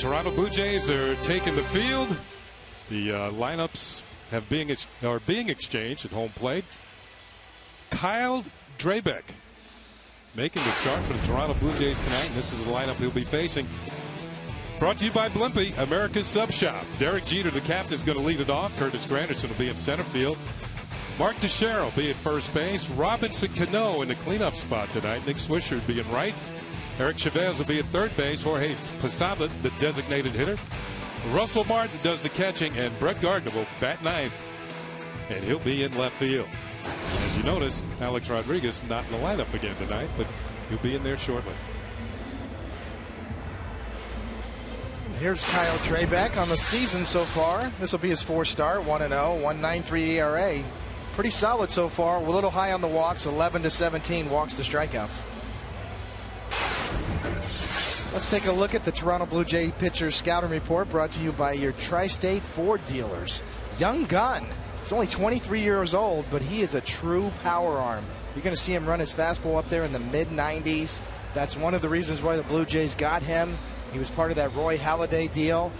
Toronto Blue Jays are taking the field. The lineups are being exchanged at home plate. Kyle Drabek making the start for the Toronto Blue Jays tonight. And this is the lineup he'll be facing. Brought to you by Blimpie, America's Sub Shop. Derek Jeter, the captain, is going to lead it off. Curtis Granderson will be in center field. Mark Teixeira will be at first base. Robinson Cano in the cleanup spot tonight. Nick Swisher will be in right. Eric Chavez will be at third base. Jorge Posada, the designated hitter. Russell Martin does the catching, and Brett Gardner will bat ninth, and he'll be in left field. As you notice, Alex Rodriguez not in the lineup again tonight, but he'll be in there shortly. Here's Kyle Drabek on the season so far. This will be his fourth start, 1-0, 1.93 ERA. Pretty solid so far. A little high on the walks, 11-17 walks to strikeouts. Let's take a look at the Toronto Blue Jay pitcher scouting report, brought to you by your Tri-State Ford dealers. Young gun. He's only 23 years old, but he is a true power arm. You're going to see him run his fastball up there in the mid-90s. That's one of the reasons why the Blue Jays got him. He was part of that Roy Halladay deal.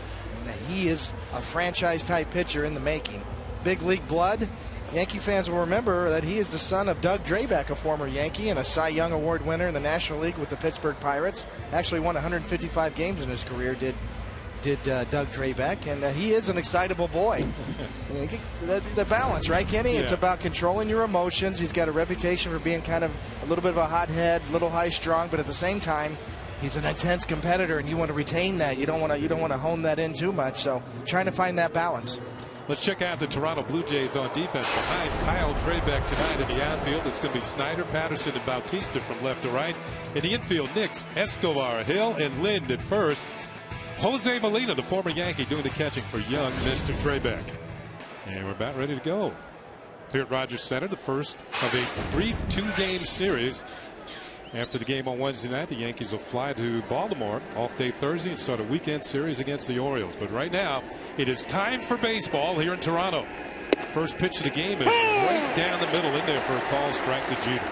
And he is a franchise-type pitcher in the making. Big league blood. Yankee fans will remember that he is the son of Doug Drabek, a former Yankee and a Cy Young Award winner in the National League with the Pittsburgh Pirates. Actually won 155 games in his career, did Doug Drabek, and he is an excitable boy. The balance, right, Kenny? Yeah. It's about controlling your emotions. He's got a reputation for being kind of a little bit of a hothead, a little high-strung, but at the same time, he's an intense competitor, and you want to retain that. You don't want to hone that in too much. So, trying to find that balance. Let's check out the Toronto Blue Jays on defense. Behind Kyle Drabek tonight in the outfield, it's going to be Snyder, Patterson, and Bautista from left to right. In the infield, Nix, Escobar, Hill, and Lind at first. Jose Molina, the former Yankee, doing the catching for young Mr. Drabek. And we're about ready to go. Here at Rogers Center, the first of a brief two-game series. After the game on Wednesday night, the Yankees will fly to Baltimore off day Thursday and start a weekend series against the Orioles. But right now, it is time for baseball here in Toronto. First pitch of the game is right down the middle in there for a call strike to Jeter.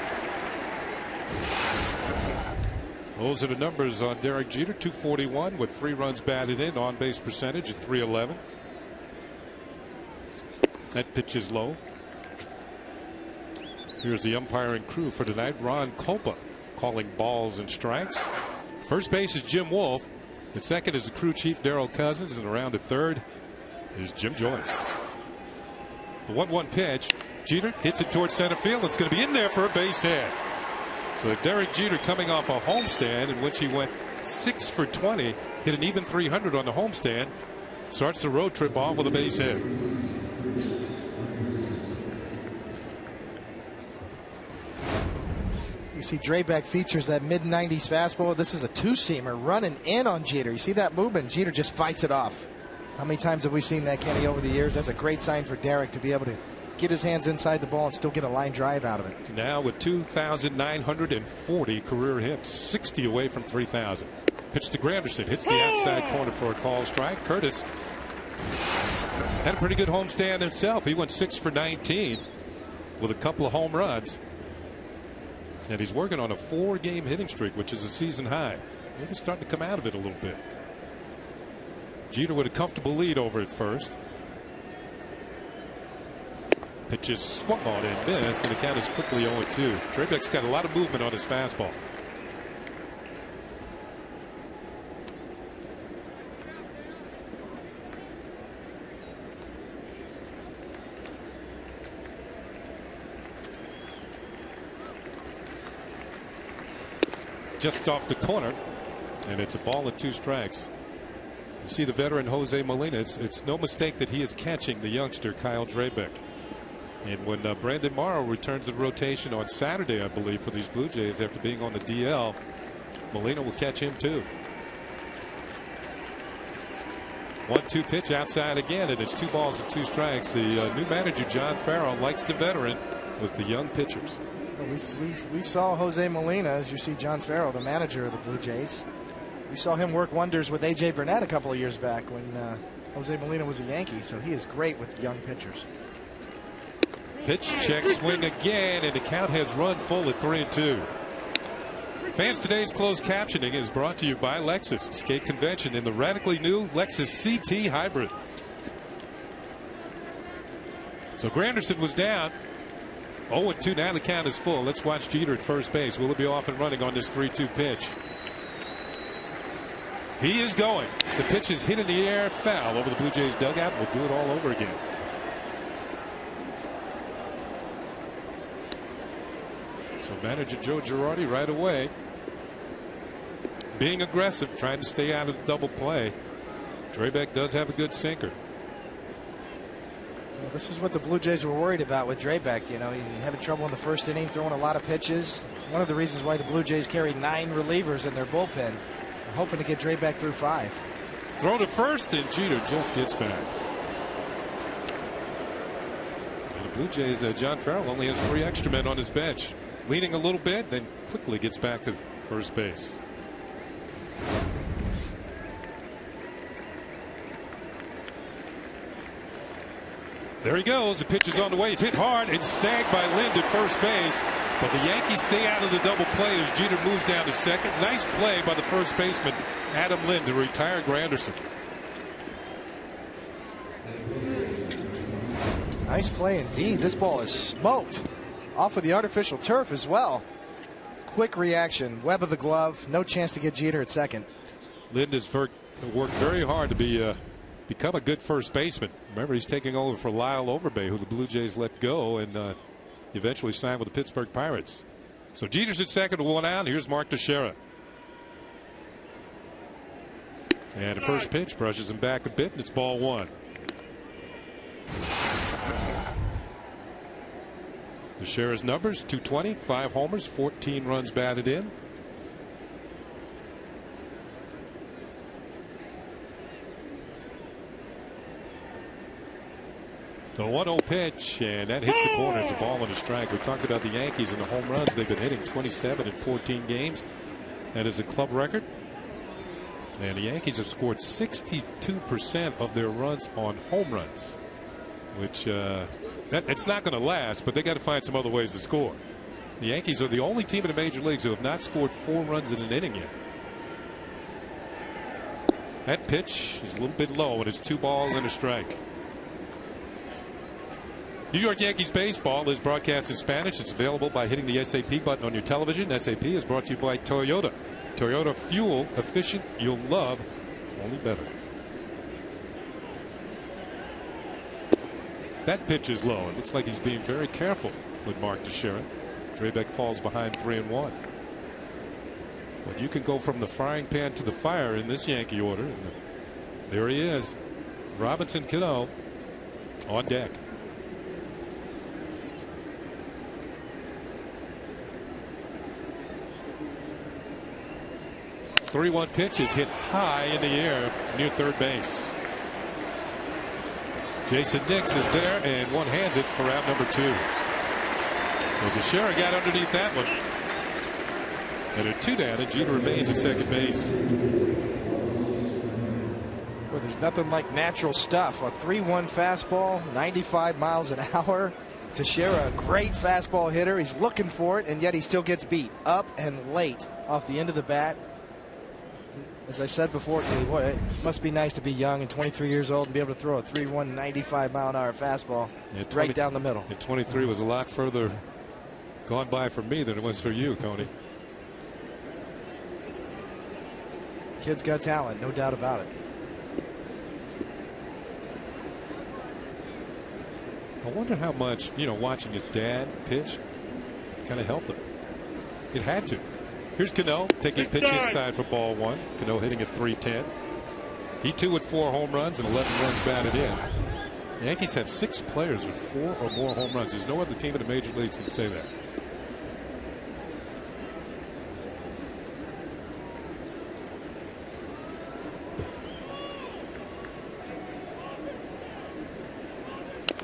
Those are the numbers on Derek Jeter, 241 with 3 runs batted in, on base percentage at .311. That pitch is low. Here's the umpiring crew for tonight. Ron Kolpa calling balls and strikes. First base is Jim Wolf. At second is the crew chief Darryl Cousins, and around at third is Jim Joyce. The 1-1 pitch. Jeter hits it towards center field. It's going to be in there for a base hit. So Derek Jeter, coming off a homestand in which he went 6 for 20, hit an even 300 on the homestand, starts the road trip off with a base hit. You see Drabek features that mid-90s fastball. This is a two-seamer running in on Jeter. You see that movement? Jeter just fights it off. How many times have we seen that, Kenny, over the years? That's a great sign for Derek to be able to get his hands inside the ball and still get a line drive out of it. Now with 2,940 career hits, 60 away from 3,000. Pitch to Granderson, hits the outside corner for a call strike. Curtis had a pretty good homestand himself. He went 6 for 19 with a couple of home runs. And he's working on a 4-game hitting streak, which is a season high. Maybe starting to come out of it a little bit. Jeter with a comfortable lead over at first. Pitch is swung on and missed, and the count is quickly 0-2. Drabek's got a lot of movement on his fastball. Just off the corner, and it's a ball and 2 strikes. You see the veteran Jose Molina. It's no mistake that he is catching the youngster Kyle Drabek. And when Brandon Morrow returns to rotation on Saturday, I believe, for these Blue Jays after being on the DL, Molina will catch him too. 1-2 pitch outside again, and it's 2 balls and 2 strikes. The new manager John Farrell likes the veteran with the young pitchers. We saw Jose Molina, as you see John Farrell, the manager of the Blue Jays. We saw him work wonders with A.J. Burnett a couple of years back when Jose Molina was a Yankee, so he is great with young pitchers. Pitch, check, swing again, and the count has run full at 3-2. Fans Today's closed captioning is brought to you by Lexus. Escape convention in the radically new Lexus CT Hybrid. So Granderson was down 0-2. Now the count is full. Let's watch Jeter at first base. Will it be off and running on this 3-2 pitch? He is going. The pitch is hit in the air, foul over the Blue Jays dugout. We'll do it all over again. So manager Joe Girardi right away being aggressive, trying to stay out of the double play. Drabek does have a good sinker. Well, this is what the Blue Jays were worried about with Drabek. You know, he having trouble in the first inning, throwing a lot of pitches. It's one of the reasons why the Blue Jays carry 9 relievers in their bullpen. They're hoping to get Drabek through 5. Throw to first, and Jeter just gets back. And the Blue Jays, John Farrell only has 3 extra men on his bench. Leaning a little bit, then quickly gets back to first base. There he goes. The pitch is on the way. It's hit hard and snagged by Lind at first base. But the Yankees stay out of the double play as Jeter moves down to second. Nice play by the first baseman, Adam Lind, to retire Granderson. Nice play indeed. This ball is smoked off of the artificial turf as well. Quick reaction. Web of the glove. No chance to get Jeter at second. Lind has worked very hard to become a good first baseman. Remember, he's taking over for Lyle Overbay, who the Blue Jays let go and eventually signed with the Pittsburgh Pirates. So Jeter's at second, 1 out. Here's Mark Teixeira. And the first pitch brushes him back a bit, and it's ball 1. Teixeira's numbers: 220, 5 homers, 14 runs batted in. The 1-0 pitch, and that hits the corner. It's a ball and a strike. We talked about the Yankees and the home runs. They've been hitting 27 in 14 games. That is a club record. And the Yankees have scored 62% of their runs on home runs, which it's not going to last, but they got to find some other ways to score. The Yankees are the only team in the major leagues who have not scored 4 runs in an inning yet. That pitch is a little bit low, and it's 2 balls and a strike. New York Yankees baseball is broadcast in Spanish. It's available by hitting the SAP button on your television. SAP is brought to you by Toyota. Toyota, fuel efficient, you'll love, only better. That pitch is low. It looks like he's being very careful with Mark Teixeira. Drabek falls behind 3-1. But you can go from the frying pan to the fire in this Yankee order. And there he is. Robinson Cano on deck. 3-1 pitch is hit high in the air near third base. Jason Nix is there, and one hands it for out number 2. So Teixeira got underneath that one. And a 2 down, and Jeter remains at second base. Well, there's nothing like natural stuff. A 3-1 fastball, 95 miles an hour. Teixeira, a great fastball hitter. He's looking for it, and yet he still gets beat up and late off the end of the bat. As I said before, boy, it must be nice to be young and 23 years old and be able to throw a 3-1 95-mile-an-hour fastball right down the middle. At 23 was a lot further gone by for me than it was for you, Coney. Kid's got talent, no doubt about it. I wonder how much, watching his dad pitch kind of helped him. It had to. Here's Cano taking a pitch inside for ball 1. Cano hitting at .310. He too with 4 home runs and 11 runs batted in. The Yankees have 6 players with 4 or more home runs. There's no other team in the major leagues can say that.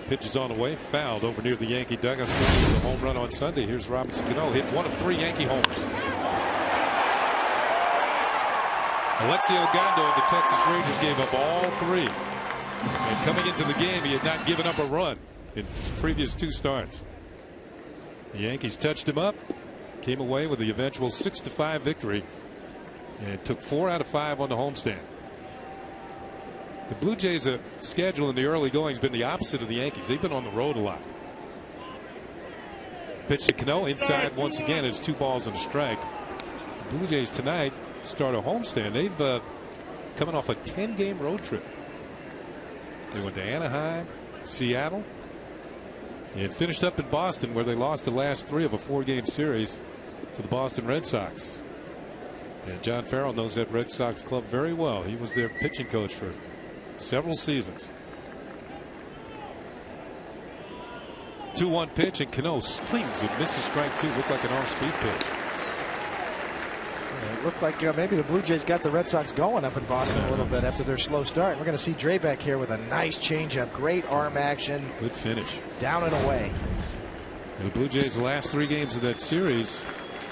Pitch is on the way, fouled over near the Yankee dugout. The home run on Sunday. Here's Robinson Cano, hit 1 of 3 Yankee homers. Alexio Gondo of the Texas Rangers gave up all 3. And coming into the game, he had not given up a run in his previous 2 starts. The Yankees touched him up, came away with the eventual 6-5 victory and took 4 out of 5 on the homestand. The Blue Jays' schedule in the early going has been the opposite of the Yankees. They've been on the road a lot. Pitch to Cano inside once again. It's 2 balls and a strike. The Blue Jays tonight start a homestand. They've coming off a 10-game road trip. They went to Anaheim, Seattle, and finished up in Boston, where they lost the last 3 of a 4-game series to the Boston Red Sox. And John Farrell knows that Red Sox club very well. He was their pitching coach for several seasons. 2-1 pitch, and Cano swings and misses strike 2. Looked like an off-speed pitch. It looked like maybe the Blue Jays got the Red Sox going up in Boston a little bit after their slow start. We're going to see Drabek here with a nice changeup. Great arm action. Good finish. Down and away. And the Blue Jays' last 3 games of that series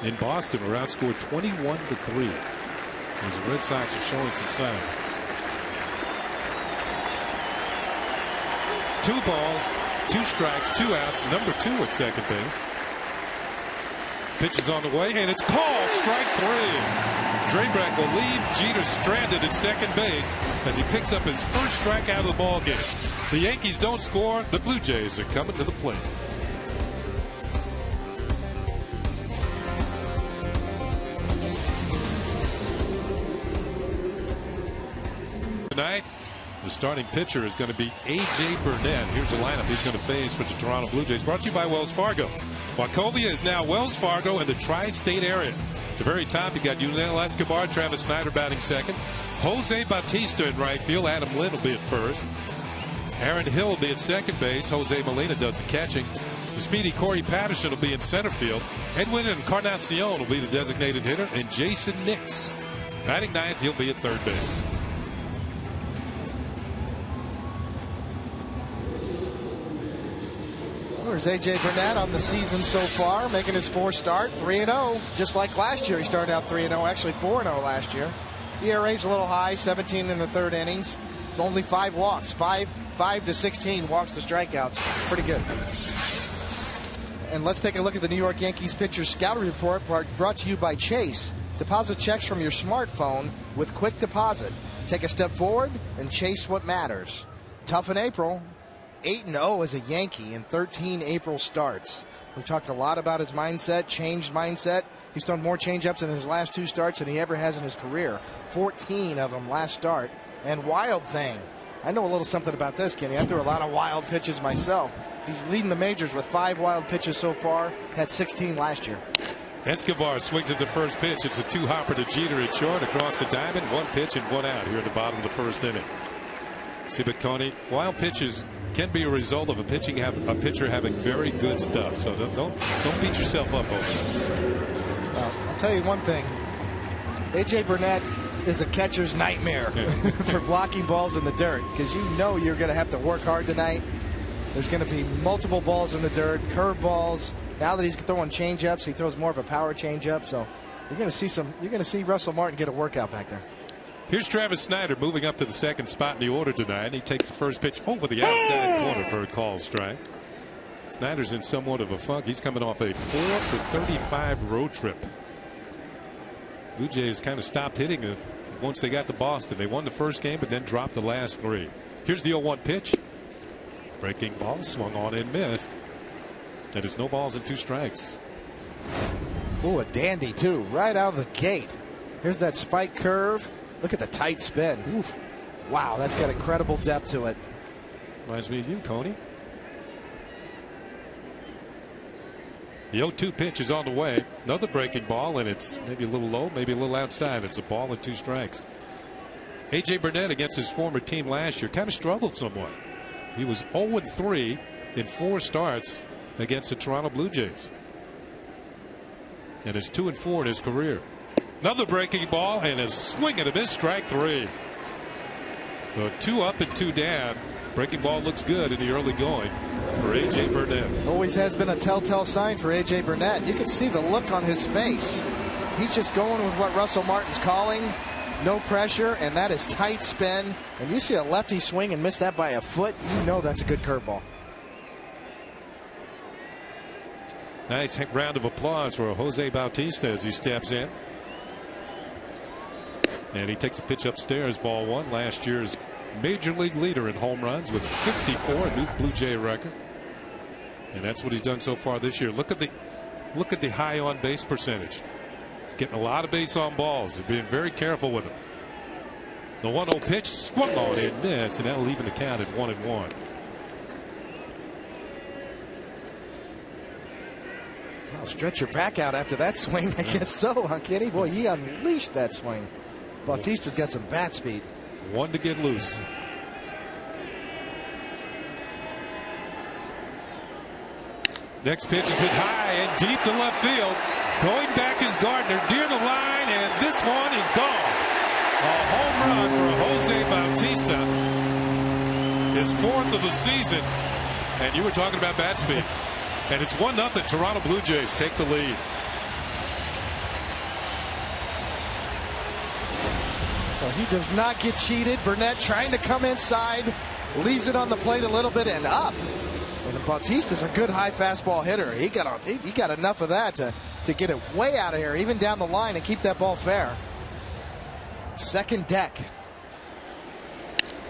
in Boston were outscored 21-3. As the Red Sox are showing some signs. 2 balls, 2 strikes, 2 outs. Number 2 at second base. Pitch is on the way, and it's called strike 3. Drabek will leave Jeter stranded at second base as he picks up his first strikeout of the ball game. The Yankees don't score. The Blue Jays are coming to the plate. Tonight, the starting pitcher is going to be A.J. Burnett. Here's the lineup he's going to face for the Toronto Blue Jays. Brought to you by Wells Fargo. Wachovia is now Wells Fargo in the tri-state area. At the very top, you got Yunel Escobar, Travis Snyder batting second. Jose Bautista in right field. Adam Lynn will be at first. Aaron Hill will be at second base. Jose Molina does the catching. The speedy Corey Patterson will be in center field. Edwin Encarnacion will be the designated hitter. And Jason Nix batting ninth. He'll be at third base. There's A.J. Burnett on the season so far, making his 4th start, 3-0. Just like last year, he started out 3-0, actually 4-0 last year. ERA's a little high, 17 in the 3rd innings. Only 5 walks, 5 to 16 walks to strikeouts. Pretty good. And let's take a look at the New York Yankees pitcher scouting report brought to you by Chase. Deposit checks from your smartphone with quick deposit. Take a step forward and chase what matters. Tough in April. 8-0 as a Yankee in 13 April starts. We've talked a lot about his mindset, changed mindset. He's thrown more changeups in his last 2 starts than he ever has in his career. 14 of them last start. And wild thing. I know a little something about this, Kenny. I threw a lot of wild pitches myself. He's leading the majors with 5 wild pitches so far. Had 16 last year. Escobar swings at the first pitch. It's a 2-hopper to Jeter at short across the diamond. 1 pitch and 1 out here at the bottom of the 1st inning. See, but Tony, wild pitches can be a result of a pitcher having very good stuff. So don't beat yourself up over it. I'll tell you one thing. A.J. Burnett is a catcher's nightmare for blocking balls in the dirt, because you know you're going to have to work hard tonight. There's going to be multiple balls in the dirt, curve balls. Now that he's throwing changeups, he throws more of a power changeup. So you're going to see Russell Martin get a workout back there. Here's Travis Snyder moving up to the 2nd spot in the order tonight. He takes the first pitch over the outside corner for a called strike. Snyder's in somewhat of a funk. He's coming off a 4-for-35 road trip. Blue Jays kind of stopped hitting it once they got to Boston. They won the first game, but then dropped the last 3. Here's the 0-1 pitch. Breaking ball, swung on and missed. That is no balls and 2 strikes. Oh, a dandy too, right out of the gate. Here's that spike curve. Look at the tight spin. Oof. Wow, that's got incredible depth to it. Reminds me of you, Coney. The 0-2 pitch is on the way. Another breaking ball, and it's maybe a little low, maybe a little outside. It's a ball and 2 strikes. A.J. Burnett against his former team last year kind of struggled somewhat. He was 0-3 in 4 starts against the Toronto Blue Jays. And it's 2-4 in his career. Another breaking ball and a swing and a miss, strike 3. So 2 up and 2 down. Breaking ball looks good in the early going for A.J. Burnett. Always has been a telltale sign for A.J. Burnett. You can see the look on his face. He's just going with what Russell Martin's calling. No pressure, and that is tight spin. And you see a lefty swing and miss that by a foot, you know that's a good curveball. Nice round of applause for Jose Bautista as he steps in. And he takes a pitch upstairs, ball one. Last year's major league leader in home runs with 54, a new Blue Jay record. And that's what he's done so far this year. Look at the high on base percentage. He's getting a lot of base on balls. They're being very careful with him. The 1-0 pitch swung on and missed, and that'll even the count at 1-1. Well, stretch your back out after that swing. I guess so, huh, Kenny? Boy, he unleashed that swing. Bautista's got some bat speed. One to get loose. Next pitch is hit high and deep to left field. Going back is Gardner, near the line, and this one is gone. A home run for Jose Bautista. His fourth of the season. And you were talking about bat speed. And it's 1-0. Toronto Blue Jays take the lead. Well, he does not get cheated. Burnett trying to come inside. Leaves it on the plate a little bit and up. And Bautista's a good high fastball hitter. He got enough of that to get it way out of here, even down the line, and keep that ball fair. Second deck.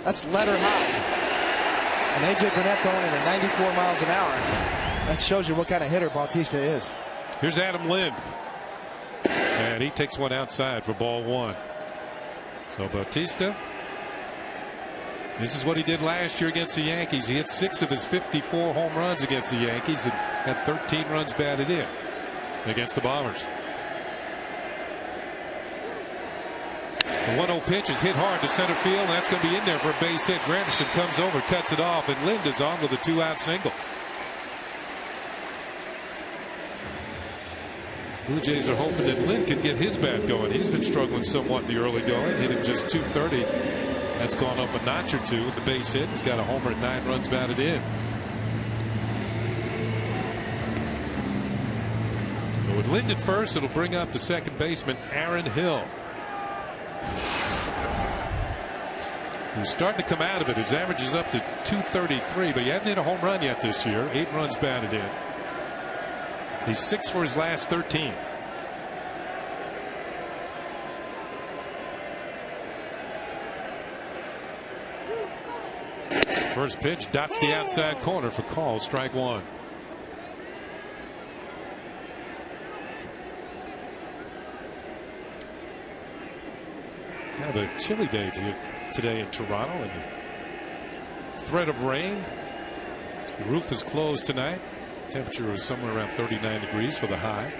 That's letter high. And A.J. Burnett throwing it at 94 miles an hour. That shows you what kind of hitter Bautista is. Here's Adam Lind. And he takes one outside for ball one. So Bautista, this is what he did last year against the Yankees. He hit 6 of his 54 home runs against the Yankees and had 13 runs batted in against the Bombers. The 1-0 pitch is hit hard to center field, and that's going to be in there for a base hit. Granderson comes over, cuts it off, and Lind is on with a 2-out single. Blue Jays are hoping that Lind can get his bat going. He's been struggling somewhat in the early going, hitting just .230. That's gone up a notch or two with the base hit. He's got a homer and 9 runs batted in. So with Lind at first, it'll bring up the second baseman, Aaron Hill, who's starting to come out of it. His average is up to .233, but he hasn't hit a home run yet this year. 8 runs batted in. He's 6 for his last 13. First pitch dots the outside corner for call, strike one. Kind of a chilly day today in Toronto, and the threat of rain. The roof is closed tonight. Temperature is somewhere around 39 degrees for the high.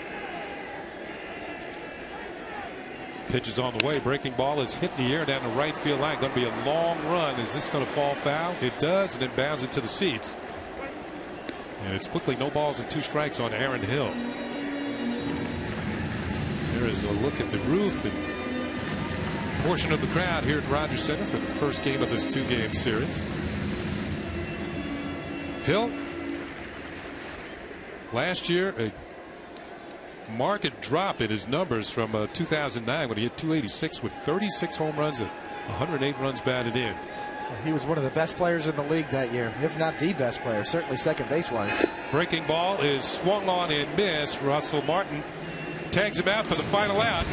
Pitch is on the way. Breaking ball is hit in the air down the right field line. Going to be a long run. Is this going to fall foul? It does, and it bounds into the seats. And it's quickly no balls and 2 strikes on Aaron Hill. There is a look at the roof and portion of the crowd here at Rogers Center for the first game of this 2-game series. Hill, last year, a marked drop in his numbers from 2009 when he hit .286 with 36 home runs and 108 runs batted in. He was one of the best players in the league that year, if not the best player, certainly second base wise. Breaking ball is swung on and missed. Russell Martin tags him out for the final out.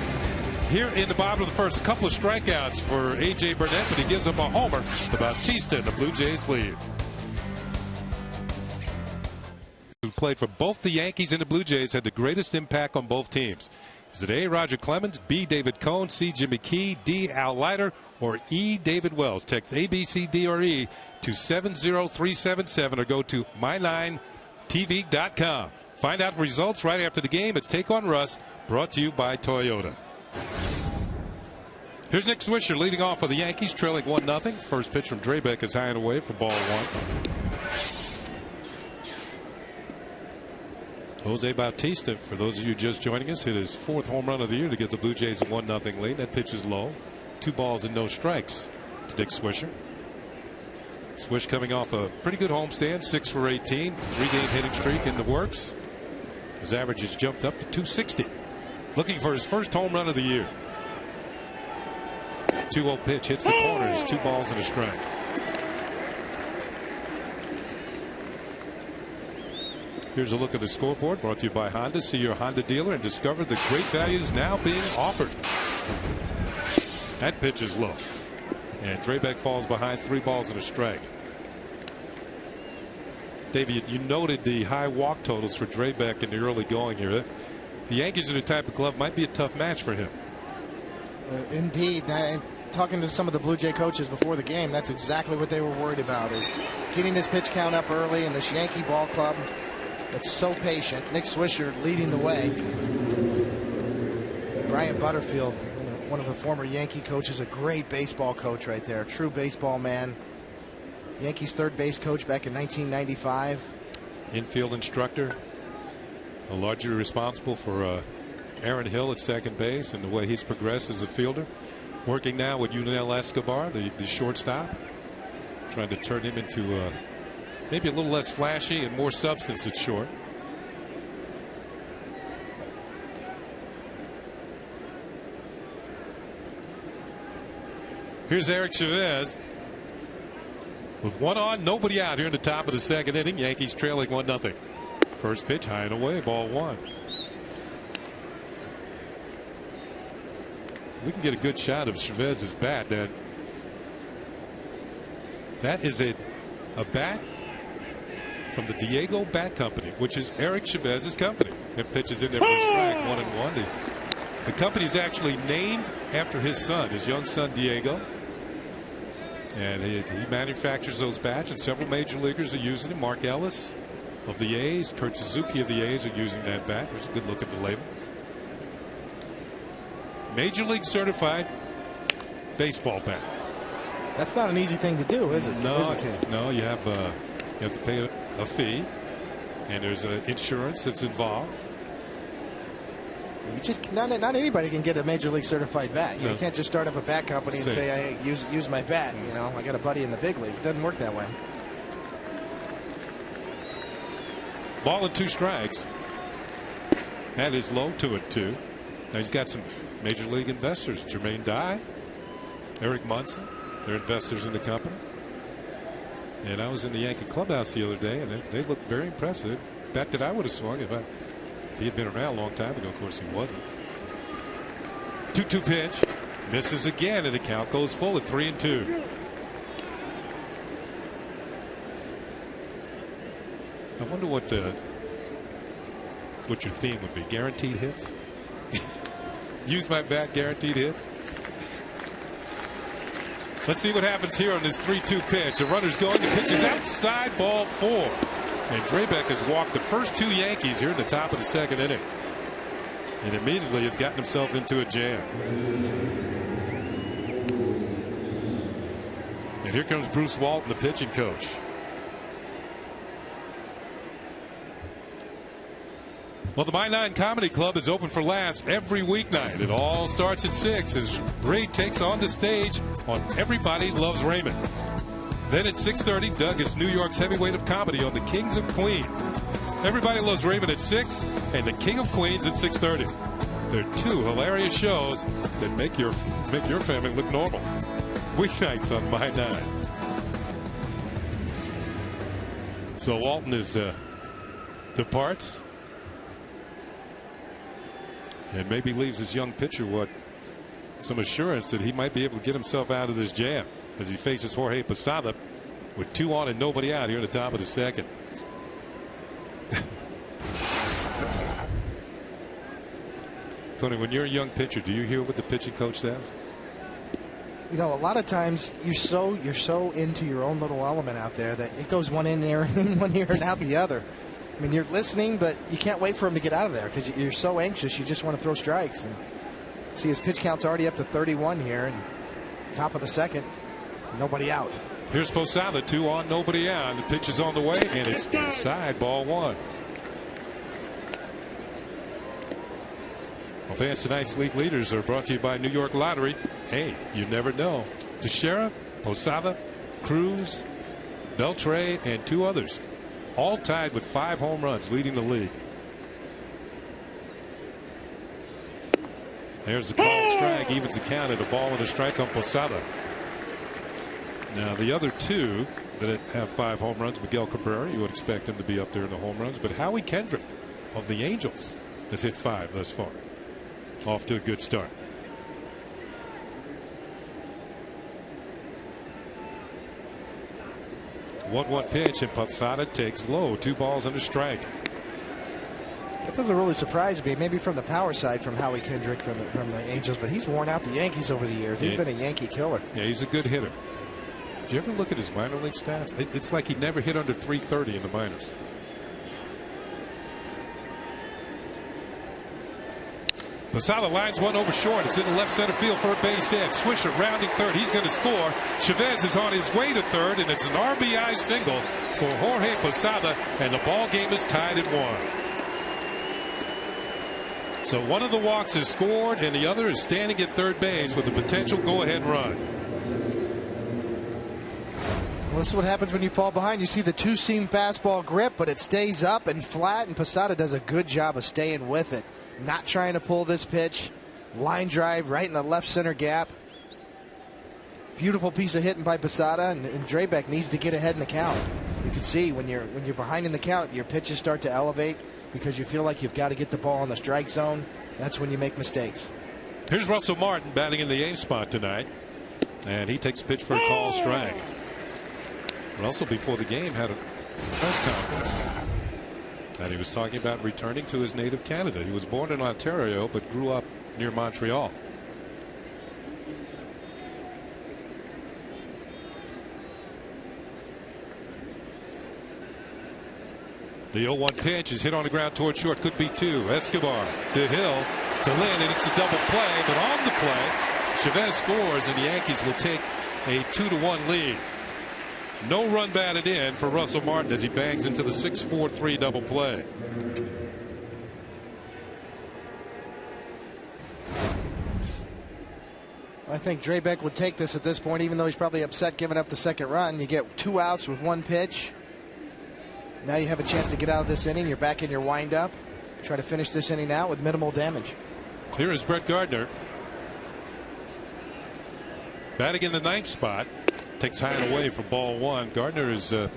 Here in the bottom of the first, a couple of strikeouts for A.J. Burnett, but he gives up a homer to Bautista, and the Blue Jays lead. Who played for both the Yankees and the Blue Jays, had the greatest impact on both teams. Is it A, Roger Clemens, B, David Cohn, C, Jimmy Key, D, Al Leiter, or E, David Wells? Text A, B, C, D, or E to 70377 or go to my9tv.com. Find out results right after the game. It's Take on Russ, brought to you by Toyota. Here's Nick Swisher leading off for the Yankees, trailing 1-0. First pitch from Drabek is high and away for ball one. Jose Bautista, for those of you just joining us, hit his 4th home run of the year to get the Blue Jays a 1-0 lead. That pitch is low. 2 balls and no strikes to Nick Swisher. Swish coming off a pretty good homestand, 6 for 18, 3-game hitting streak in the works. His average has jumped up to .260. Looking for his first home run of the year. 2-0 pitch hits the corners, 2 balls and a strike. Here's a look at the scoreboard brought to you by Honda. See your Honda dealer and discover the great values now being offered. That pitch is low. And Drabek falls behind 3 balls and a strike. Davey, you noted the high walk totals for Drabek in the early going here. The Yankees are the type of club might be a tough match for him. Indeed. And talking to some of the Blue Jay coaches before the game, that's exactly what they were worried about, is getting his pitch count up early, and this Yankee ball club that's so patient. Nick Swisher leading the way. Brian Butterfield, one of the former Yankee coaches, a great baseball coach right there, a true baseball man. Yankees third base coach back in 1995. Infield instructor, largely responsible for Aaron Hill at second base and the way he's progressed as a fielder. Working now with Yunel Escobar, the shortstop, trying to turn him into maybe a little less flashy and more substance at short. Here's Eric Chavez with 1 on, nobody out here in the top of the second inning. Yankees trailing 1-0. First pitch high and away, ball 1. We can get a good shot of Chavez's bat. That is a bat from the Diego Bat Company, which is Eric Chavez's company. It pitches in there for a strike, 1-1. The company is actually named after his son, his young son Diego. And he manufactures those bats, and several major leaguers are using them. Mark Ellis of the A's, Kurt Suzuki of the A's are using that bat. There's a good look at the label. Major League certified baseball bat. That's not an easy thing to do, is it? No, you have to pay a fee, and there's insurance that's involved. You just not anybody can get a major league certified bat. You can't just start up a bat company and say, "Hey, use my bat." You know, I got a buddy in the big leagues. It doesn't work that way. Ball and 2 strikes. That is low, 2-2. Now he's got some major league investors: Jermaine Dye, Eric Munson. They're investors in the company. And I was in the Yankee clubhouse the other day, and they looked very impressive. Bet that I would have swung if he had been around a long time ago. Of course, he wasn't. 2-2 pitch. Misses again, and the count goes full at 3-2. I wonder what your theme would be. Guaranteed hits? Use my bat, guaranteed hits? Let's see what happens here on this 3-2 pitch. The runner's going. The pitch is outside, ball 4. And Drabek has walked the first 2 Yankees here in the top of the second inning. And immediately has gotten himself into a jam. And here comes Bruce Walton, the pitching coach. Well, the My 9 Comedy Club is open for laughs every weeknight. It all starts at 6 as Ray takes on the stage on Everybody Loves Raymond. Then at 6:30, Doug is New York's heavyweight of comedy on the Kings of Queens. Everybody Loves Raymond at 6 and the King of Queens at 6:30. They're 2 hilarious shows that make your family look normal. Weeknights on My 9. So Walton departs. And maybe leaves his young pitcher some assurance that he might be able to get himself out of this jam as he faces Jorge Posada with 2 on and nobody out here in the top of the second. Tony, when you're a young pitcher, do you hear what the pitching coach says? You know, a lot of times you're so into your own little element out there that it goes one in there and one ear and out the other. I mean, you're listening, but you can't wait for him to get out of there because you're so anxious. You just want to throw strikes. And see, his pitch count's already up to 31 here, and top of the second, nobody out. Here's Posada, 2 on, nobody out. The pitch is on the way, and it's inside, ball 1. Well, fans, tonight's league leaders are brought to you by New York Lottery. Hey, you never know. Teixeira, Posada, Cruz, Beltre, and 2 others. All tied with 5 home runs, leading the league. There's the call strike, evens the count at a ball and a strike on Posada. Now the other two that have 5 home runs, Miguel Cabrera, you would expect him to be up there in the home runs, but Howie Kendrick of the Angels has hit 5 thus far. Off to a good start. One pitch, and Posada takes low. 2 balls and a strike. That doesn't really surprise me. Maybe from the power side from Howie Kendrick from the Angels, but he's worn out the Yankees over the years. He's been a Yankee killer. Yeah, he's a good hitter. Did you ever look at his minor league stats? It's like he never hit under 330 in the minors. Posada lines one over short. It's in the left center field for a base hit. Swisher rounding third. He's going to score. Chavez is on his way to third, and it's an RBI single for Jorge Posada, and the ball game is tied at 1. So one of the walks is scored, and the other is standing at third base with a potential go-ahead run. Well, this is what happens when you fall behind. You see the two-seam fastball grip, but it stays up and flat, and Posada does a good job of staying with it. Not trying to pull this pitch. Line drive right in the left center gap. Beautiful piece of hitting by Posada, and Drabek needs to get ahead in the count. You can see when you're behind in the count, your pitches start to elevate because you feel like you've got to get the ball in the strike zone. That's when you make mistakes. Here's Russell Martin batting in the aim spot tonight, and he takes a pitch for a call strike. Russell before the game had a press conference, and he was talking about returning to his native Canada. He was born in Ontario but grew up near Montreal. The 0-1 pitch is hit on the ground toward short. Could be 2. Escobar to Hill to Lynn, and it's a double play, but on the play Chavez scores, and the Yankees will take a 2-1 lead. No run batted in for Russell Martin as he bangs into the 6-4-3 double play. I think Drabek would take this at this point, even though he's probably upset giving up the second run. You get 2 outs with 1 pitch. Now you have a chance to get out of this inning. You're back in your windup. Try to finish this inning out with minimal damage. Here is Brett Gardner batting in the 9th spot. Takes high and away for ball 1. Gardner is in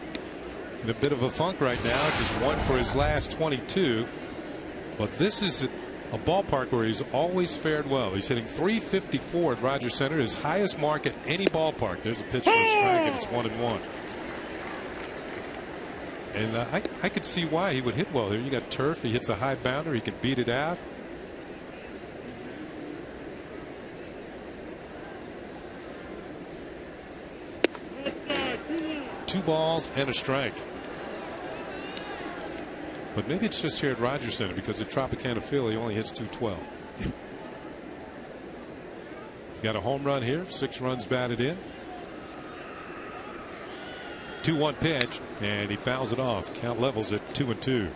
a bit of a funk right now. Just 1 for his last 22. But this is a ballpark where he's always fared well. He's hitting .354 at Rogers Center, his highest mark at any ballpark. There's a pitch for a strike, and it's 1-1. And I could see why he would hit well here. You got turf. He hits a high bounder. He can beat it out. Two balls and a strike. But maybe it's just here at Rogers Center because at Tropicana Field he only hits .212. He's got a home run here. 6 runs batted in. 2-1 pitch, and he fouls it off. Count levels at 2-2.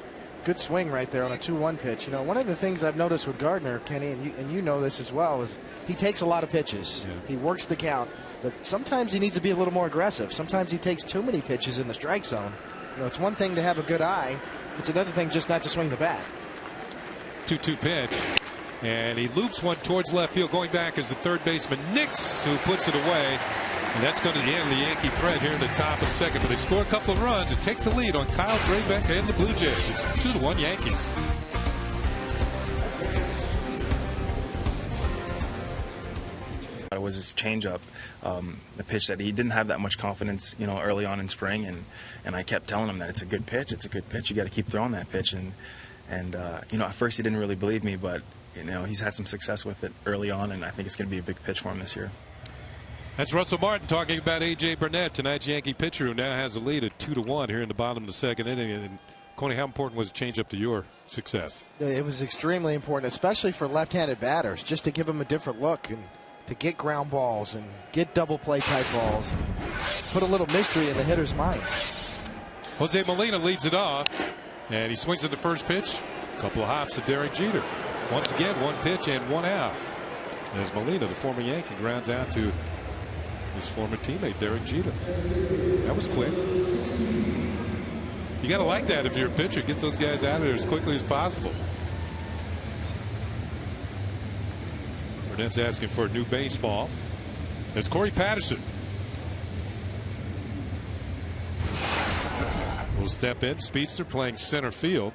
Good swing right there on a 2-1 pitch. You know, one of the things I've noticed with Gardner, Kenny, and you know this as well, is he takes a lot of pitches. Yeah. He works the count, but sometimes he needs to be a little more aggressive. Sometimes he takes too many pitches in the strike zone. You know, it's one thing to have a good eye. It's another thing just not to swing the bat. 2-2 pitch, and he loops one towards left field. Going back is the third baseman Nix, who puts it away. And that's going to end the Yankee threat here in the top of the second. But they score a couple of runs and take the lead on Kyle Drabek and the Blue Jays. It's 2-1 Yankees. It was his changeup, the pitch that he didn't have that much confidence, you know, early on in spring, and I kept telling him that it's a good pitch. It's a good pitch. You got to keep throwing that pitch. And you know, at first he didn't really believe me, but you know, he's had some success with it early on, and I think it's going to be a big pitch for him this year. That's Russell Martin talking about A.J. Burnett, tonight's Yankee pitcher, who now has a lead at 2-1 here in the bottom of the second inning. And Coney, how important was a changeup to your success? It was extremely important, especially for left-handed batters, just to give them a different look and to get ground balls and get double play type balls. Put a little mystery in the hitter's minds. Jose Molina leads it off, and he swings at the first pitch. A couple of hops to Derek Jeter. Once again, 1 pitch and 1 out. As Molina, the former Yankee, grounds out to his former teammate Derek Jeter. That was quick. You got to like that if you're a pitcher. Get those guys out of there as quickly as possible. Burnett's asking for a new baseball. There's Corey Patterson. will step in. Speedster playing center field.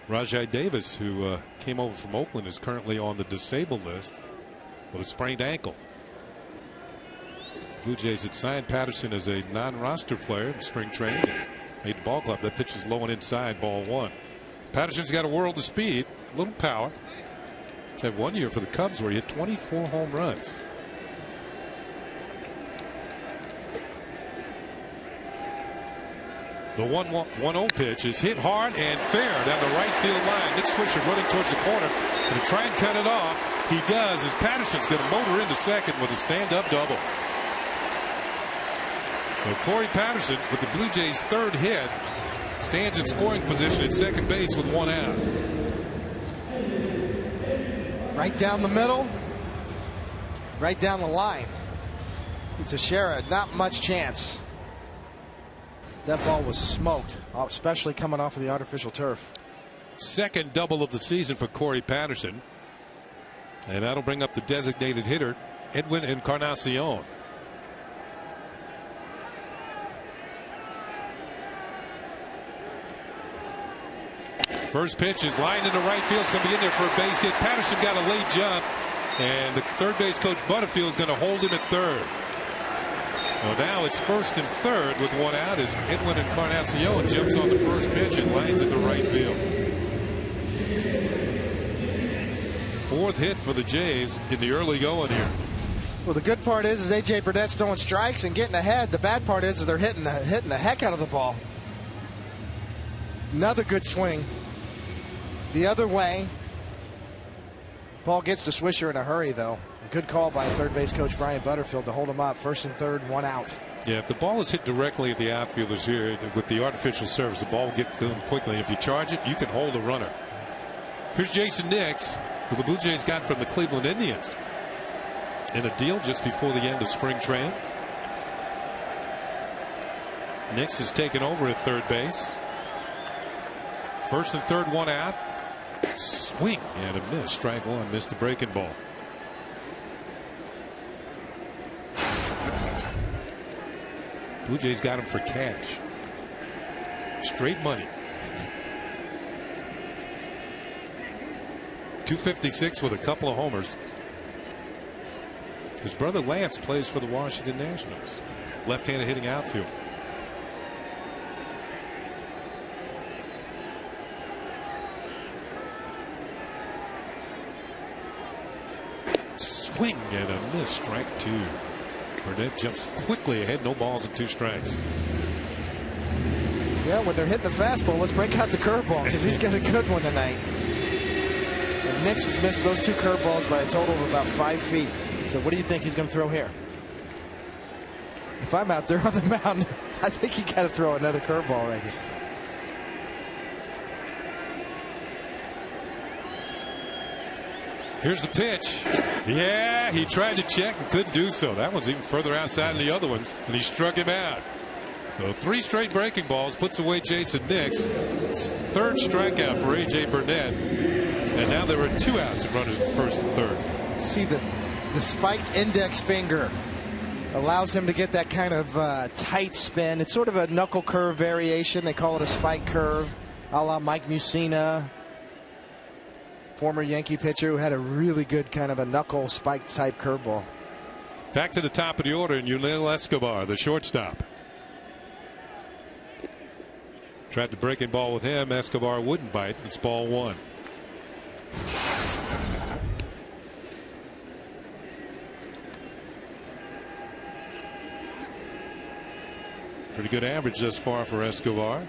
Rajai Davis, who came over from Oakland, is currently on the disabled list with a sprained ankle. Blue Jays had signed Patterson as a non-roster player in spring training. Made the ball club. That pitch is low and inside, ball one. Patterson's got a world of speed, a little power. Had 1 year for the Cubs where he hit 24 home runs. The 1-1-0 pitch is hit hard and fair down the right field line. Nick Swisher running towards the corner. Going to try and cut it off. He does, as Patterson's going to motor into second with a stand-up double. So Corey Patterson, with the Blue Jays' third hit, stands in scoring position at second base with one out. Right down the middle, right down the line. Teixeira, not much chance. That ball was smoked, especially coming off of the artificial turf. Second double of the season for Corey Patterson. And that'll bring up the designated hitter, Edwin Encarnacion. First pitch is lined into right field. It's going to be in there for a base hit. Patterson got a late jump, and the third base coach Butterfield is going to hold him at third. Well, now it's first and third with one out as Edwin Encarnacion jumps on the first pitch and lines into right field. Fourth hit for the Jays in the early going here. Well, the good part is A.J. Burnett's throwing strikes and getting ahead. The bad part is they're hitting the heck out of the ball. Another good swing the other way. Ball gets to Swisher in a hurry, though. Good call by third base coach Brian Butterfield to hold him up. First and third, one out. Yeah, if the ball is hit directly at the outfielders here with the artificial surface, the ball will get to them quickly. If you charge it, you can hold a runner. Here's Jason Nix, who the Blue Jays got from the Cleveland Indians in a deal just before the end of spring training. Nix is taken over at third base. First and third, one out. Swing and a miss. Strike one. Missed the breaking ball. Blue Jays got him for cash. Straight money. 256 with a couple of homers. His brother Lance plays for the Washington Nationals. Left-handed hitting outfield. Swing and a miss. Strike two. Burnett jumps quickly ahead. No balls and two strikes. Yeah, when they're hitting the fastball, let's break out the curveball because he's got a good one tonight. And Nix has missed those two curveballs by a total of about 5 feet. So what do you think he's going to throw here? If I'm out there on the mound, I think he got to throw another curveball right here. Here's the pitch. Yeah, he tried to check and couldn't do so. That one's even further outside than the other ones, and he struck him out. So 3 straight breaking balls puts away Jason Nix. Third strikeout for A.J. Burnett. And now there are 2 outs and runners at first and third. See the spiked index finger allows him to get that kind of tight spin. It's sort of a knuckle curve variation. They call it a spike curve, a la Mike Mussina, former Yankee pitcher who had a really good kind of a knuckle spike type curveball. Back to the top of the order, and Yulel Escobar, the shortstop. Tried to break in ball with him. Escobar wouldn't bite. It's ball one. Pretty good average thus far for Escobar.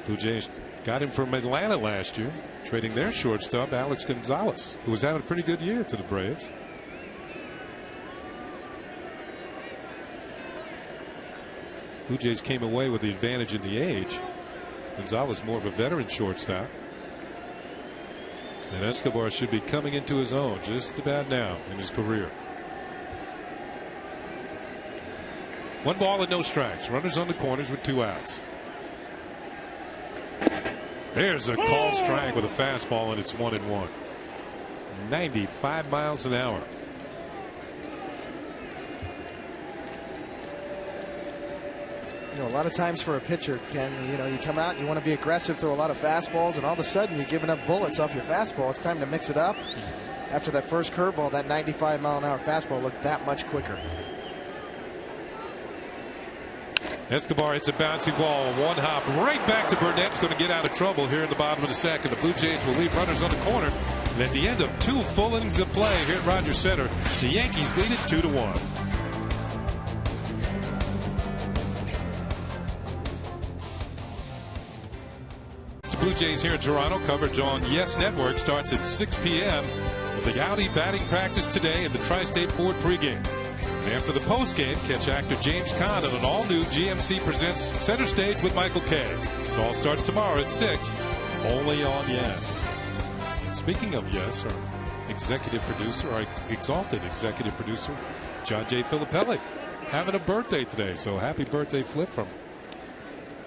Blue Jays got him from Atlanta last year, trading their shortstop, Alex Gonzalez, who was having a pretty good year to the Braves. Blue Jays came away with the advantage in the age. Gonzalez more of a veteran shortstop. And Escobar should be coming into his own just about now in his career. 1 ball and no strikes. Runners on the corners with 2 outs. There's a called strike with a fastball, and it's 1-1. 95 miles an hour. You know, a lot of times for a pitcher, Ken, you come out and you want to be aggressive, throw a lot of fastballs, and all of a sudden you're giving up bullets off your fastball. It's time to mix it up. After that first curveball, that 95-mile-an-hour fastball looked that much quicker. Escobar hits a bouncy ball, one hop right back to Burnett's going to get out of trouble here in the bottom of the second. The Blue Jays will leave runners on the corners. And at the end of 2 full innings of play here at Rogers Center, the Yankees lead it 2-1. The Blue Jays here in Toronto. Coverage on Yes Network starts at 6 p.m. with the Audi batting practice today in the Tri-State Ford pregame. And after the postgame, catch actor James Caan on an all-new GMC Presents Center Stage with Michael Kay. It all starts tomorrow at 6, only on Yes. And speaking of Yes, our executive producer, our exalted executive producer, John J. Filippelli, having a birthday today. So happy birthday, Flip, from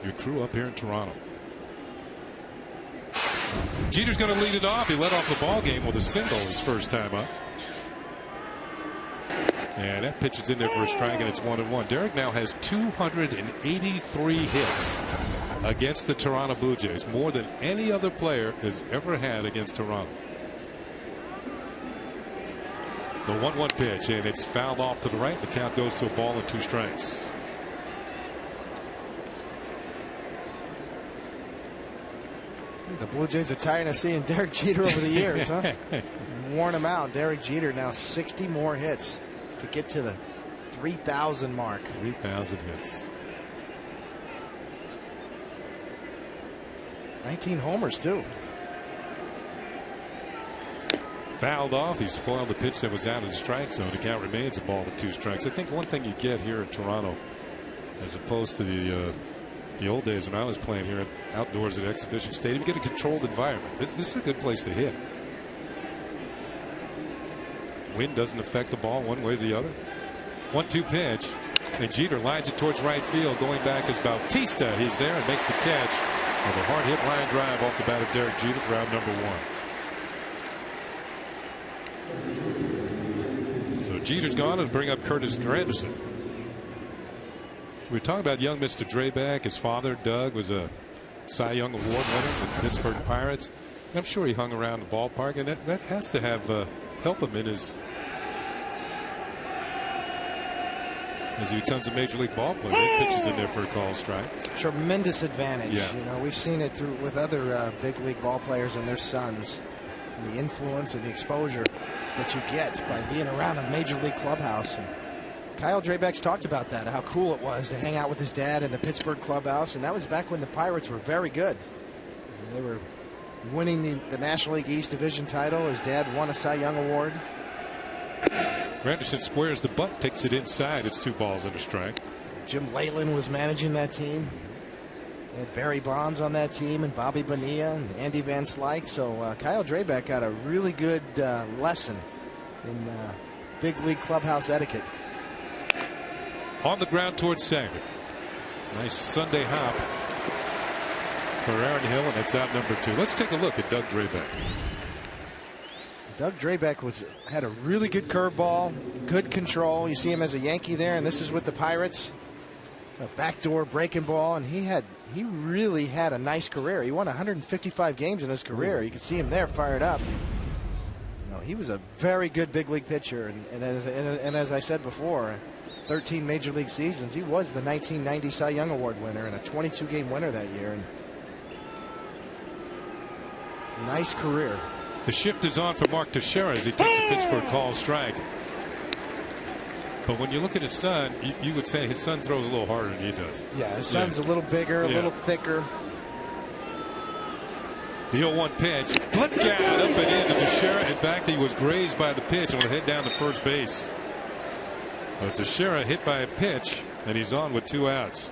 your crew up here in Toronto. Jeter's going to lead it off. He led off the ball game with a single his first time up. And that pitch is in there for a strike, and it's 1-1. Derek now has 283 hits against the Toronto Blue Jays, more than any other player has ever had against Toronto. The 1-1 pitch, and it's fouled off to the right. The count goes to a ball and 2 strikes. The Blue Jays are tired of seeing Derek Jeter over the years, huh? Worn him out. Derek Jeter now 60 more hits to get to the 3,000 mark. 3,000 hits. 19 homers, too. Fouled off. He spoiled the pitch that was out of the strike zone. The count remains a ball with 2 strikes. I think one thing you get here in Toronto, as opposed to the old days when I was playing here outdoors at Exhibition Stadium, you get a controlled environment. This is a good place to hit. Wind doesn't affect the ball one way or the other. 1-2 pitch, and Jeter lines it towards right field. Going back is Bautista. He's there and makes the catch of a hard hit line drive off the bat of Derek Jeter for out number 1. So Jeter's gone, and bring up Curtis Granderson. We were talking about young Mr. Drabek. His father, Doug, was a Cy Young Award winner with the Pittsburgh Pirates. I'm sure he hung around the ballpark, and that has to have help him in his as he becomes a major league ball player. He pitches in there for a call strike. It's a tremendous advantage. Yeah. We've seen it with other big league ball players and their sons, and the influence and the exposure that you get by being around a major league clubhouse. And Kyle Drabek's talked about that, how cool it was to hang out with his dad in the Pittsburgh clubhouse, and that was back when the Pirates were very good. They were winning the National League East Division title. His dad won a Cy Young Award. Granderson squares the butt, takes it inside. It's 2 balls and a strike. Jim Leyland was managing that team. They had Barry Bonds on that team, and Bobby Bonilla and Andy Van Slyke. So Kyle Drabek got a really good lesson in big league clubhouse etiquette. On the ground towards second. Nice Sunday hop for Aaron Hill, and that's out number 2. Let's take a look at Doug Drabek. Doug Drabek had a really good curveball, good control. You see him as a Yankee there, and this is with the Pirates. A backdoor breaking ball, and he really had a nice career. He won 155 games in his career. You can see him there fired up. He was a very good big league pitcher, and as I said before, 13 major league seasons. He was the 1990 Cy Young Award winner and a 22-game winner that year. And nice career. The shift is on for Mark Teixeira as he takes a pitch for a call strike. But when you look at his son, you would say his son throws a little harder than he does. Yeah, his son's a little bigger, a little thicker. The 0-1 pitch. Blick out up and in to Teixeira. In fact, he was grazed by the pitch and will head down to first base. But Teixeira hit by a pitch, and he's on with 2 outs.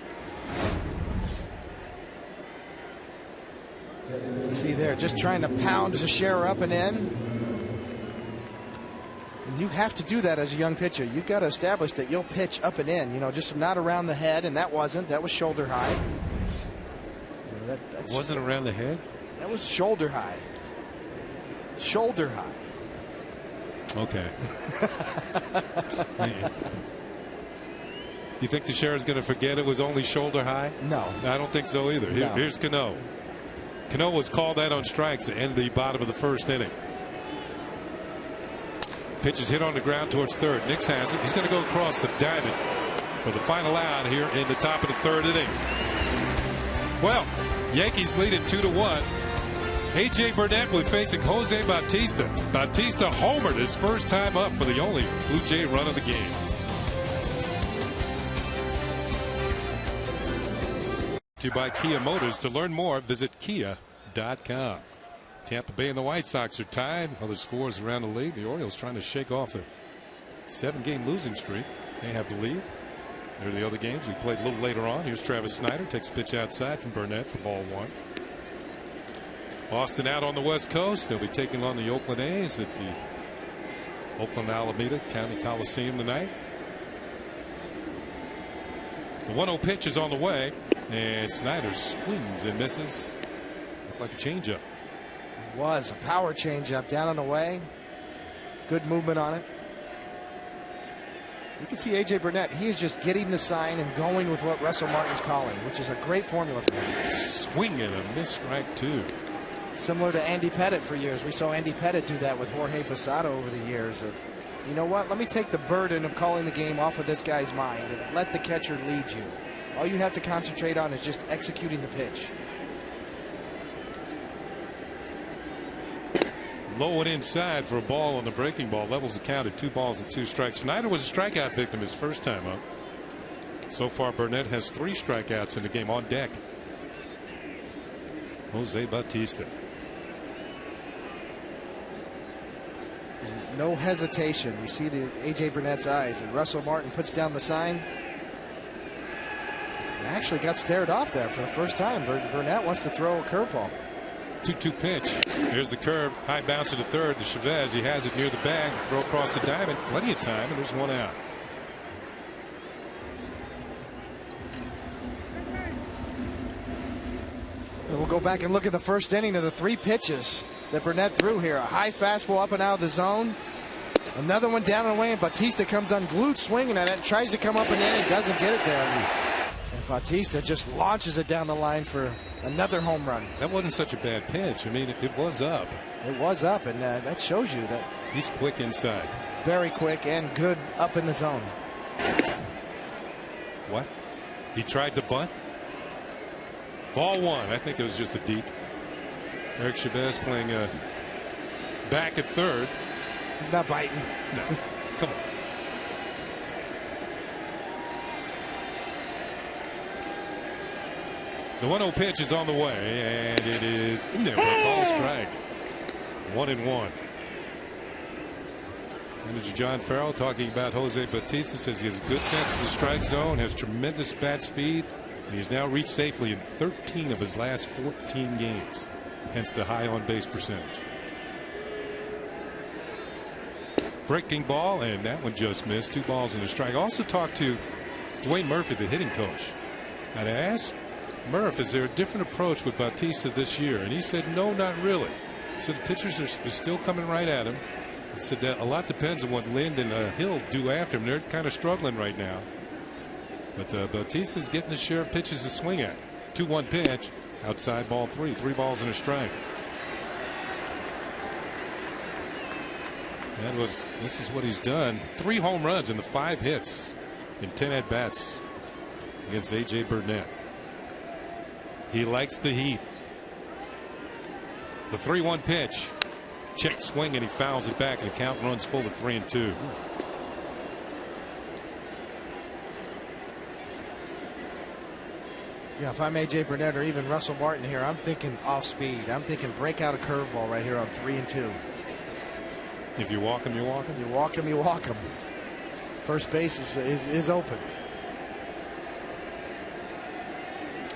See there, just trying to pound Teixeira up and in. And you have to do that as a young pitcher. You've got to establish that you'll pitch up and in, just not around the head, and that was shoulder high. That wasn't around the head? That was shoulder high. Shoulder high. Okay. You think Teixeira's going to forget it was only shoulder high? No. I don't think so either. No. Here's Cano. Cano was called out on strikes at the end of the bottom of the first inning. Pitch is hit on the ground towards third. Nix has it. He's going to go across the diamond for the final out here in the top of the third inning. Well, Yankees lead it 2-1. A.J. Burnett will be facing Jose Bautista. Bautista homered his first time up for the only Blue Jay run of the game. To buy Kia Motors. To learn more, visit kia.com. Tampa Bay and the White Sox are tied. Other scores around the league. The Orioles trying to shake off a 7-game losing streak. They have the lead. There are the other games we played a little later on. Here's Travis Snyder. Takes a pitch outside from Burnett for ball 1. Boston out on the West Coast. They'll be taking on the Oakland A's at the Oakland Alameda County Coliseum tonight. The 1-0 pitch is on the way. And Snyder swings and misses. Looked like a changeup. Was a power changeup down and away. Good movement on it. You can see A.J. Burnett. He is just getting the sign and going with what Russell Martin's calling, which is a great formula for him. Swing and a miss, strike 2. Similar to Andy Pettitte for years. We saw Andy Pettitte do that with Jorge Posada over the years. Of, you know what? Let me take the burden of calling the game off of this guy's mind and let the catcher lead you. All you have to concentrate on is just executing the pitch. Low and inside for a ball on the breaking ball. Levels the count at 2 balls and 2 strikes. Snyder was a strikeout victim his first time up. So far, Burnett has 3 strikeouts in the game on deck. Jose Bautista. No hesitation. You see the A.J. Burnett's eyes, and Russell Martin puts down the sign. And actually got stared off there for the first time. Burnett wants to throw a curveball. 2-2 pitch. Here's the curve. High bounce to the third to Chavez. He has it near the bag. Throw across the diamond. Plenty of time, and there's 1 out. And we'll go back and look at the first inning of the 3 pitches that Burnett threw here. A high fastball up and out of the zone. Another one down and away, and Bautista comes unglued swinging at it. Tries to come up and in and doesn't get it there. And Bautista just launches it down the line for another home run. That wasn't such a bad pitch. I mean, it was up. It was up, and that shows you that he's quick inside. Very quick and good up in the zone. What? He tried to bunt? Ball 1. I think it was just a deep. Eric Chavez playing back at third. He's not biting. No. Come on. The 1-0 pitch is on the way, and it is in there for a call strike. 1-1. Manager John Farrell talking about Jose Bautista, says he has a good sense of the strike zone, has tremendous bat speed, and he's now reached safely in 13 of his last 14 games. Hence the high on base percentage. Breaking ball, and that one just missed. 2 balls and a strike. Also talked to Dwayne Murphy, the hitting coach. And I asked Murph, is there a different approach with Bautista this year? And he said, no, not really. He said the pitchers are still coming right at him. He said that a lot depends on what Lind and Hill do after him. They're kind of struggling right now. But Bautista's getting his share of pitches to swing at. 2-1 pitch. Outside ball 3. 3 balls and a strike. This is what he's done. 3 home runs in the 5 hits in 10 at-bats against A.J. Burnett. He likes the heat. The 3-1 pitch. Check swing, and he fouls it back, and the count runs full to 3-2. Yeah, if I'm A.J. Burnett or even Russell Martin here, I'm thinking off speed. I'm thinking break out a curveball right here on 3-2. If you walk him, you walk him? You walk him, you walk him. First base is open.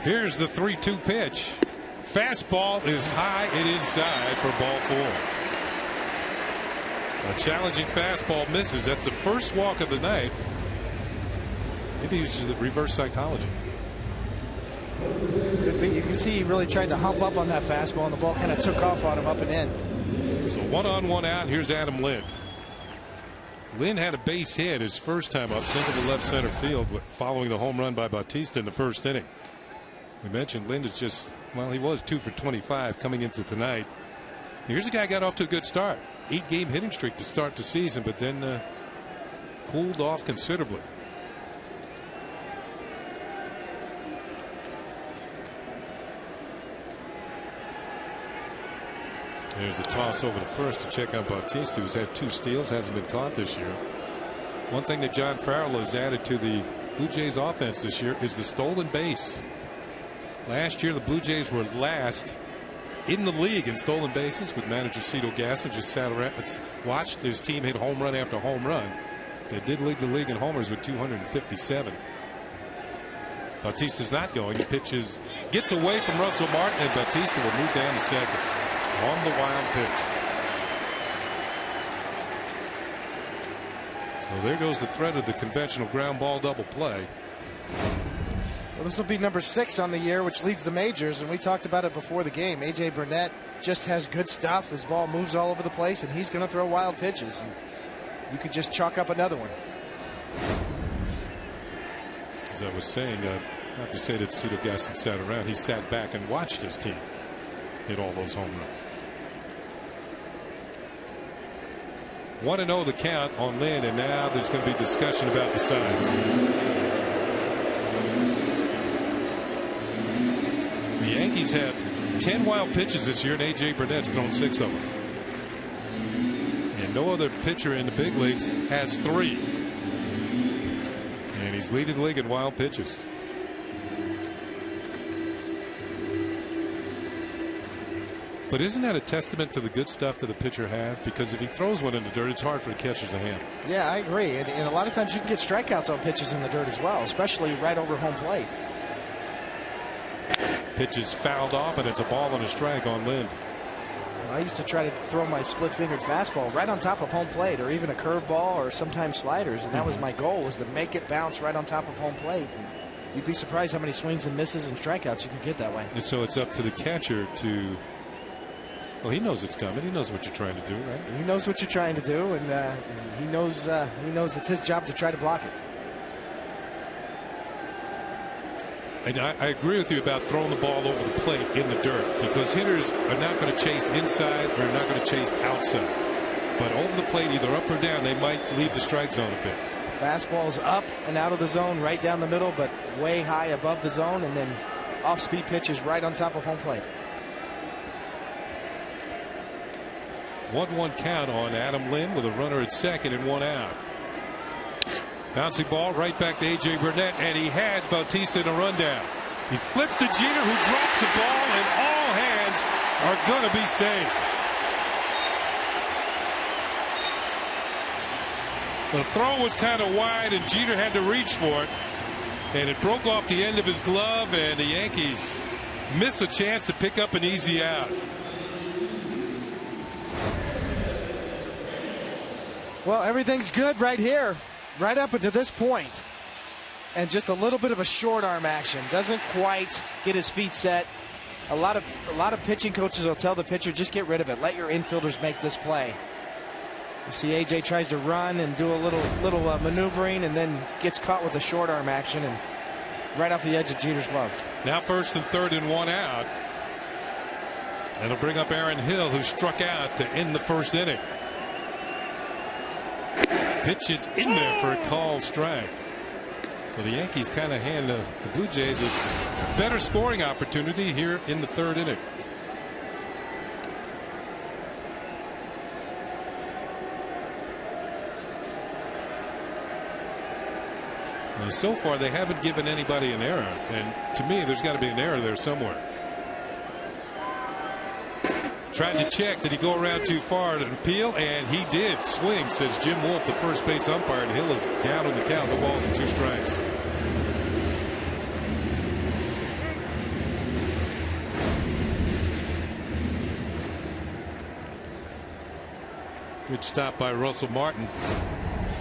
Here's the 3-2 pitch. Fastball is high and inside for ball 4. A challenging fastball misses. That's the first walk of the night. Maybe he should reverse psychology. Could be. You can see he really tried to hump up on that fastball, and the ball kind of took off on him up and in. So 1 on 1 out. Here's Adam Lind. Lynn had a base hit his first time up, single to left center field, following the home run by Bautista in the first inning. We mentioned Lynn is just, well, he was 2 for 25 coming into tonight. Here's a guy got off to a good start. 8-game hitting streak to start the season, but then cooled off considerably. There's a toss over to first to check on Bautista, who's had 2 steals, hasn't been caught this year. One thing that John Farrell has added to the Blue Jays offense this year is the stolen base. Last year the Blue Jays were last in the league in stolen bases, with manager Cito Gaston just sat around, watched his team hit home run after home run. They did lead the league in homers with 257. Bautista's not going. He pitches, gets away from Russell Martin, and Bautista will move down to second on the wild pitch. So there goes the threat of the conventional ground ball double play. Well, this will be number 6 on the year, which leads the majors, and we talked about it before the game. A.J. Burnett just has good stuff. His ball moves all over the place, and he's going to throw wild pitches. And you could just chalk up another one. As I was saying, I have to say that Cito Gaston sat around. He sat back and watched his team hit all those home runs. 1-0 the count on Lynn, and now there's going to be discussion about the signs. The Yankees have 10 wild pitches this year, and A.J. Burnett's thrown 6 of them. And no other pitcher in the big leagues has 3. And he's leading the league in wild pitches. But isn't that a testament to the good stuff that the pitcher has? Because if he throws one in the dirt, it's hard for the catchers to handle. Yeah, I agree. And a lot of times you can get strikeouts on pitches in the dirt as well, especially right over home plate. Pitch is fouled off, and it's a ball and a strike on Lynn. I used to try to throw my split-fingered fastball right on top of home plate, or even a curveball, or sometimes sliders, and that was my goal, was to make it bounce right on top of home plate. And you'd be surprised how many swings and misses and strikeouts you could get that way. And so it's up to the catcher to, well, he knows it's coming. He knows what you're trying to do, right? He knows what you're trying to do, and he knows it's his job to try to block it. And I agree with you about throwing the ball over the plate in the dirt, because hitters are not going to chase inside or not going to chase outside. But over the plate, either up or down, they might leave the strike zone a bit. Fastball's up and out of the zone, right down the middle, but way high above the zone, and then off-speed pitches right on top of home plate. 1-1 count on Adam Lynn with a runner at second and 1 out. Bouncing ball right back to A.J. Burnett, and he has Bautista in a rundown. He flips to Jeter, who drops the ball, and all hands are going to be safe. The throw was kind of wide, and Jeter had to reach for it, and it broke off the end of his glove, and the Yankees miss a chance to pick up an easy out. Well, everything's good right here, right up until this point. And just a little bit of a short arm action. Doesn't quite get his feet set. A lot of pitching coaches will tell the pitcher, just get rid of it. Let your infielders make this play. You see AJ tries to run and do a little maneuvering, and then gets caught with a short arm action and right off the edge of Jeter's glove. Now first and third and 1 out. That'll bring up Aaron Hill, who struck out to end the first inning. Pitch is in there for a called strike. So the Yankees kind of hand the Blue Jays a better scoring opportunity here in the third inning. So far they haven't given anybody an error, and to me there's got to be an error there somewhere. Tried to check. Did he go around too far to appeal? And he did. Swing, says Jim Wolf, the first base umpire, and Hill is down on the count. No balls and 2 strikes. Good stop by Russell Martin.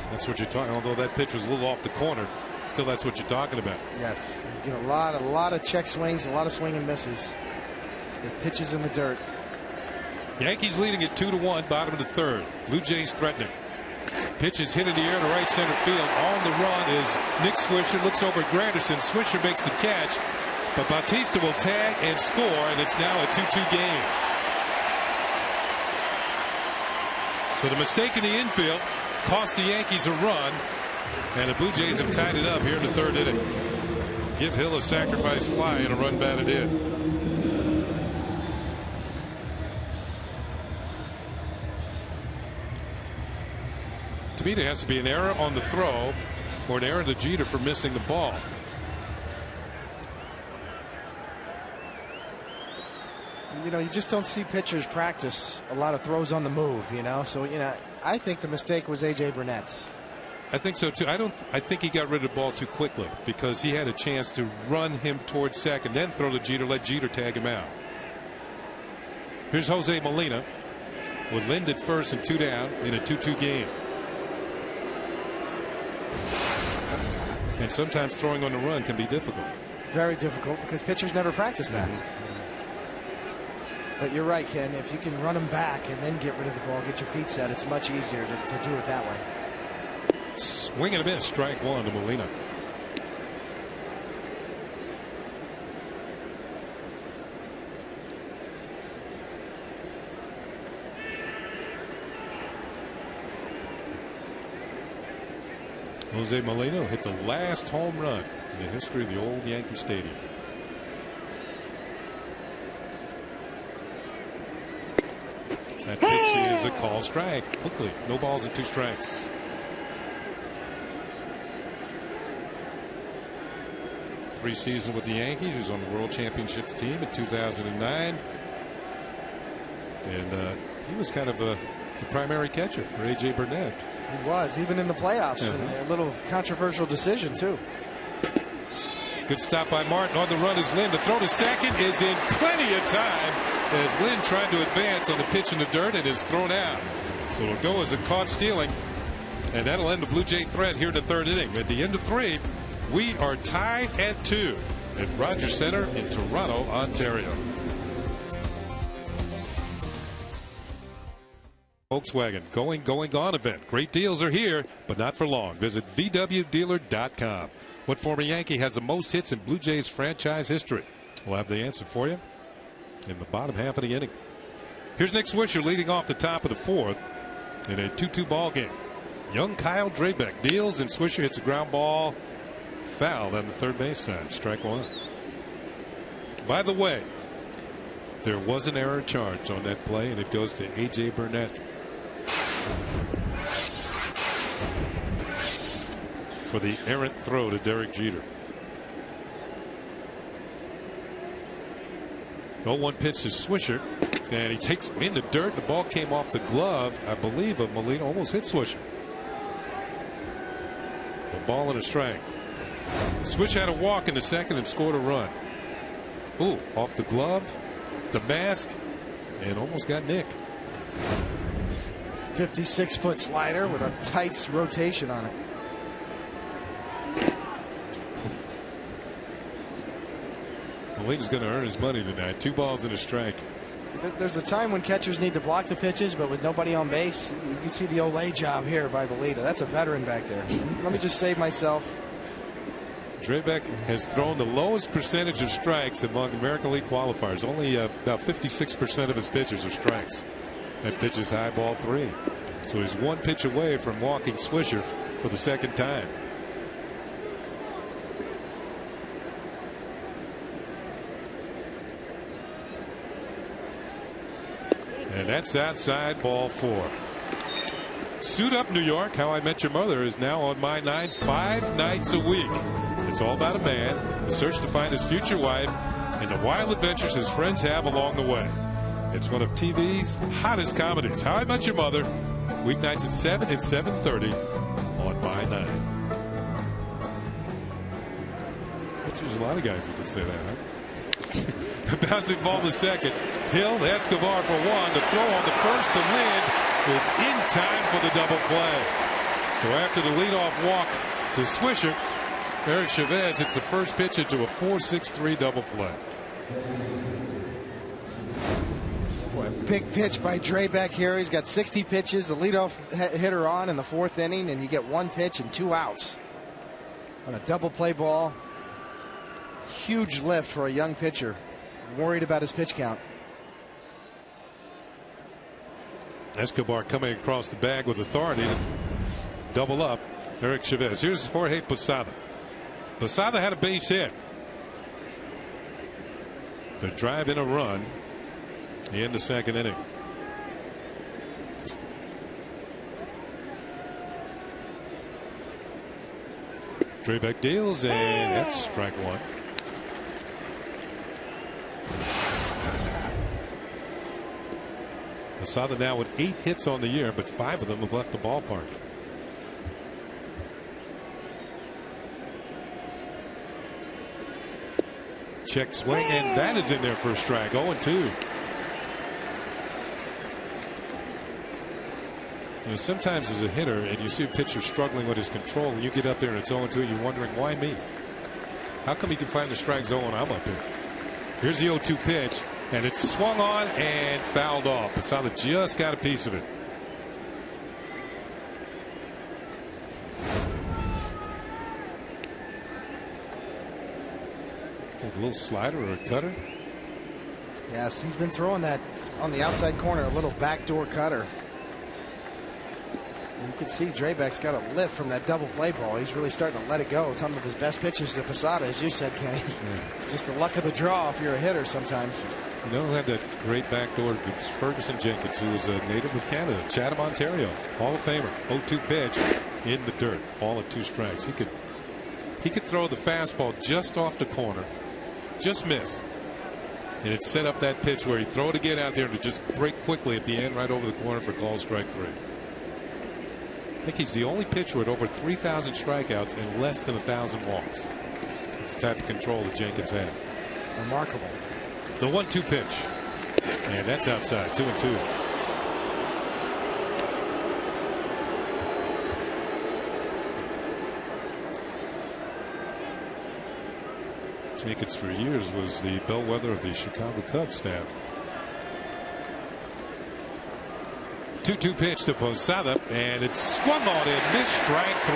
That's what you're talking. Although that pitch was a little off the corner, still that's what you're talking about. Yes, you get a lot of check swings, a lot of swing and misses. With pitches in the dirt. Yankees leading at 2-1, bottom of the third. Blue Jays threatening. Pitch is hit in the air to right center field. On the run is Nick Swisher. Looks over at Granderson. Swisher makes the catch, but Bautista will tag and score, and it's now a 2-2 game. So the mistake in the infield cost the Yankees a run, and the Blue Jays have tied it up here in the third inning. Give Hill a sacrifice fly and a run batted in. To me, there has to be an error on the throw or an error to Jeter for missing the ball. You know, you just don't see pitchers practice a lot of throws on the move, you know. So, you know, I think the mistake was A.J. Burnett's. I think so too. I think he got rid of the ball too quickly because he had a chance to run him towards second, then throw to Jeter, let Jeter tag him out. Here's Jose Molina with Lind at first and 2 down in a 2-2 game. And sometimes throwing on the run can be difficult. Very difficult because pitchers never practice that. But you're right, Ken. If you can run them back and then get rid of the ball, get your feet set, it's much easier to do it that way. Swing and a miss. Strike one to Molina. Jose Molina hit the last home run in the history of the old Yankee Stadium. That pitch is a call strike. Quickly, no balls and 2 strikes. Three seasons with the Yankees. He was on the World Championship team in 2009, and he was kind of the primary catcher for A.J. Burnett. He was, even in the playoffs. A little controversial decision, too. Good stop by Martin. On the run is Lind. The throw to second is in plenty of time as Lind trying to advance on the pitch in the dirt and is thrown out. So it'll go as a caught stealing, and that'll end the Blue Jay threat here in the third inning. At the end of 3, we are tied at 2 at Rogers Center in Toronto, Ontario. Volkswagen going, gone event. Great deals are here, but not for long. Visit VWDealer.com. What former Yankee has the most hits in Blue Jays franchise history? We'll have the answer for you in the bottom half of the inning. Here's Nick Swisher leading off the top of the 4th in a 2-2 ball game. Young Kyle Drabeck deals, and Swisher hits a ground ball foul on the third base side. Strike one. By the way, there was an error charge on that play, and it goes to A.J. Burnett for the errant throw to Derek Jeter. 0-1 pitch to Swisher, and he takes him in the dirt. The ball came off the glove, I believe, of Molina. Almost hit Swisher. A ball and a strike. Swisher had a walk in the second and scored a run. Ooh, off the glove, the mask, and almost got Nick. 56-foot slider with a tight rotation on it. Molina's going to earn his money tonight. 2 balls and a strike. There's a time when catchers need to block the pitches, but with nobody on base, you can see the Olay job here by Molina. That's a veteran back there. Let me just save myself. Drabeck has thrown the lowest percentage of strikes among American League qualifiers. Only about 56% of his pitches are strikes. That pitch is high, ball 3. So he's 1 pitch away from walking Swisher for the second time. And that's outside, ball 4. Suit Up New York, How I Met Your Mother is now on My 9 5 nights a week. It's all about a man, the search to find his future wife, and the wild adventures his friends have along the way. It's one of TV's hottest comedies. How I Met Your Mother, weeknights at 7 and 7:30 on My 9. But there's a lot of guys who could say that, huh? Bouncing ball to second. Hill, Escobar for 1. The throw on the first to Lind is in time for the double play. So after the leadoff walk to Swisher, Eric Chavez hits the first pitch into a 4-6-3 double play. Boy, Boy, a big pitch by Draybeck here. He's got 60 pitches, the leadoff hitter on in the 4th inning, and you get 1 pitch and 2 outs on a double play ball. Huge lift for a young pitcher. Worried about his pitch count. Escobar coming across the bag with authority to double up Eric Chavez. Here's Jorge Posada. Posada had a base hit. The drive in a run in the 2nd inning. Draybeck deals, and that's strike 1. Posada now with 8 hits on the year, but 5 of them have left the ballpark. Check swing, and that is in there for a strike. 0-2. You know, sometimes as a hitter, and you see a pitcher struggling with his control, and you get up there and it's 0-2, you're wondering, why me? How come he can find the strike zone when I'm up here? Here's the 0-2 pitch, and it's swung on and fouled off. Posada just got a piece of it. A little slider or a cutter. Yes, he's been throwing that on the outside corner, a little backdoor cutter. You can see Draybeck's got a lift from that double play ball. He's really starting to let it go. Some of his best pitches to Posada, as you said, Kenny. Yeah. Just the luck of the draw if you're a hitter sometimes. You know who had that great backdoor? It's Ferguson Jenkins, who was a native of Canada, Chatham, Ontario. Hall of Famer. 0-2 pitch in the dirt. Ball at 2 strikes. He could throw the fastball just off the corner, just miss, and it set up that pitch where he throw it again out there to just break quickly at the end right over the corner for call strike 3. I think he's the only pitcher with over 3,000 strikeouts and less than 1,000 walks. It's the type of control that Jenkins had. Remarkable. The 1-2 pitch, and that's outside. 2-2. Jenkins for years was the bellwether of the Chicago Cubs staff. 2-2 pitch to Posada, and it's swung on in, missed, strike 3.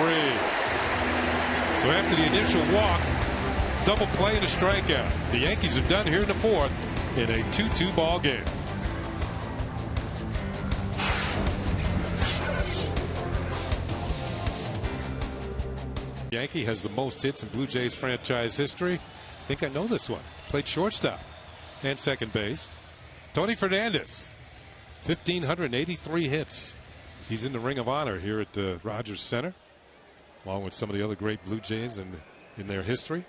So after the initial walk, double play and a strikeout. The Yankees are done here in the 4th in a 2-2 ball game. Yankee has the most hits in Blue Jays franchise history. I think I know this one. Played shortstop and second base. Tony Fernandez, 1,583 hits. He's in the Ring of Honor here at the Rogers Center, along with some of the other great Blue Jays in their history.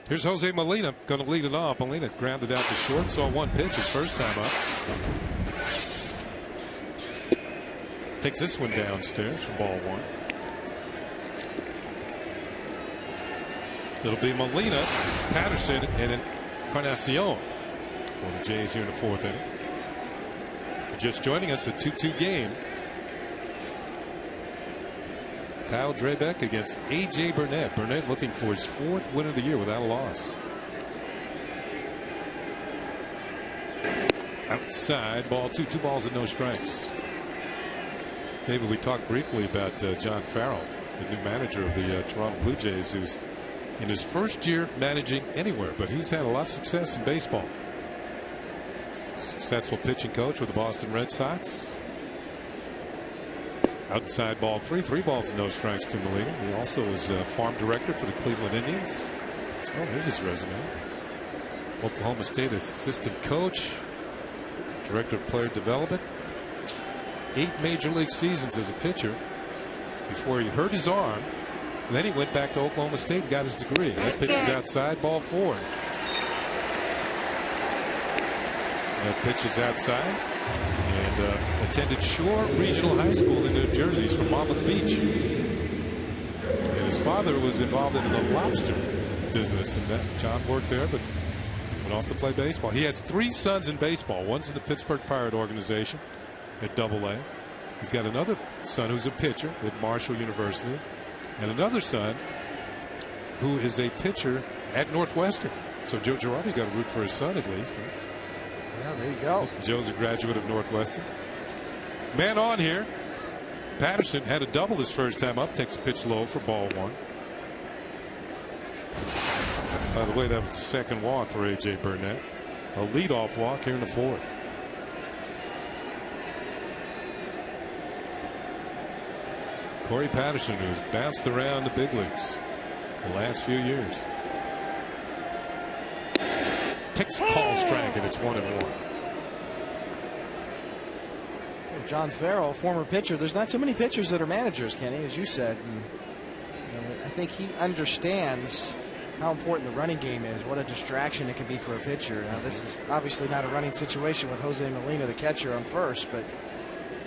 Here's Jose Molina going to lead it off. Molina grounded out to short, saw 1 pitch his first time up. Takes this one downstairs for ball 1. It'll be Molina, Patterson, and Encarnacion for the Jays here in the 4th inning. Just joining us, a 2-2 game. Kyle Draybeck against A.J. Burnett. Burnett looking for his 4th win of the year without a loss. Outside, ball 2. 2 balls and no strikes. David, we talked briefly about John Farrell, the new manager of the Toronto Blue Jays, who's in his first year managing anywhere, but he's had a lot of success in baseball. Successful pitching coach with the Boston Red Sox. Outside ball 3. 3 balls and no strikes to Molina. He also was farm director for the Cleveland Indians. Oh, here's his resume. Oklahoma State assistant coach, director of player development. 8 major league seasons as a pitcher before he hurt his arm. And then he went back to Oklahoma State and got his degree. That pitch is outside, ball 4. That pitch is outside. And attended Shore Regional High School in New Jersey. He's from Monmouth Beach. And his father was involved in the lobster business, and that John worked there, but went off to play baseball. He has 3 sons in baseball. One's in the Pittsburgh Pirate organization at AA. He's got another son who's a pitcher at Marshall University, and another son who is a pitcher at Northwestern. So Joe Girardi's got to root for his son at least. Yeah, there you go. Joe's a graduate of Northwestern. Man on here. Patterson had a double his first time up. Takes a pitch low for ball one. By the way, that was the second walk for A.J. Burnett. A leadoff walk here in the fourth. Corey Patterson, who's bounced around the big leagues the last few years. Takes a call strike, and it's 1-1. John Farrell, former pitcher. There's not too many pitchers that are managers, Kenny, as you said. And, I think he understands how important the running game is, what a distraction it can be for a pitcher. Now, this is obviously not a running situation with Jose Molina, the catcher, on first, but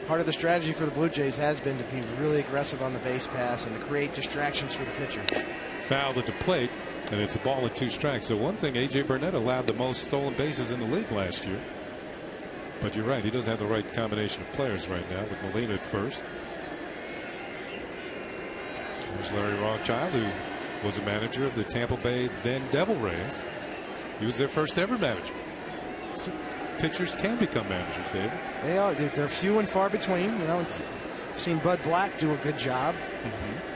part of the strategy for the Blue Jays has been to be really aggressive on the base pass and to create distractions for the pitcher. Fouled at the plate, and it's a ball at 2 strikes. So one thing, A.J. Burnett allowed the most stolen bases in the league last year. But you're right, he doesn't have the right combination of players right now with Molina at first. There's Larry Rothschild, who was a manager of the Tampa Bay then Devil Rays. He was their first ever manager. So pitchers can become managers, David. They are. They're few and far between. I've seen Bud Black do a good job.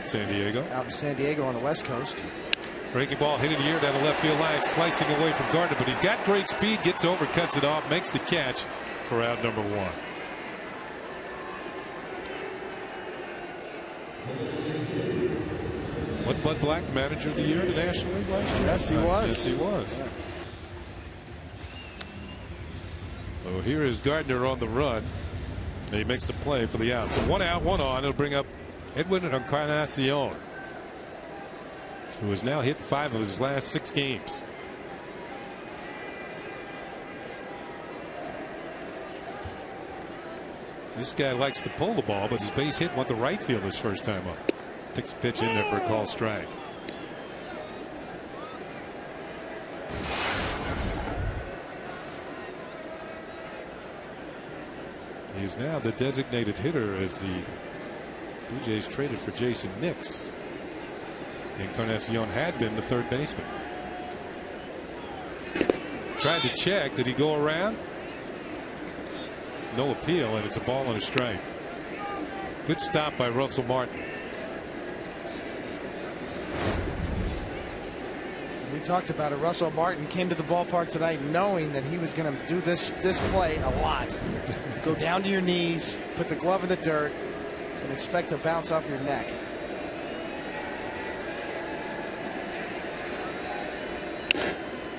San Diego. Out in San Diego on the West Coast. Breaking ball hit in the air down the left field line, slicing away from Gardner, but he's got great speed, gets over, cuts it off, makes the catch for out number 1. Wasn't Bud Black the manager of the year in the National League last year? Yes, he was. Yes, he was. Yeah. So here is Gardner on the run. He makes the play for the out. So 1 out, 1 on. It'll bring up Edwin Encarnacion, who has now hit 5 of his last 6 games. This guy likes to pull the ball, but his base hit went the right field his first time up. Takes a pitch in there for a call strike. He's now the designated hitter as the Blue Jays traded for Jason Nix. Encarnacion had been the third baseman. Tried to check. Did he go around? No appeal, and it's a ball and a strike. Good stop by Russell Martin. We talked about it. Russell Martin came to the ballpark tonight knowing that he was going to do this play a lot. Go down to your knees, put the glove in the dirt, and expect to bounce off your neck.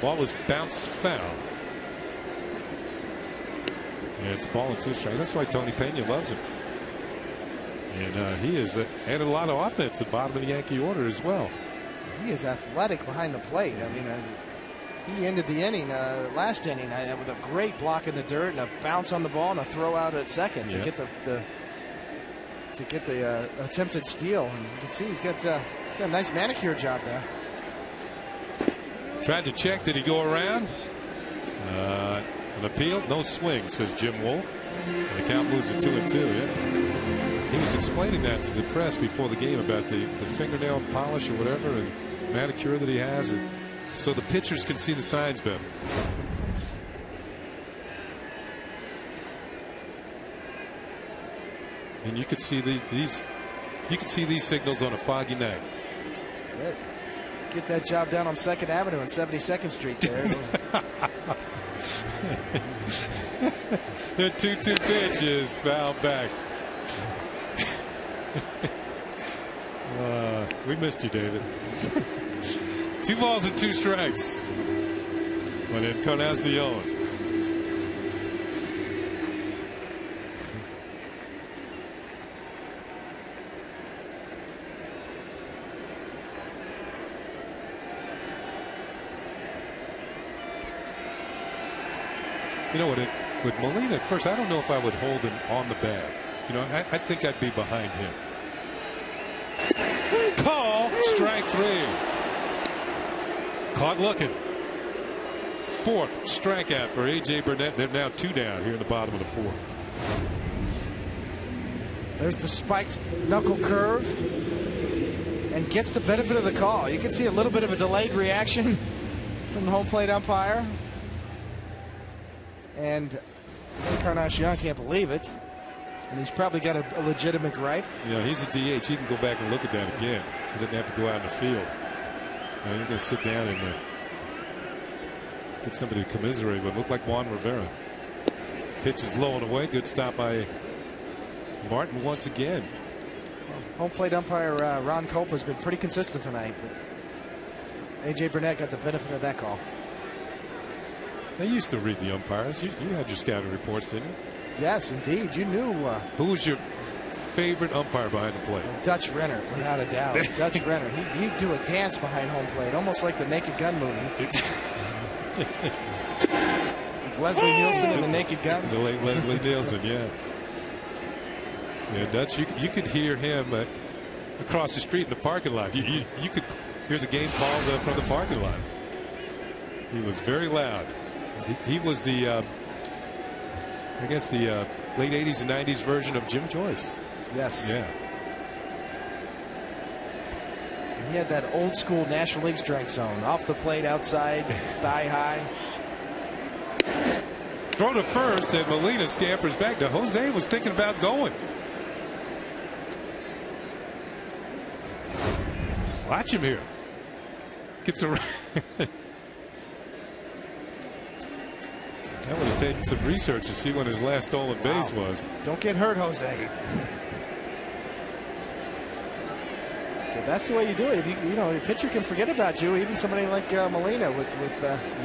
Ball was bounced foul. And it's ball and 2 strikes. That's why Tony Pena loves him. And he has added a lot of offense at the bottom of the Yankee order as well. He is athletic behind the plate. I mean, he ended the inning, last inning, with a great block in the dirt and a bounce on the ball and a throw out at second to get the attempted steal. And you can see he's got a nice manicure job there. Tried to check. Did he go around? An appeal, no swing, says Jim Wolf. And the count moves to 2-2. Yeah. He was explaining that to the press before the game about the fingernail polish or whatever and manicure that he has, and so the pitchers can see the signs better. And you could see these signals on a foggy night. That's it. Get that job down on 2nd Avenue and 72nd Street there. The 2-2 pitch is fouled back. We missed you, David. 2 balls and 2 strikes. When Encarnacion. You know what? With Molina at first, I don't know if I would hold him on the bag. I think I'd be behind him. Call, strike 3. Caught looking. 4th strikeout for A.J. Burnett. They're now 2 down here in the bottom of the 4th. There's the spiked knuckle curve and gets the benefit of the call. You can see a little bit of a delayed reaction from the home plate umpire. And Encarnacion can't believe it. And he's probably got a legitimate gripe. Yeah, he's a DH. He can go back and look at that again. He doesn't have to go out in the field. Now you're going to sit down and get somebody to commiserate with. Look like Juan Rivera. Pitch is low and away. Good stop by Martin once again. Home plate umpire Ron Culp has been pretty consistent tonight, but A.J. Burnett got the benefit of that call. They used to read the umpires. You had your scouting reports, didn't you? Yes, indeed. You knew. Who was your favorite umpire behind the plate? Dutch Renner, without a doubt. Dutch Renner. He'd do a dance behind home plate, almost like the Naked Gun movie. Leslie Nielsen in the Naked Gun. The late Leslie Nielsen, yeah. Yeah, Dutch, you could hear him across the street in the parking lot. You could hear the game called from the parking lot. He was very loud. He was the, I guess, the late 80s and 90s version of Jim Joyce. Yes. Yeah. He had that old school National League strike zone. Off the plate, outside, thigh high. Throw to first, and Molina scampers back. Now, Jose was thinking about going. Watch him here. Gets around. That would have taken some research to see when his last stolen base was. Don't get hurt, Jose. But that's the way you do it. If you know, a pitcher can forget about you. Even somebody like Molina with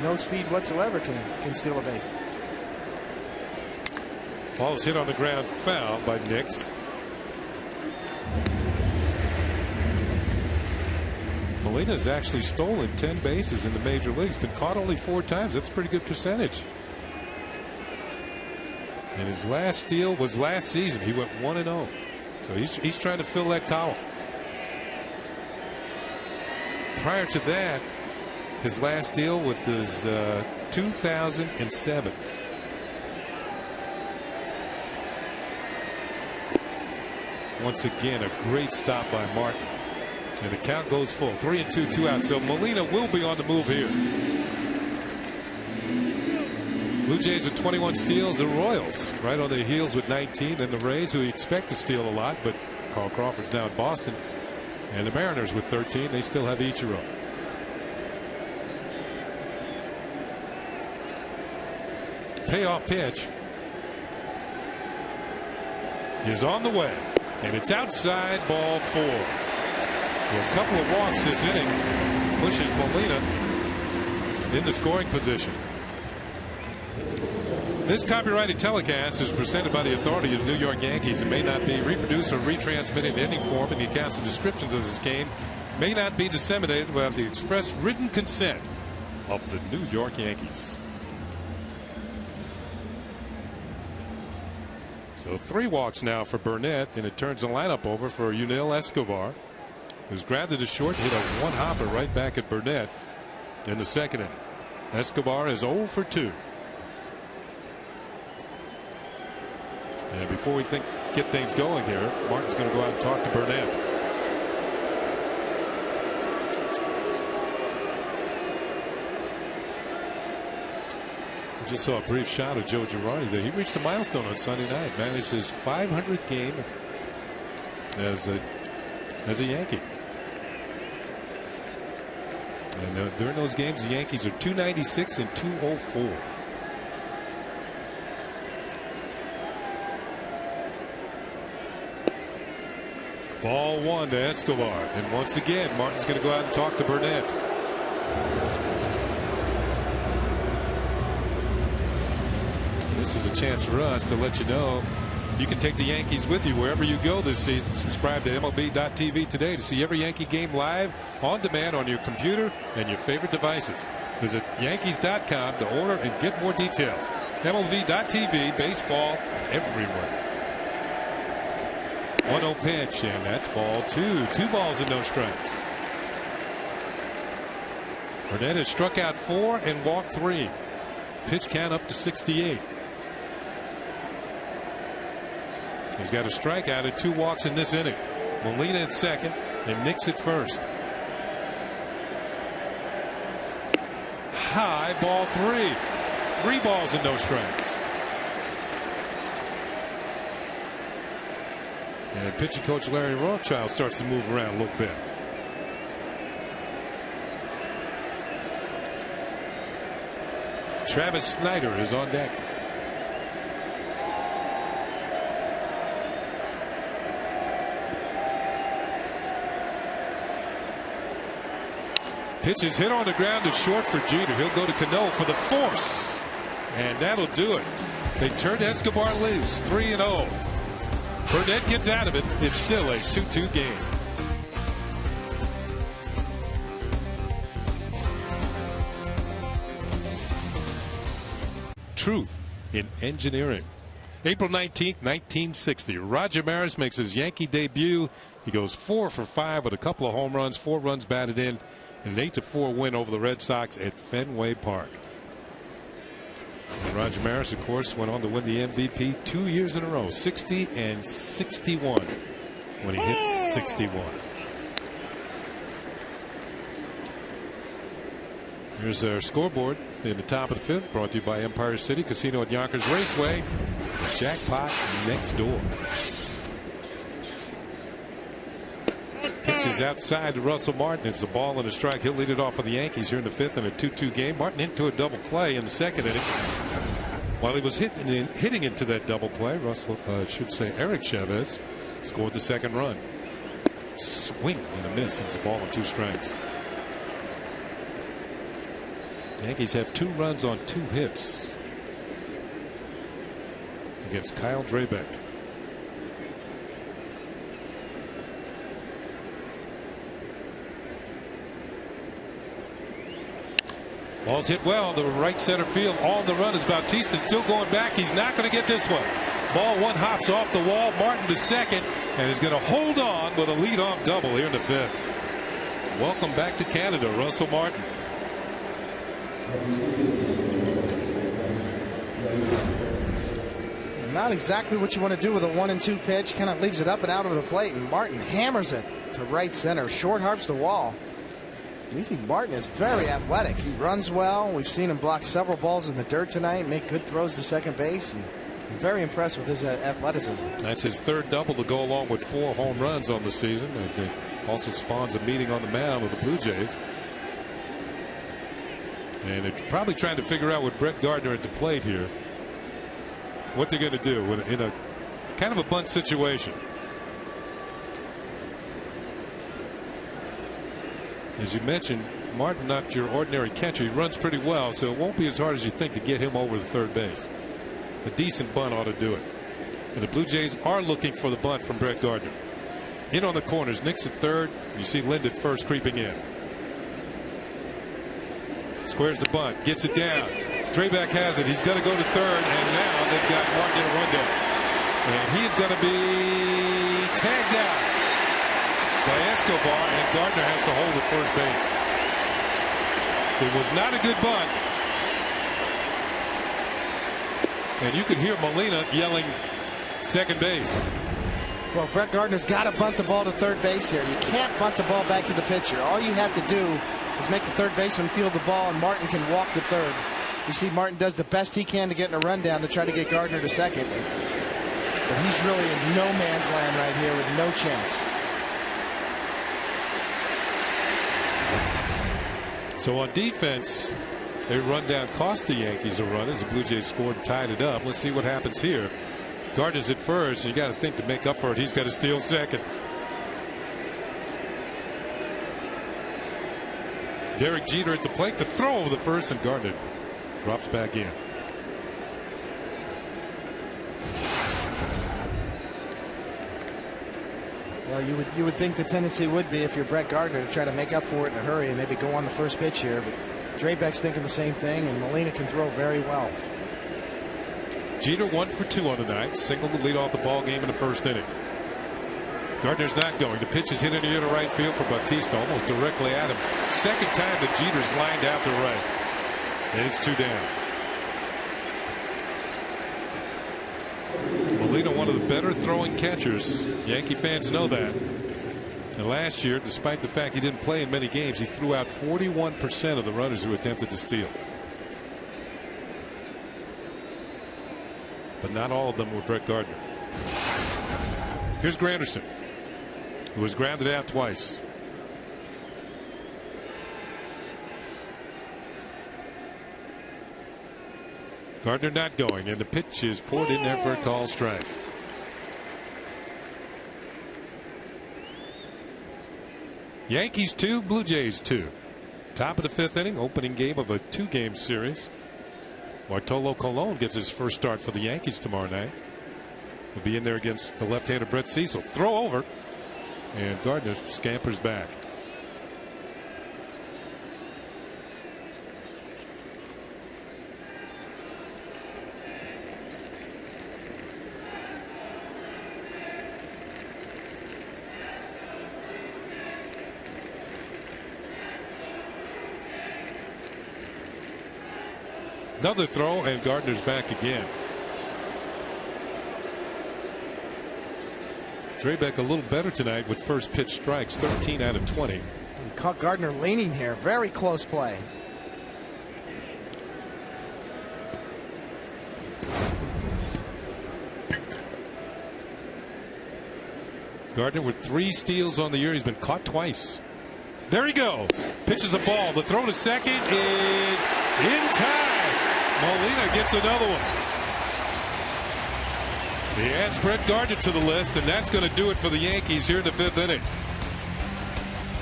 no speed whatsoever can steal a base. Ball was hit on the ground, foul by Nix. Molina's actually stolen 10 bases in the major leagues. Been caught only 4 times. That's a pretty good percentage. And his last steal was last season. He went 1-0. So he's trying to fill that column. Prior to that, his last deal with his 2007. Once again, a great stop by Martin. And the count goes full. 3-2, 2 out. So Molina will be on the move here. Blue Jays with 21 steals. The Royals right on their heels with 19. And the Rays, who expect to steal a lot, but Carl Crawford's now in Boston. And the Mariners with 13. They still have Ichiro. Payoff pitch is on the way. And it's outside, ball 4. So a couple of walks this inning pushes Molina into scoring position. This copyrighted telecast is presented by the authority of the New York Yankees and may not be reproduced or retransmitted in any form, and the accounts and descriptions of this game may not be disseminated without the express written consent of the New York Yankees. So 3 walks now for Burnett, and it turns the lineup over for Yunel Escobar, who's grounded to short, hit a 1-hopper right back at Burnett in the second inning. Escobar is 0 for 2. And before we get things going here, Martin's going to go out and talk to Burnett. I just saw a brief shot of Joe Girardi there. He reached a milestone on Sunday night, managed his 500th game as a Yankee. And during those games, the Yankees are 296 and 204. Ball 1 to Escobar. And once again, Martin's going to go out and talk to Burnett. This is a chance for us to let you know you can take the Yankees with you wherever you go this season. Subscribe to MLB.tv today to see every Yankee game live on demand on your computer and your favorite devices. Visit Yankees.com to order and get more details. MLB.tv, baseball everywhere. 1-0 pitch, and that's ball 2. 2 balls and no strikes. Burnett has struck out 4 and walked 3. Pitch count up to 68. He's got a strikeout and 2 walks in this inning. Molina at second and Nix at first. High, ball 3. 3 balls and no strikes. And pitching coach Larry Rothschild starts to move around a little bit. Travis Snyder is on deck. Pitch is hit on the ground is short for Jeter. He'll go to Cano for the force. And that'll do it. They turned Escobar loose. 3-0. Burnett gets out of it. It's still a 2-2 game. Truth in engineering. April 19th, 1960. Roger Maris makes his Yankee debut. He goes 4 for 5 with a couple of home runs, 4 runs batted in, and an 8-4 win over the Red Sox at Fenway Park. And Roger Maris, of course, went on to win the MVP 2 years in a row, 60 and 61 when he hit 61. Here's our scoreboard in the top of the 5th, brought to you by Empire City Casino at Yonkers Raceway. The jackpot next door. Pitches outside to Russell Martin. It's a ball and a strike. He'll lead it off for the Yankees here in the 5th in a 2-2 game. Martin into a double play in the 2nd inning. While he was hitting into that double play, Eric Chavez scored the 2nd run. Swing and a miss. It's a ball and 2 strikes. Yankees have 2 runs on 2 hits against Kyle Drabek. Ball's hit well. The right center field on the run is Bautista still going back. He's not going to get this one. Ball 1 hops off the wall. Martin to second and is going to hold on with a leadoff double here in the 5th. Welcome back to Canada, Russell Martin. Not exactly what you want to do with a 1-2 pitch. Kind of leaves it up and out of the plate, and Martin hammers it to right center. Short harps the wall. We think Martin is very athletic. He runs well. We've seen him block several balls in the dirt tonight, make good throws to second base, and I'm very impressed with his athleticism. That's his 3rd double to go along with 4 home runs on the season. And it also spawns a meeting on the mound with the Blue Jays. And they're probably trying to figure out with Brett Gardner at the plate here what they're going to do in a kind of a bunt situation. As you mentioned, Martin, not your ordinary catcher. He runs pretty well, so it won't be as hard as you think to get him over the 3rd base. A decent bunt ought to do it. And the Blue Jays are looking for the bunt from Brett Gardner. In on the corners, Nick's at 3rd. You see Lind at 1st creeping in. Squares the bunt, gets it down. Drabek has it. He's going to go to 3rd, and now they've got Martin in a rundown. And he's going to be tagged out by Escobar, and Gardner has to hold at 1st base. It was not a good bunt. And you could hear Molina yelling second base. Well, Brett Gardner's got to bunt the ball to 3rd base here. You can't bunt the ball back to the pitcher. All you have to do is make the 3rd baseman field the ball, and Martin can walk to 3rd. You see Martin does the best he can to get in a rundown to try to get Gardner to 2nd. But he's really in no man's land right here with no chance. So on defense, a rundown cost the Yankees a run as the Blue Jays scored and tied it up. Let's see what happens here. Gardner's at 1st, and you got to think to make up for it, he's got to steal 2nd. Derek Jeter at the plate, the throw over the 1st, and Gardner drops back in. Well, you would think the tendency would be, if you're Brett Gardner, to try to make up for it in a hurry and maybe go on the 1st pitch here. But Drabek's thinking the same thing, and Molina can throw very well. Jeter 1 for 2 on the night, singled to lead off the ball game in the 1st inning. Gardner's not going. The pitch is hit into the right field for Bautista, almost directly at him. 2nd time that Jeter's lined out to right. And it's 2 down. Molina, one of the better throwing catchers. Yankee fans know that. And last year, despite the fact he didn't play in many games, he threw out 41% of the runners who attempted to steal. but not all of them were Brett Gardner. Here's Granderson, who was grounded out twice. Gardner not going, and the pitch is poured in there for a call strike. Yankees 2, Blue Jays 2. Top of the 5th inning, opening game of a 2-game series. Bartolo Colon gets his first start for the Yankees tomorrow night. He'll be in there against the left-hander Brett Cecil. Throw over, and Gardner scampers back. Another throw, and Gardner's back again. Drabek a little better tonight with first pitch strikes, 13 out of 20. We caught Gardner leaning here. Very close play. Gardner with 3 steals on the year. He's been caught twice. There he goes. Pitches a ball. The throw to second is in time. Molina gets another one. He adds Brett Gardner to the list, and that's going to do it for the Yankees here in the 5th inning.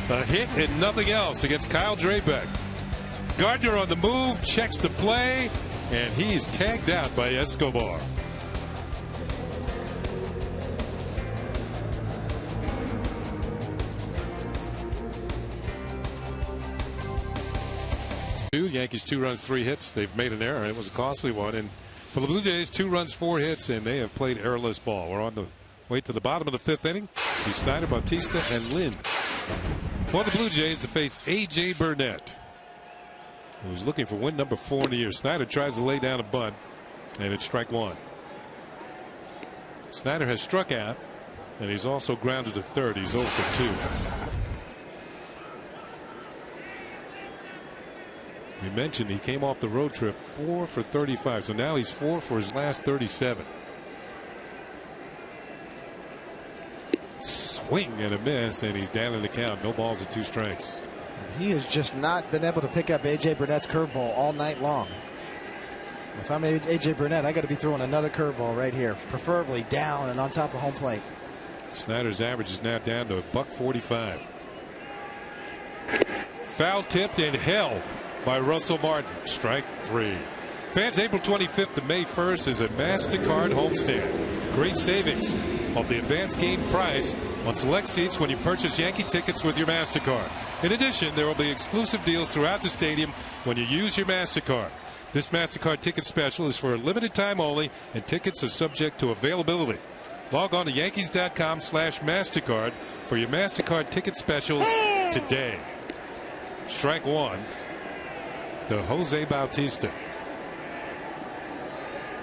A hit and nothing else against Kyle Drabek. Gardner on the move, checks the play, and he's tagged out by Escobar. Yankees 2 runs, 3 hits. They've made an error. It was a costly one. And for the Blue Jays, 2 runs, 4 hits, and they have played errorless ball. We're on the way to the bottom of the 5th inning. It's Snyder, Bautista, and Lind. For the Blue Jays to face A.J. Burnett, who's looking for win number 4 in the year. Snyder tries to lay down a bunt, and it's strike 1. Snyder has struck out, and he's also grounded to third. He's 0 for 2. We mentioned he came off the road trip 4 for 35, so now he's 4 for his last 37. Swing and a miss, and he's down in the count. No balls and 2 strikes. He has just not been able to pick up A.J. Burnett's curveball all night long. If I'm A.J. Burnett, I got to be throwing another curveball right here, preferably down and on top of home plate. Snyder's average is now down to $1.45. Foul tipped and held by Russell Martin. Strike 3. Fans, April 25th to May 1st is a MasterCard homestand. Great savings off the advanced game price on select seats when you purchase Yankee tickets with your MasterCard. In addition, there will be exclusive deals throughout the stadium when you use your MasterCard. This MasterCard ticket special is for a limited time only, and tickets are subject to availability. Log on to Yankees.com/MasterCard for your MasterCard ticket specials today. Strike 1 to Jose Bautista,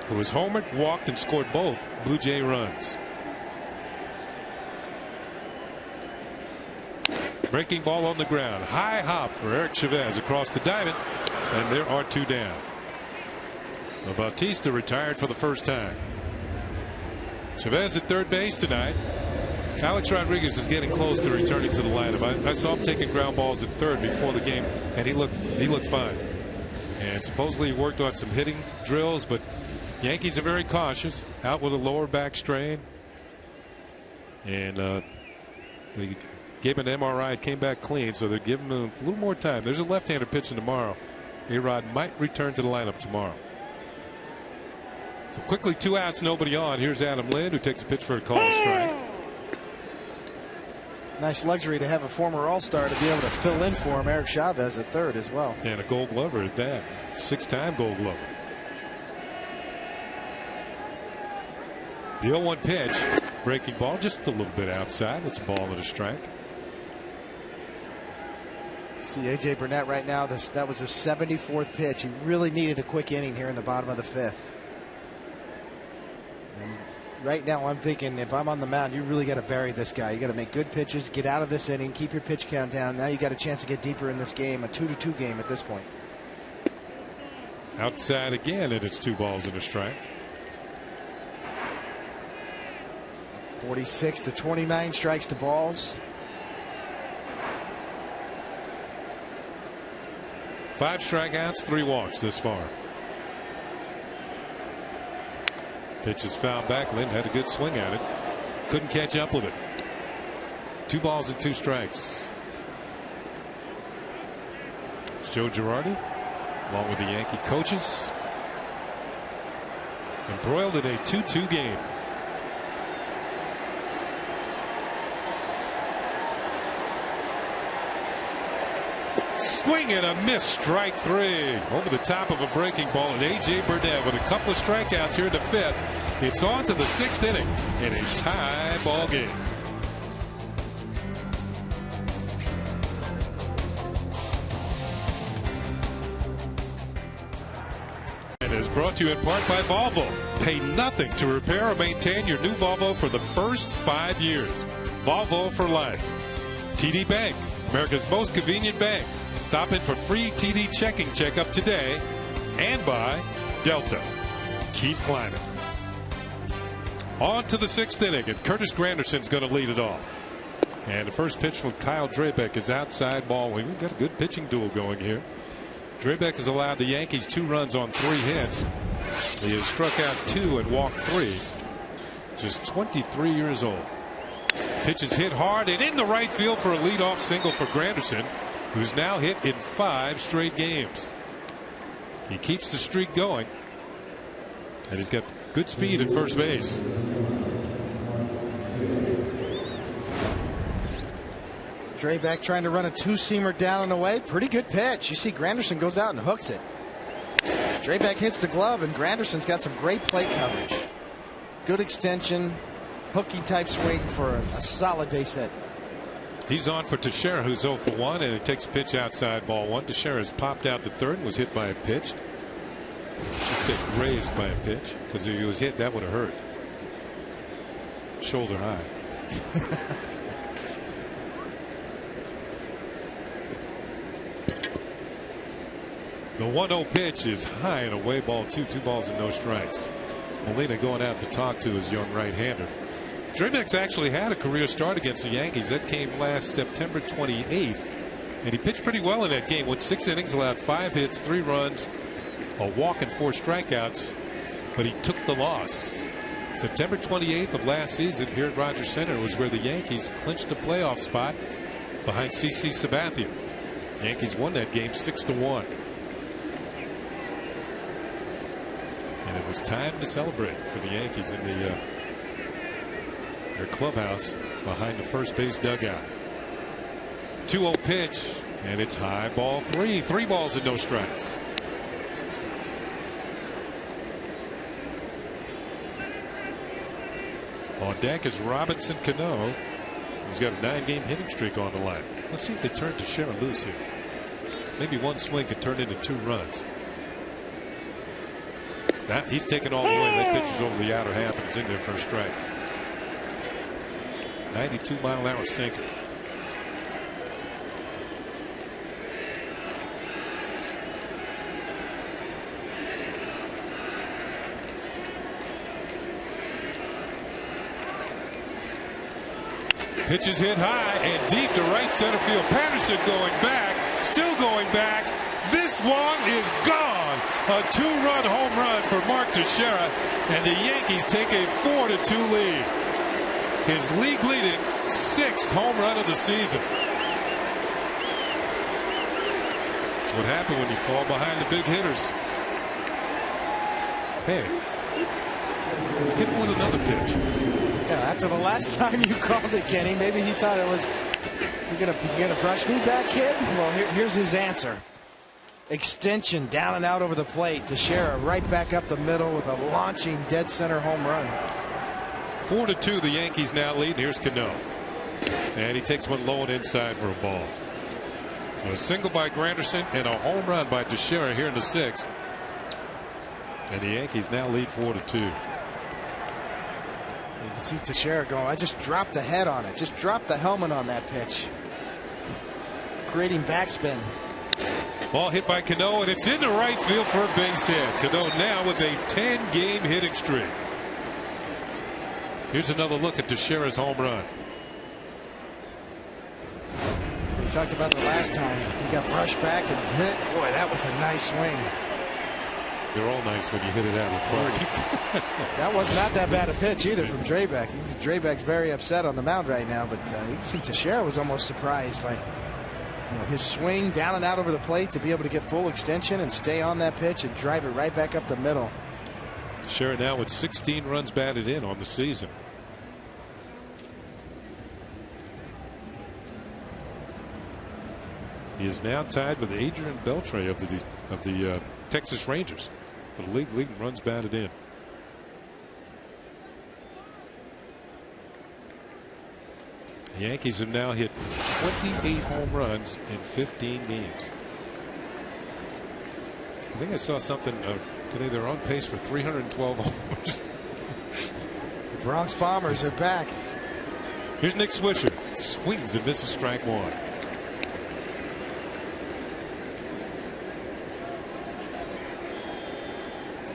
who was homered, walked, and scored both Blue Jay runs. Breaking ball on the ground. High hop for Eric Chavez across the diamond, and there are 2 down. Well, Bautista retired for the first time. Chavez at third base tonight. Alex Rodriguez is getting close to returning to the lineup. I saw him taking ground balls at third before the game, and he looked fine. And supposedly he worked on some hitting drills, but Yankees are very cautious. Out with a lower back strain, and they gave him an MRI. Came back clean, so they're giving him a little more time. There's a left-hander pitching tomorrow. A-Rod might return to the lineup tomorrow. So quickly, 2 outs, nobody on. Here's Adam Lind, who takes a pitch for a call strike. Nice luxury to have a former All-Star to be able to fill in for him. Eric Chavez at third as well. And a Gold Glover at that. 6-time Gold Glover. The 0-1 pitch. Breaking ball just a little bit outside. It's a ball and a strike. See A.J. Burnett right now. That was his 74th pitch. He really needed a quick inning here in the bottom of the 5th. Right now I'm thinking, if I'm on the mound, you really got to bury this guy. You got to make good pitches, get out of this inning, keep your pitch count down. Now you got a chance to get deeper in this game, a 2-2 game at this point. Outside again, and it's 2 balls and a strike. 46-29 strikes to balls. 5 strikeouts, 3 walks this far. Pitch is fouled back. Lynn had a good swing at it. Couldn't catch up with it. 2 balls and 2 strikes. It's Joe Girardi, along with the Yankee coaches, embroiled in a 2-2 game. Swing and a miss, strike 3 over the top of a breaking ball, and A.J. Burnett with a couple of strikeouts here in the 5th. It's on to the 6th inning in a tie ball game. And is brought to you in part by Volvo. Pay nothing to repair or maintain your new Volvo for the first 5 years. Volvo for life. TD Bank, America's most convenient bank. Stop in for free TD checking checkup today. And by Delta. Keep climbing. On to the 6th inning, and Curtis Granderson's going to lead it off. And the first pitch from Kyle Drabek is outside ball. We've got a good pitching duel going here. Drabek has allowed the Yankees 2 runs on 3 hits. He has struck out 2 and walked 3. Just 23 years old. Pitch is hit hard and in the right field for a leadoff single for Granderson, who's now hit in 5 straight games. He keeps the streak going, and he's got good speed at first base. Drabek trying to run a 2-seamer down and away. Pretty good pitch. You see Granderson goes out and hooks it. Drabek hits the glove, and Granderson's got some great plate coverage. Good extension, hooky type swing for a solid base hit. He's on for Teixeira, who's 0 for 1, and it takes a pitch outside ball 1. Teixeira's popped out to third and was hit by a pitch. I should say grazed by a pitch, because if he was hit, that would have hurt. Shoulder high. The 1-0 pitch is high and away, ball 2. 2 balls and no strikes. Molina going out to talk to his young right-hander. Drabek's actually had a career start against the Yankees. That came last September 28th, and he pitched pretty well in that game. Went 6 innings, allowed 5 hits, 3 runs, a walk, and 4 strikeouts, but he took the loss. September 28th of last season here at Rogers Center was where the Yankees clinched a playoff spot behind CC Sabathia. Yankees won that game 6-1. And it was time to celebrate for the Yankees in their clubhouse behind the first base dugout. 2-0 pitch, and it's high, ball 3. 3 balls and no strikes. On deck is Robinson Cano, who's got a 9-game hitting streak on the line. Let's see if they turn Teixeira loose here. Maybe one swing could turn into 2 runs. He's taken all the way. That pitch is over the outer half, and it's in there for a strike. 92-mile-an-hour sinker. Pitch is hit high and deep to right center field. Patterson going back, still going back. This one is gone. A 2-run home run for Mark Teixeira, and the Yankees take a 4-2 lead. His league-leading 6th home run of the season. That's what happened when you fall behind the big hitters. Hey, hit him with another pitch. Yeah, after the last time you called it, Kenny, maybe he thought it was, you're gonna brush me back, kid? Well, here's his answer. Extension down and out over the plate. Teixeira right back up the middle with a launching dead center home run. 4-2, the Yankees now lead. Here's Cano, and he takes one low and inside for a ball. So a single by Granderson and a home run by Teixeira here in the 6th, and the Yankees now lead 4-2. You can see Teixeira going, I just dropped the head on it, just dropped the helmet on that pitch, creating backspin. Ball hit by Cano, and it's in the right field for a base hit. Cano now with a 10-game hitting streak. Here's another look at Teixeira's home run. We talked about the last time. He got brushed back and hit. Boy, that was a nice swing. They're all nice when you hit it out of the park. That was not that bad a pitch either from Draybeck. Draybeck's very upset on the mound right now, but you can see Teixeira was almost surprised by his swing down and out over the plate to be able to get full extension and stay on that pitch and drive it right back up the middle. Teixeira now with 16 runs batted in on the season. He is now tied with Adrian Beltre of the Texas Rangers for the league runs batted in. The Yankees have now hit 28 home runs in 15 games. I think I saw something today. They're on pace for 312 homers. The Bronx Bombers are back. Here's Nick Swisher. Swings and misses strike one.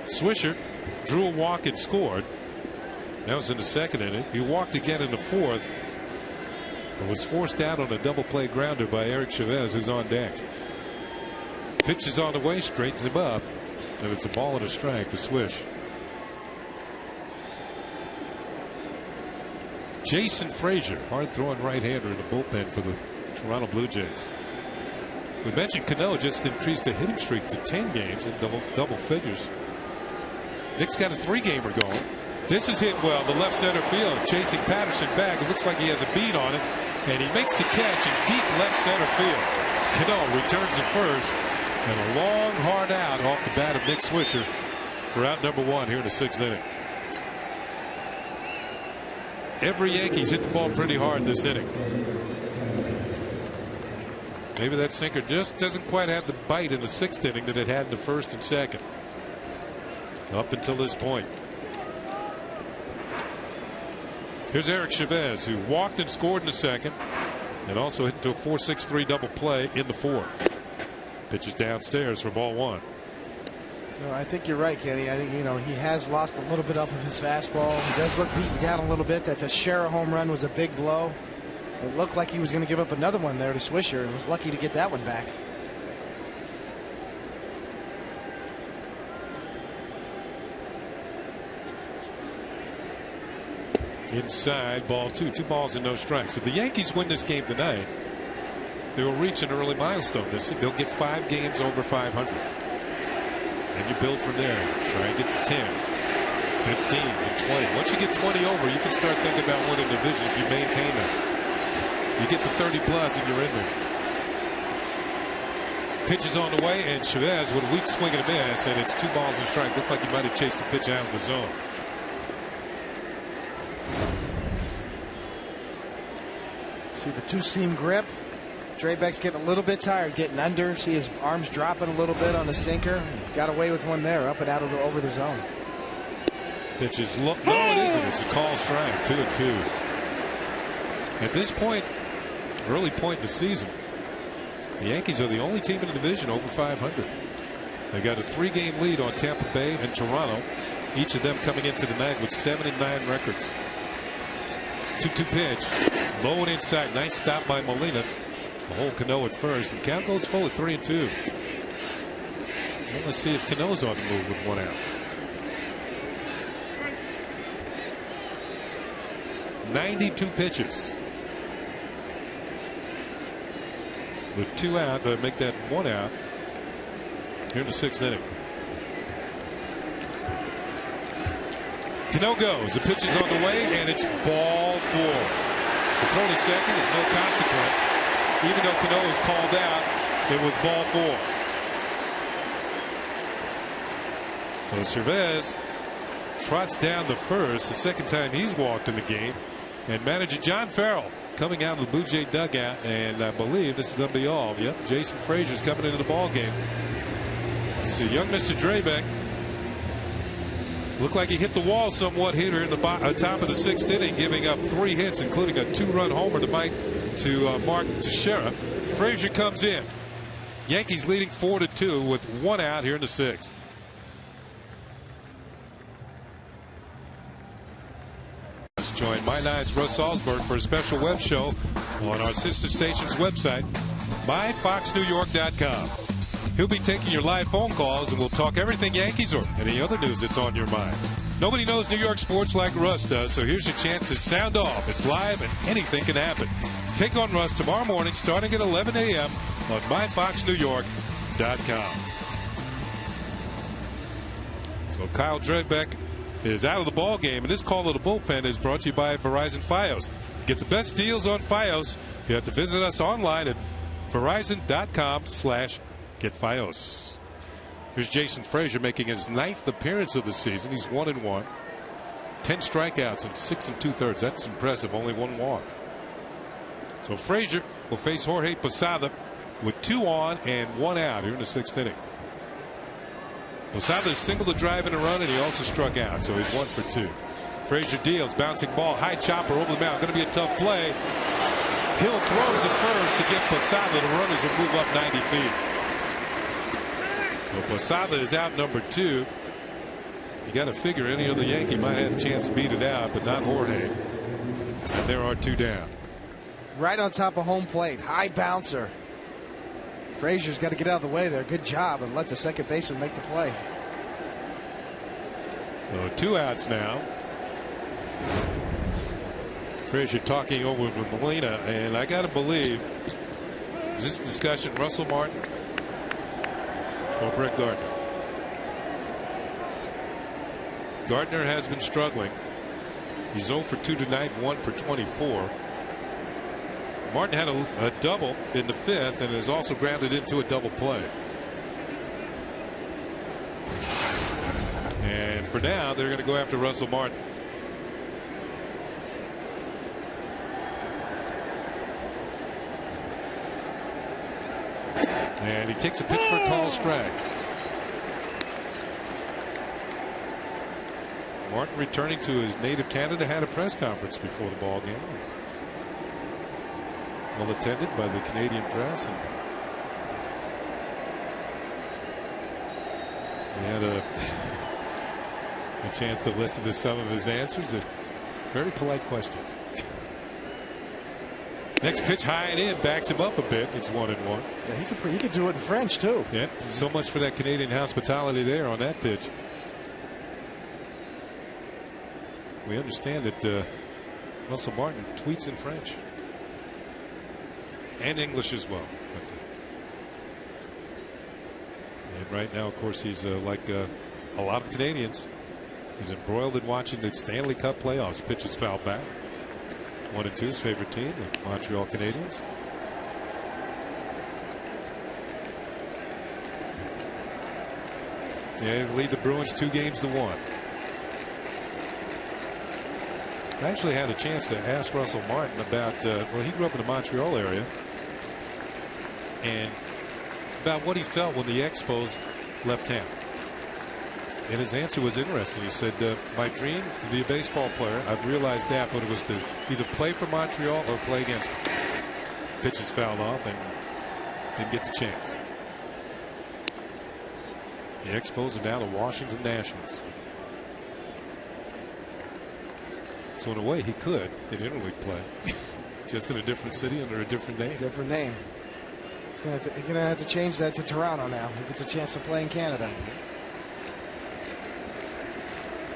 Swisher drew a walk and scored. That was in the second inning. He walked again in the fourth and was forced out on a double play grounder by Eric Chavez, who's on deck. Pitch is on the way, straightens him up, and it's a ball and a strike to Swish. Jason Frazier, hard-throwing right-hander in the bullpen for the Toronto Blue Jays. We mentioned Cano just increased the hitting streak to 10 games in double figures. Nick's got a 3-gamer going. This is hit well, the left center field, chasing Patterson back. It looks like he has a beat on it, and he makes the catch in deep left center field. Cano returns to first, and a long, hard out off the bat of Nick Swisher for out number 1 here in the 6th inning. Every Yankees hit the ball pretty hard this inning. Maybe that sinker just doesn't quite have the bite in the 6th inning that it had in the 1st and 2nd. Up until this point. Here's Eric Chavez, who walked and scored in the 2nd and also hit into a 4-6-3 double play in the 4th. Pitches downstairs for ball 1. No, I think you're right, Kenny. I think he has lost a little bit off of his fastball. He does look beaten down a little bit. That Teixeira home run was a big blow. It looked like he was going to give up another one there to Swisher, and was lucky to get that one back. Inside, ball 2. 2 balls and no strikes. If the Yankees win this game tonight, they will reach an early milestone. They'll get 5 games over 500. And you build from there. Try and get to 10, 15, and 20. Once you get 20 over, you can start thinking about winning the division if you maintain that. You get to 30 plus and you're in there. Pitch is on the way, and Chavez with a weak swing and a miss, and it's 2 balls and a strike. Looked like he might have chased the pitch out of the zone. See the 2-seam grip. Draybeck's getting a little bit tired, getting under. See his arms dropping a little bit on the sinker. Got away with one there, up and out of over the zone. Pitch is low. No, it isn't. It's a call strike. 2-2. At this point, early point in the season, the Yankees are the only team in the division over 500. They got a 3-game lead on Tampa Bay and Toronto, each of them coming into the night with 7-9 records. 2-2 pitch, low and inside. Nice stop by Molina. The whole Cano at first, and count goes full at 3-2. Well, let's see if Cano's on the move with 1 out. .92 pitches. With 2 out, they'll make that 1 out here in the 6th inning. Cano goes. The pitch is on the way, and it's ball 4. The throw to second is no consequence. Even though Cano was called out, it was ball 4. So Chavez trots down to first, the second time he's walked in the game. And manager John Farrell coming out of the Blue Jay dugout, and I believe this is going to be all. Yep, Jason Frazier's coming into the ball game. So young Mr. Draybeck looked like he hit the wall somewhat here in the top of the 6th inning, giving up 3 hits, including a 2-run homer to Mark Teixeira. Frazier comes in. Yankees leading 4-2 with 1 out here in the 6th. join My Nine's Russ Salzberg for a special web show on our sister station's website, myfoxnewyork.com. He'll be taking your live phone calls, and we'll talk everything Yankees or any other news that's on your mind. Nobody knows New York sports like Russ does, so here's your chance to sound off. It's live, and anything can happen. Take on Russ tomorrow morning starting at 11 a.m. on myfoxnewyork.com. So Kyle Draybeck is out of the ball game, and this call of the bullpen is brought to you by Verizon Fios. To get the best deals on Fios, you have to visit us online at verizon.com/getFios. Here's Jason Frazier making his 9th appearance of the season. He's 1-1, 10 strikeouts and 6 2/3. That's impressive. Only 1 walk. So Frazier will face Jorge Posada with 2 on and 1 out here in the 6th inning. Posada singled a drive and a run, and he also struck out, so he's 1 for 2. Frazier deals, bouncing ball, high chopper over the mound. Going to be a tough play. Hill throws the first to get Posada. The runners will move up 90 feet. So Posada is out number 2. You got to figure any other Yankee might have a chance to beat it out, but not Jorge. And there are 2 down. Right on top of home plate. High bouncer. Frazier's got to get out of the way there. Good job, and let the second baseman make the play. So 2 outs now. Frazier talking over with Molina, and I got to believe, is this discussion Russell Martin or Brett Gardner? Gardner has been struggling. He's 0 for 2 tonight, 1 for 24. Martin had a double in the 5th and is also grounded into a double play. And for now, they're going to go after Russell Martin. And he takes a pitch for a call strike. Martin, returning to his native Canada, had a press conference before the ball game. Well attended by the Canadian press, and we had a chance to listen to some of his answers. Very polite questions. Next pitch high and in, backs him up a bit. It's 1-1. Yeah, he could do it in French too. Yeah, so much for that Canadian hospitality there on that pitch. We understand that Russell Martin tweets in French. And English as well. And right now, of course, he's like a lot of Canadians. He's embroiled in watching the Stanley Cup playoffs. Pitches foul back. 1-2, his favorite team, the Montreal Canadiens. Yeah, they lead the Bruins 2-1. I actually had a chance to ask Russell Martin about, well, he grew up in the Montreal area, and about what he felt when the Expos left town. And his answer was interesting. He said, my dream to be a baseball player, I've realized that, but it was to either play for Montreal or play against them. Pitches fouled off and didn't get the chance. The Expos are now the Washington Nationals. So in a way, he could in interleague play, just in a different city under a different name. Different name. He's going to have to change that to Toronto now. He gets a chance to play in Canada.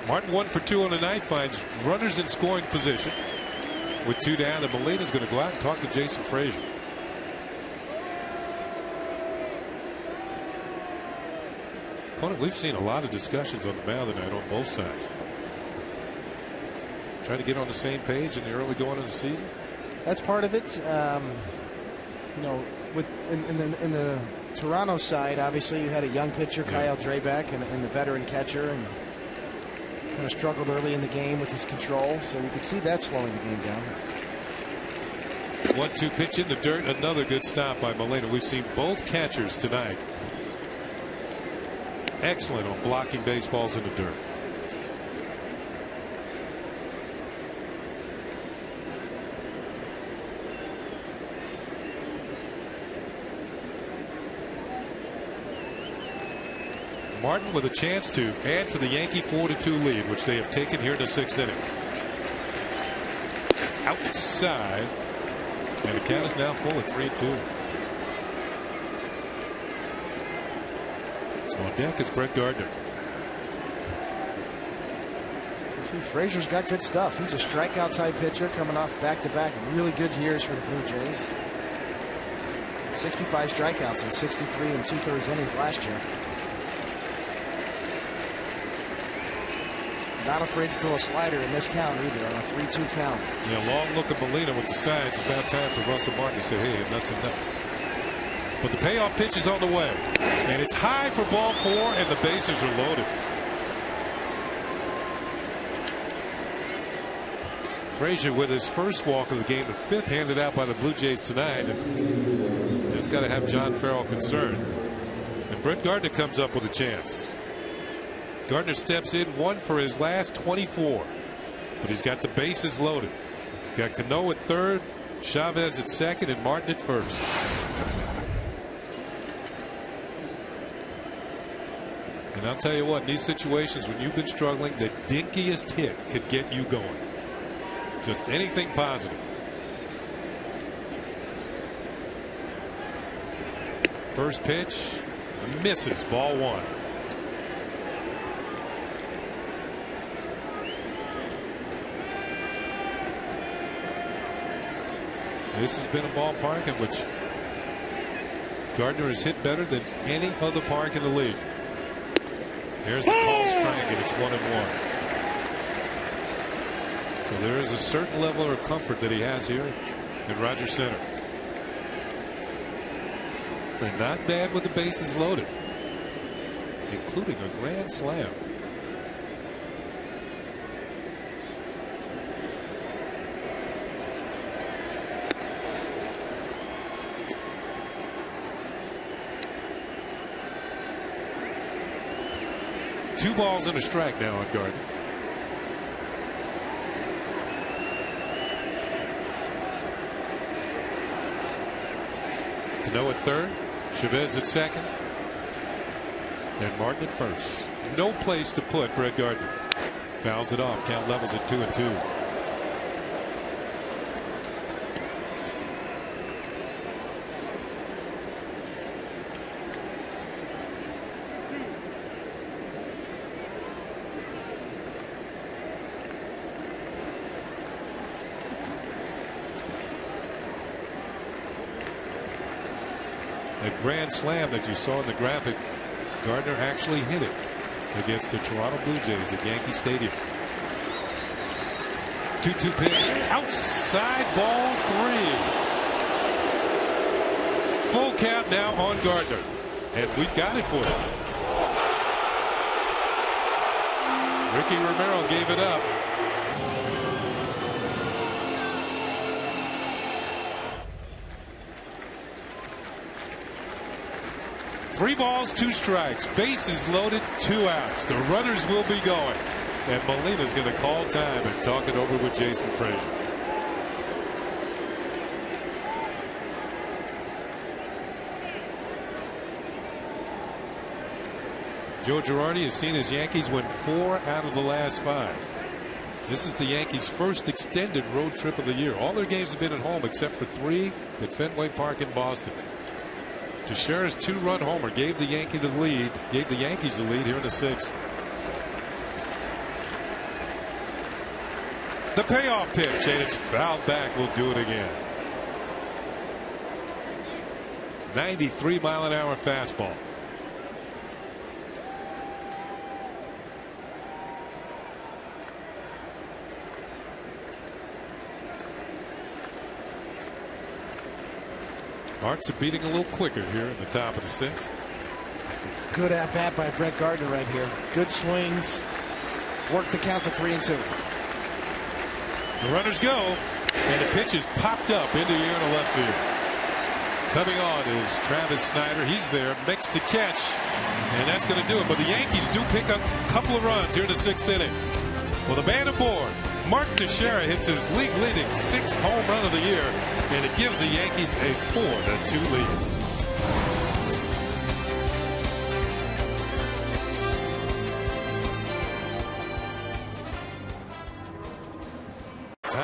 Martin 1 for 2 on the night, finds runners in scoring position with 2 down, and Molina's going to go out and talk to Jason Frazier. We've seen a lot of discussions on the mound tonight on both sides. Trying to get on the same page in the early going of the season. That's part of it. You know, in the Toronto side, obviously you had a young pitcher, Kyle Draybeck, and the veteran catcher, and kind of struggled early in the game with his control, so you could see that slowing the game down. 1-2 pitch in the dirt. Another good stop by Molina. We've seen both catchers tonight excellent on blocking baseballs in the dirt. Martin with a chance to add to the Yankee 4-2 lead, which they have taken here in the 6th inning. outside. And the count is now full at 3-2. On deck is Brett Gardner. See, Frazier's got good stuff. He's a strikeout type pitcher coming off back-to-back really good years for the Blue Jays. 65 strikeouts in 63 2/3 innings last year. Not afraid to throw a slider in this count either, on a 3-2 count. Yeah, long look at Molina with the signs. It's about time for Russell Martin to say, hey, enough's enough. But the payoff pitch is on the way. And it's high for ball 4, and the bases are loaded. Frazier with his first walk of the game, the 5th handed out by the Blue Jays tonight. And it's got to have John Farrell concerned. And Brett Gardner comes up with a chance. Gardner steps in 1 for his last 24. But he's got the bases loaded. He's got Cano at 3rd, Chavez at 2nd, and Martin at 1st. And I'll tell you what, in these situations when you've been struggling, the dinkiest hit could get you going. Just anything positive. First pitch misses, ball 1. This has been a ballpark in which Gardner has hit better than any other park in the league. Here's the call strike, and it's 1-1. So there is a certain level of comfort that he has here at Rogers Center. They're not bad with the bases loaded, including a grand slam. Two balls and a strike now on Gardner. Cano at 3rd, Chavez at 2nd, and Martin at 1st. No place to put Brett Gardner. Fouls it off. Count levels at 2-2. A grand slam that you saw in the graphic, Gardner actually hit it against the Toronto Blue Jays at Yankee Stadium. 2-2 pitch, outside, ball 3. Full count now on Gardner, and we've got it for him. Ricky Romero gave it up. Three balls, 2 strikes, bases loaded, 2 outs. The runners will be going, and Molina's going to call time and talk it over with Jason Frazier. Joe Girardi has seen his Yankees win 4 out of the last 5. This is the Yankees' first extended road trip of the year. All their games have been at home except for 3 at Fenway Park in Boston. Teixeira's 2-run homer gave the Yankees the lead here in the 6th. The payoff pitch, and it's fouled back. We'll do it again. 93-mile-an-hour fastball. Hearts are beating a little quicker here in the top of the 6th. Good at bat by Brett Gardner right here. Good swings. Work the count to 3-2. The runners go, and the pitch is popped up into the air to left field. Coming on is Travis Snyder. He's there, makes the catch, and that's going to do it. But the Yankees do pick up a couple of runs here in the 6th inning. Well, the man aboard, Mark Teixeira, hits his league-leading 6th home run of the year, and it gives the Yankees a 4-2 lead.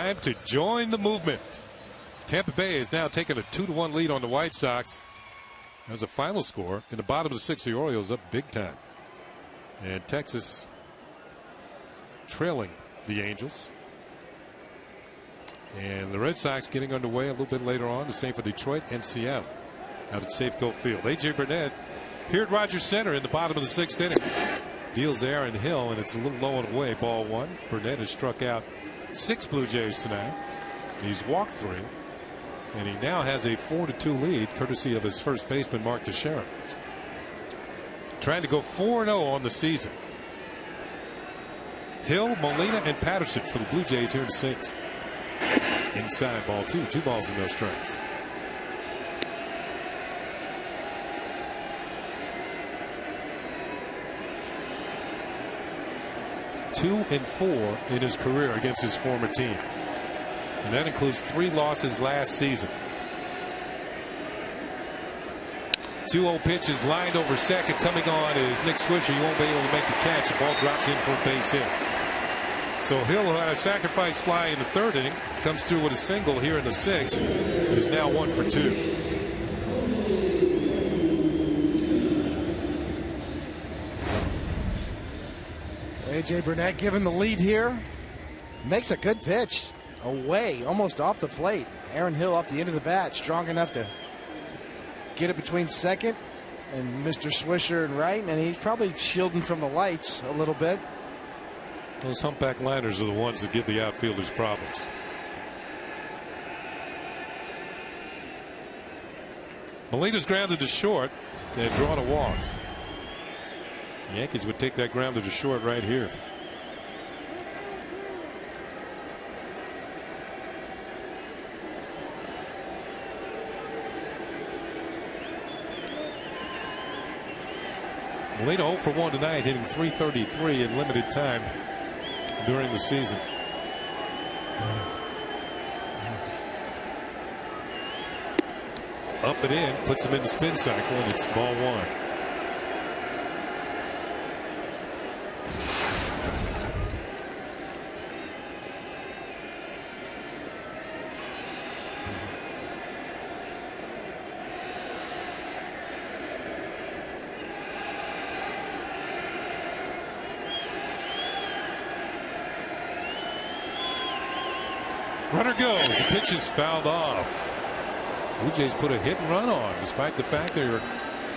time to join the movement. Tampa Bay has now taken a 2-1 lead on the White Sox. There's a final score. In the bottom of the 6th, the Orioles up big time. And Texas trailing the Angels. And the Red Sox getting underway a little bit later on. The same for Detroit and Seattle out at Safeco Field. A.J. Burnett here at Rogers Center in the bottom of the 6th inning. Deals Aaron Hill, and it's a little low and away. Ball 1. Burnett has struck out 6 Blue Jays tonight. He's walked 3. And he now has a 4-2 lead, courtesy of his first baseman, Mark Teixeira. Trying to go 4-0 on the season. Hill, Molina, and Patterson for the Blue Jays here in the 6th. Inside ball 2. 2 balls and no strikes. Two and 4 in his career against his former team. And that includes 3 losses last season. 2-0 pitch is lined over second. Coming on is Nick Swisher. He won't be able to make the catch. The ball drops in for a base hit. So Hill had a sacrifice fly in the 3rd inning. Comes through with a single here in the 6th. It is now 1 for 2. A.J. Burnett given the lead here. Makes a good pitch. Away, almost off the plate. Aaron Hill off the end of the bat. Strong enough to get it between second and Mr. Swisher and right. And he's probably shielding from the lights a little bit. Those humpback liners are the ones that give the outfielders problems. Molina's grounded to short. They had drawn a walk. The Yankees would take that grounded to short right here. Molina 0 for 1 tonight, hitting .333 in limited time during the season. Up and in, puts him in the spin cycle, and it's ball 1. Runner goes. The pitch is fouled off. Blue Jays put a hit and run on, despite the fact they were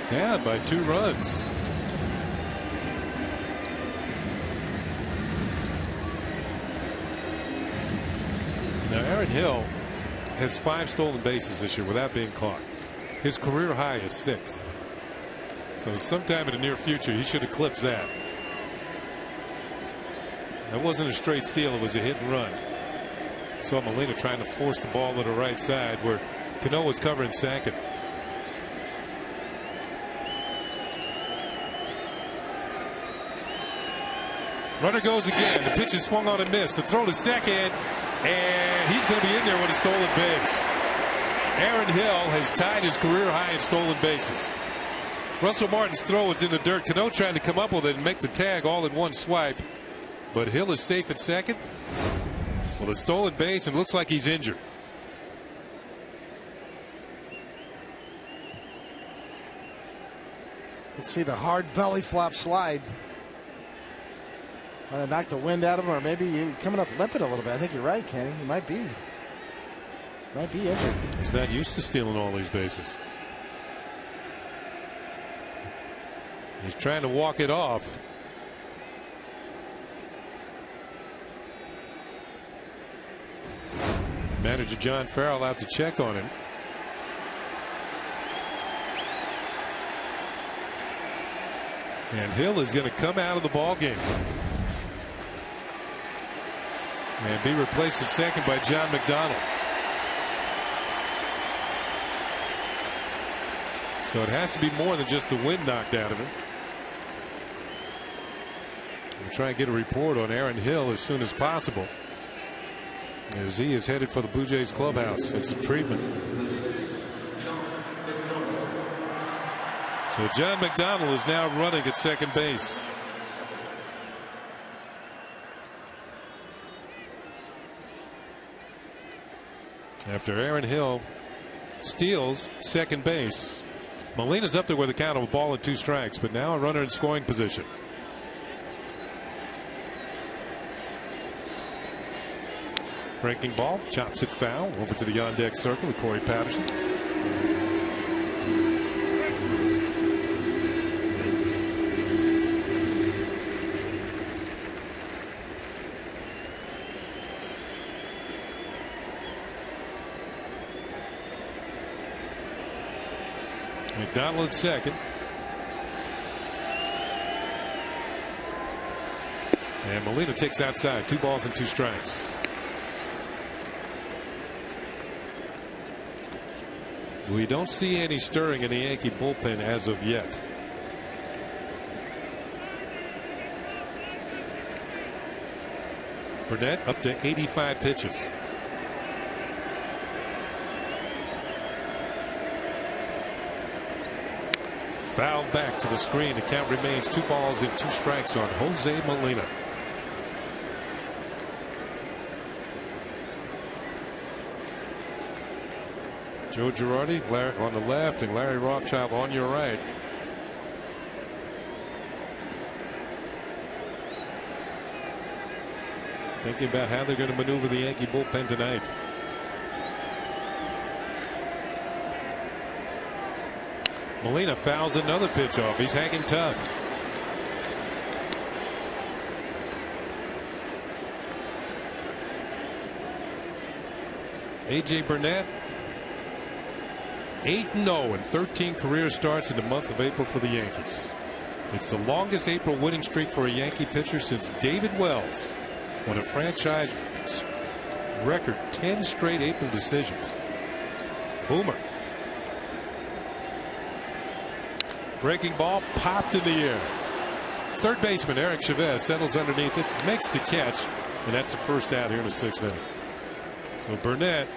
down by 2 runs. Now Aaron Hill has 5 stolen bases this year without being caught. His career high is 6. So sometime in the near future he should eclipse that. That wasn't a straight steal, it was a hit and run. Saw Molina trying to force the ball to the right side where Cano was covering second. Runner goes again. The pitch is swung on and missed. The throw to second, and he's going to be in there with a stolen base. Aaron Hill has tied his career high in stolen bases. Russell Martin's throw was in the dirt. Cano trying to come up with it and make the tag all in one swipe. But Hill is safe at second. Well, a stolen base, and looks like he's injured. Let's see the hard belly flop slide. Might have knocked the wind out of him, or maybe he's coming up limping a little bit. I think you're right, Kenny. He might be injured. He's not used to stealing all these bases. He's trying to walk it off. Manager John Farrell out to check on him. And Hill is going to come out of the ball game and be replaced at second by John McDonald. So it has to be more than just the wind knocked out of him. We'll try and get a report on Aaron Hill as soon as possible, as he is headed for the Blue Jays clubhouse and some treatment. So John McDonald is now running at second base. After Aaron Hill steals second base, Molina's up there with a count of a ball and 2 strikes, but now a runner in scoring position. Breaking ball, chops it foul over to the on-deck circle with Corey Patterson. McDonald at second. And Molina takes outside. 2 balls and 2 strikes. We don't see any stirring in the Yankee bullpen as of yet. Burnett up to 85 pitches. Fouled back to the screen. The count remains 2 balls and 2 strikes on Jose Molina. Joe Girardi on the left and Larry Rothschild on your right. Thinking about how they're going to maneuver the Yankee bullpen tonight. Molina fouls another pitch off. He's hanging tough. A.J. Burnett 8-0 in 13 career starts in the month of April for the Yankees. It's the longest April winning streak for a Yankee pitcher since David Wells won a franchise record 10 straight April decisions. Boomer. Breaking ball popped in the air. Third baseman Eric Chavez settles underneath it, makes the catch, and that's the first out here in the 6th inning. So Burnett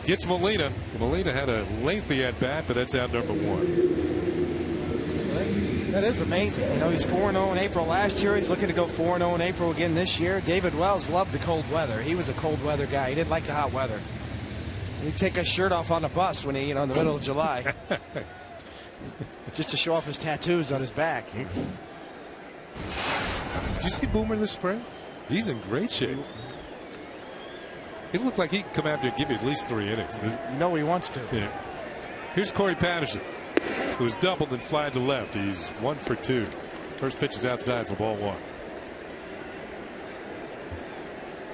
gets Molina. Molina had a lengthy at bat, but that's out number 1. That is amazing. You know, he's 4-0 in April last year. He's looking to go 4-0 in April again this year. David Wells loved the cold weather. He was a cold weather guy. He didn't like the hot weather. He'd take his shirt off on the bus when he, in the middle of July, just to show off his tattoos on his back. Did you see Boomer this spring? He's in great shape. It looked like he could come out there and give you at least 3 innings. You know he wants to. Yeah. Here's Corey Patterson, who's doubled and flied to left. He's 1 for 2. First pitch is outside for ball 1.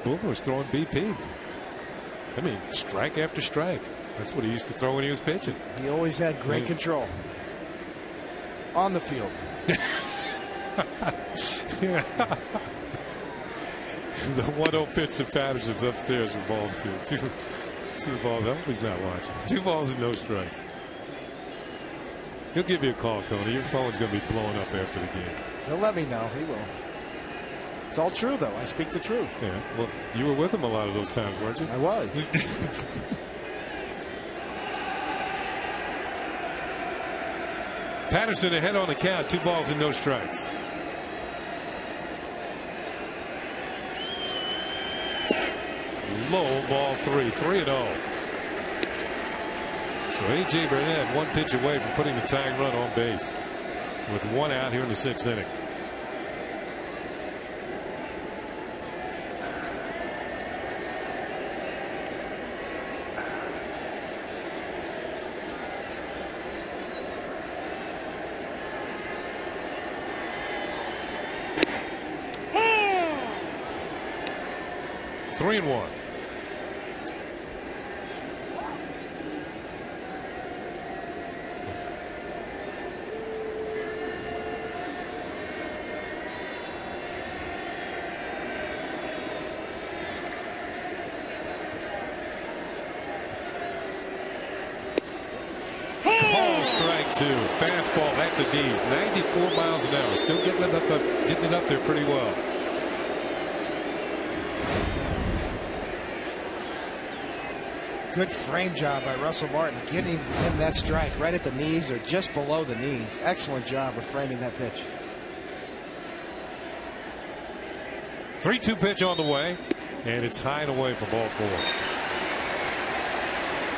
Boomer was throwing BP. I mean, strike after strike. That's what he used to throw when he was pitching. He always had great control on the field. The 1-0 pitch to Patterson's upstairs for ball 2. Two balls. I hope he's not watching. 2 balls and no strikes. He'll give you a call, Coney. Your phone's going to be blowing up after the game. He'll let me know. He will. It's all true, though. I speak the truth. Yeah. Well, you were with him a lot of those times, weren't you? I was. Patterson ahead on the count. 2 balls and no strikes. Low, ball 3. 3-0. So A.J. Burnett 1 pitch away from putting the tying run on base with 1 out here in the 6th inning. Three and 1. Strike 2. Fastball at the knees. 94 miles an hour. Still getting it up there pretty well. Good frame job by Russell Martin, getting him that strike right at the knees or just below the knees. Excellent job of framing that pitch. 3-2 pitch on the way. and it's high and away for ball 4.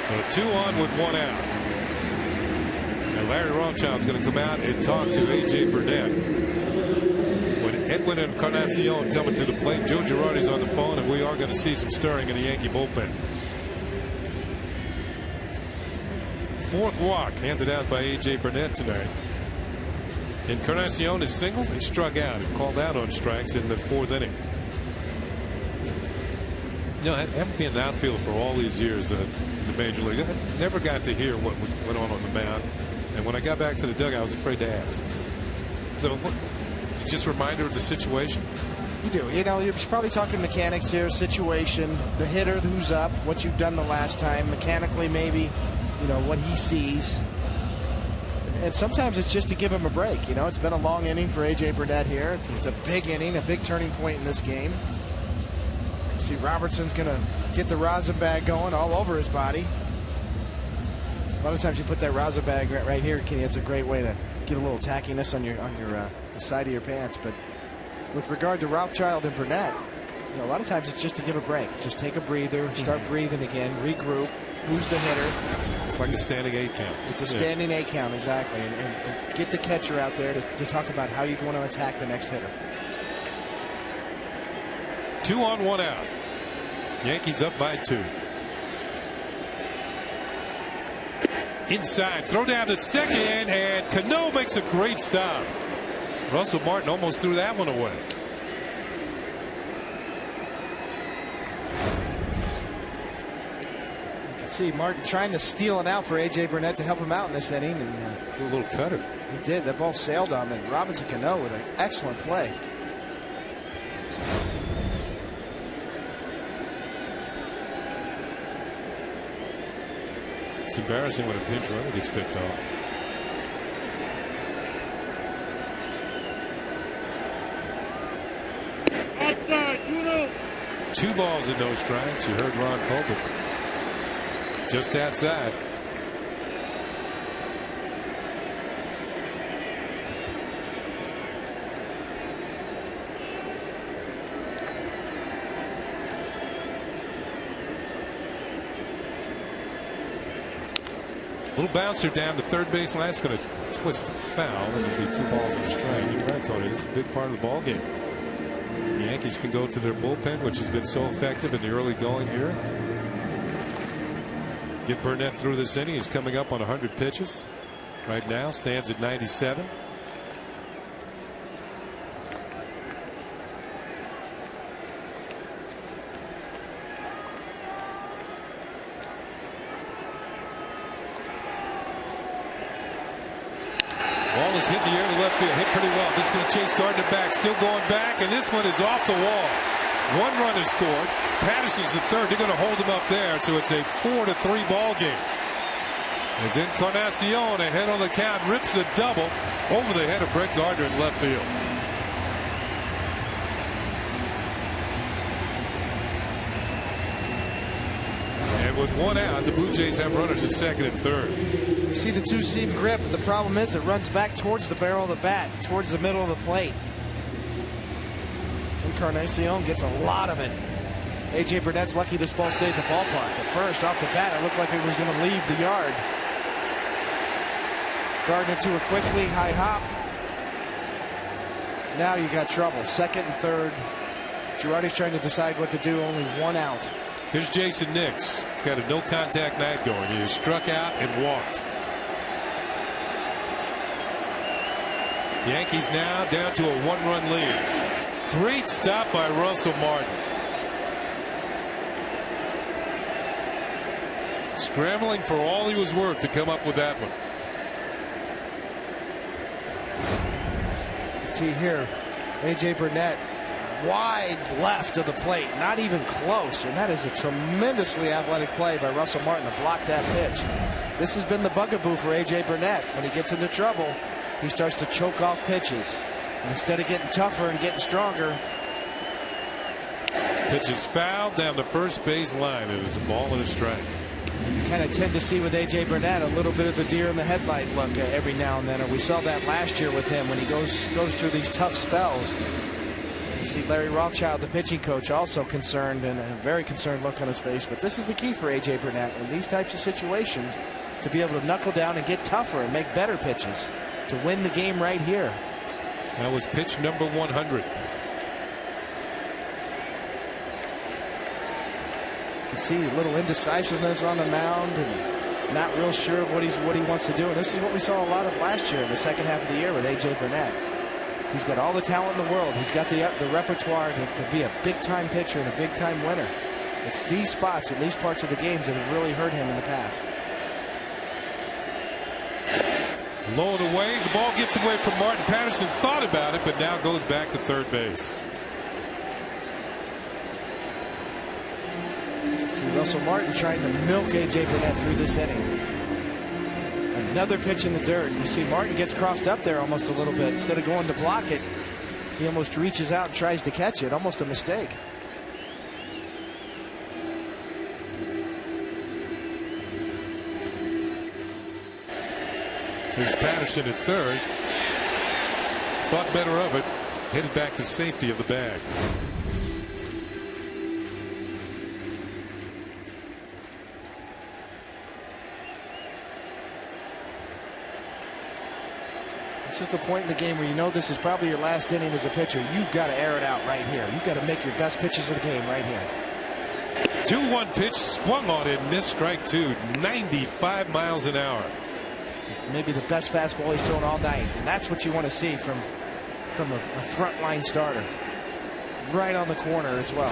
So 2 on with 1 out. And Larry Rothschild's going to come out and talk to A.J. Burnett. With Edwin Encarnacion coming to the plate, Joe Girardi's on the phone, and we are going to see some stirring in the Yankee bullpen. 4th walk handed out by A.J. Burnett tonight. Encarnacion is singled and struck out and called out on strikes in the 4th inning. You know, I haven't been an outfielder for all these years in the major league. I never got to hear what went on the mound. And when I got back to the dugout, I was afraid to ask. So, just a reminder of the situation? You do. You know, you're probably talking mechanics here, situation, the hitter who's up, what you've done the last time, mechanically maybe, you know, what he sees. And sometimes it's just to give him a break. You know, it's been a long inning for A.J. Burnett here. It's a big inning, a big turning point in this game. See, Robertson's going to get the rosin bag going all over his body. A lot of times you put that rosin bag right here, Kenny. It's a great way to get a little tackiness on the side of your pants. But with regard to Rothschild and Burnett, you know, a lot of times it's just to give a break. Just take a breather, start breathing again, regroup. Who's the hitter? It's like a standing 8 count. It's a standing 8 count, exactly. And get the catcher out there to talk about how you want to attack the next hitter. 2 on 1 out. Yankees up by 2. Inside, throw down to second, and Cano makes a great stop. Russell Martin almost threw that one away. You can see Martin trying to steal it out for A.J. Burnett to help him out in this inning. And threw a little cutter. He did. That ball sailed on him, and Robinson Cano with an excellent play. It's embarrassing when a pinch runner gets picked off. Outside, 2-0. 2 balls and no strikes. You heard Ron Colbert. Just outside. Little bouncer down to third base line. It's going to twist foul, and it'll be 2 balls and a strike. You're right, Tony. This is a big part of the ball game. The Yankees can go to their bullpen, which has been so effective in the early going here. Get Burnett through this inning. He's coming up on 100 pitches. Right now, stands at 97. Ball is hit in the air to left field. Hit pretty well. This is going to chase Gardner back. Still going back, and this one is off the wall. 1 run is scored. Patterson's the third. They're going to hold him up there, so it's a 4-3 ball game. As Encarnacion ahead on the count rips a double over the head of Brett Gardner in left field. And with 1 out, the Blue Jays have runners at second and third. You see the 2-seam grip. The problem is it runs back towards the barrel of the bat, towards the middle of the plate. Encarnacion gets a lot of it. A.J. Burnett's lucky this ball stayed in the ballpark. At first, off the bat, it looked like it was going to leave the yard. Gardner to it quickly, high hop. Now you got trouble. Second and third. Girardi's trying to decide what to do. Only 1 out. Here's Jason Nix. Got a no contact night going. He is struck out and walked. Yankees now down to a 1-run lead. Great stop by Russell Martin. Scrambling for all he was worth to come up with that one. See here, A.J. Burnett wide left of the plate, not even close, and that is a tremendously athletic play by Russell Martin to block that pitch. This has been the bugaboo for A.J. Burnett. When he gets into trouble, he starts to choke off pitches. And instead of getting tougher and getting stronger. Pitch is fouled down the first base line, and it's a ball and a strike. You kind of tend to see with A.J. Burnett a little bit of the deer in the headlight look every now and then. And we saw that last year with him when he goes through these tough spells. See Larry Rothschild, the pitching coach, also concerned, and a very concerned look on his face. But this is the key for A.J. Burnett in these types of situations, to be able to knuckle down and get tougher and make better pitches to win the game right here. That was pitch number 100. You can see a little indecisiveness on the mound and not real sure of what he wants to do. And this is what we saw a lot of last year in the second half of the year with A.J. Burnett. He's got all the talent in the world. He's got the repertoire to be a big-time pitcher and a big-time winner. It's these spots in these parts of the games that have really hurt him in the past. Low and away. The ball gets away from Martin. Patterson thought about it, but now goes back to third base. See Russell Martin trying to milk A.J. Burnett through this inning. Another pitch in the dirt. You see Martin gets crossed up there almost a little bit. Instead of going to block it, he almost reaches out and tries to catch it. Almost a mistake. Here's Patterson at third. Thought better of it. Headed back to safety of the bag. This is the point in the game where you know this is probably your last inning as a pitcher. You've got to air it out right here. You've got to make your best pitches of the game right here. 2-1 pitch swung on it, missed strike two. 95 miles an hour. Maybe the best fastball he's thrown all night. And that's what you want to see from a frontline starter. Right on the corner as well.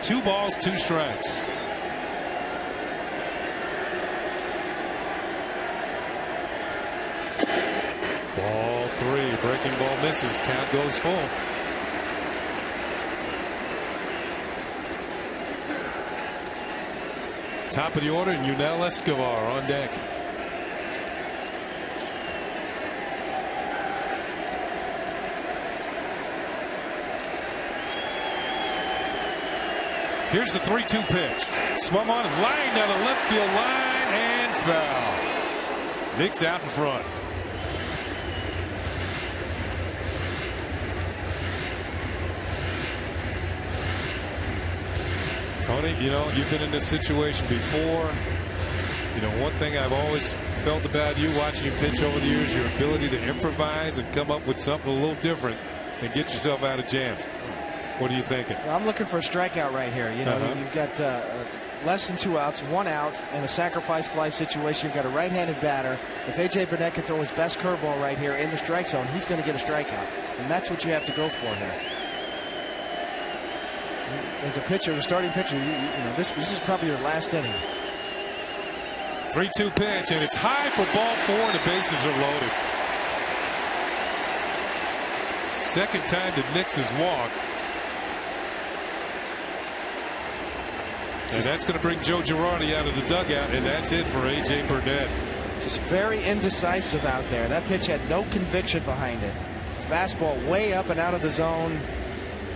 Two balls, two strikes. Ball three. Breaking ball misses. Count goes full. Top of the order, Yunel Escobar on deck. Here's the 3-2 pitch. Swung on and line down the left field line and foul. Nick's out in front. Tony, you know, you've been in this situation before. You know, one thing I've always felt about you watching you pitch over the years, your ability to improvise and come up with something a little different and get yourself out of jams. What are you thinking? Well, I'm looking for a strikeout right here. You know, you've got less than 2 outs, 1 out, and a sacrifice fly situation. You've got a right-handed batter. If A.J. Burnett can throw his best curveball right here in the strike zone, he's going to get a strikeout. And that's what you have to go for here. As a pitcher, a starting pitcher, you know, this is probably your last inning. 3-2 pitch, and it's high for ball 4, and the bases are loaded. Second time that Nix has walked. And that's going to bring Joe Girardi out of the dugout, and that's it for A.J. Burnett. Just very indecisive out there. That pitch had no conviction behind it. Fastball way up and out of the zone.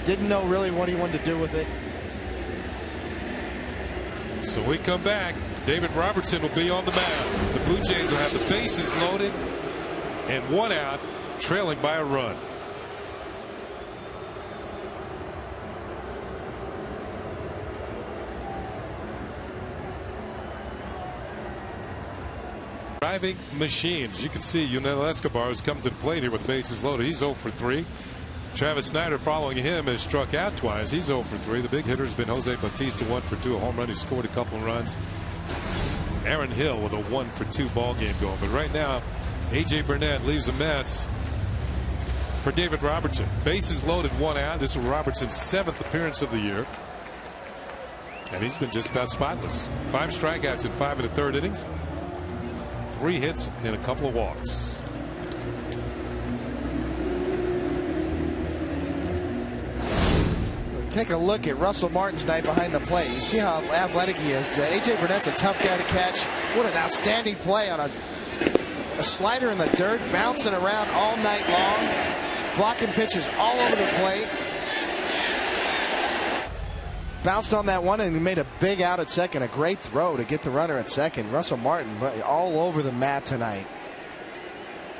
Didn't know really what he wanted to do with it. So we come back. David Robertson will be on the mound. The Blue Jays will have the bases loaded and 1 out, trailing by a run. Driving machines. You can see Yunel Escobar has come to the plate here with bases loaded. He's 0 for 3. Travis Snyder following him has struck out twice. He's 0 for 3. The big hitter has been Jose Bautista, 1 for 2, a home run. He scored a couple of runs. Aaron Hill with a 1 for 2 ball game going. But right now, A.J. Burnett leaves a mess for David Robertson. Bases loaded, 1 out. This is Robertson's 7th appearance of the year. And he's been just about spotless. 5 strikeouts in 5 1/3 innings. 3 hits and a couple of walks. Take a look at Russell Martin's night behind the plate. You see how athletic he is. A.J. Burnett's a tough guy to catch. What an outstanding play on a slider in the dirt, bouncing around all night long, blocking pitches all over the plate. bounced on that one and he made a big out at second. A great throw to get the runner at second. Russell Martin all over the mat tonight.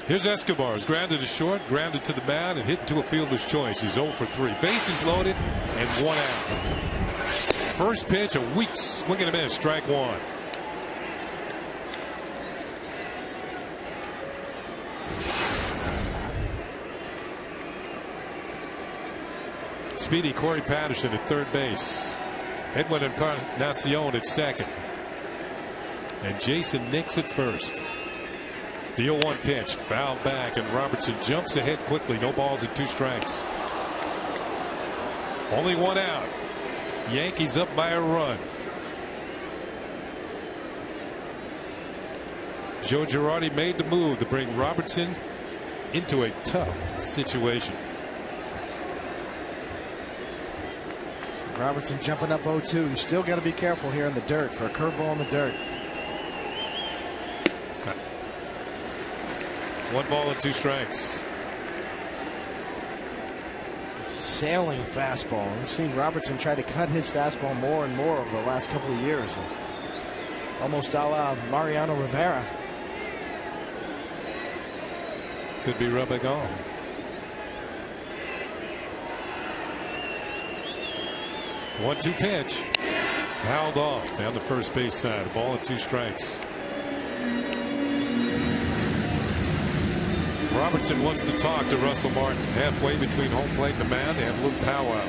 Here's Escobar. He's grounded to short, grounded to the mound, and hit into a fielder's choice. He's 0 for 3. Bases loaded and 1 out. First pitch, a weak swing and a miss. Strike 1. Speedy Corey Patterson at third base. Edwin Encarnacion at second. And Jason Nix at first. The 0-1 pitch, fouled back, and Robertson jumps ahead quickly. No balls and 2 strikes. Only 1 out. Yankees up by a run. Joe Girardi made the move to bring Robertson into a tough situation. Robertson jumping up 0-2. You still got to be careful here in the dirt for a curveball in the dirt. 1 ball and 2 strikes. Sailing fastball. We've seen Robertson try to cut his fastball more and more over the last couple of years. Almost a la Mariano Rivera. Could be rubbing off. One-two pitch. Fouled off down the first base side. 1 ball and 2 strikes. Robertson wants to talk to Russell Martin. Halfway between home plate and the mound, they have a little powwow.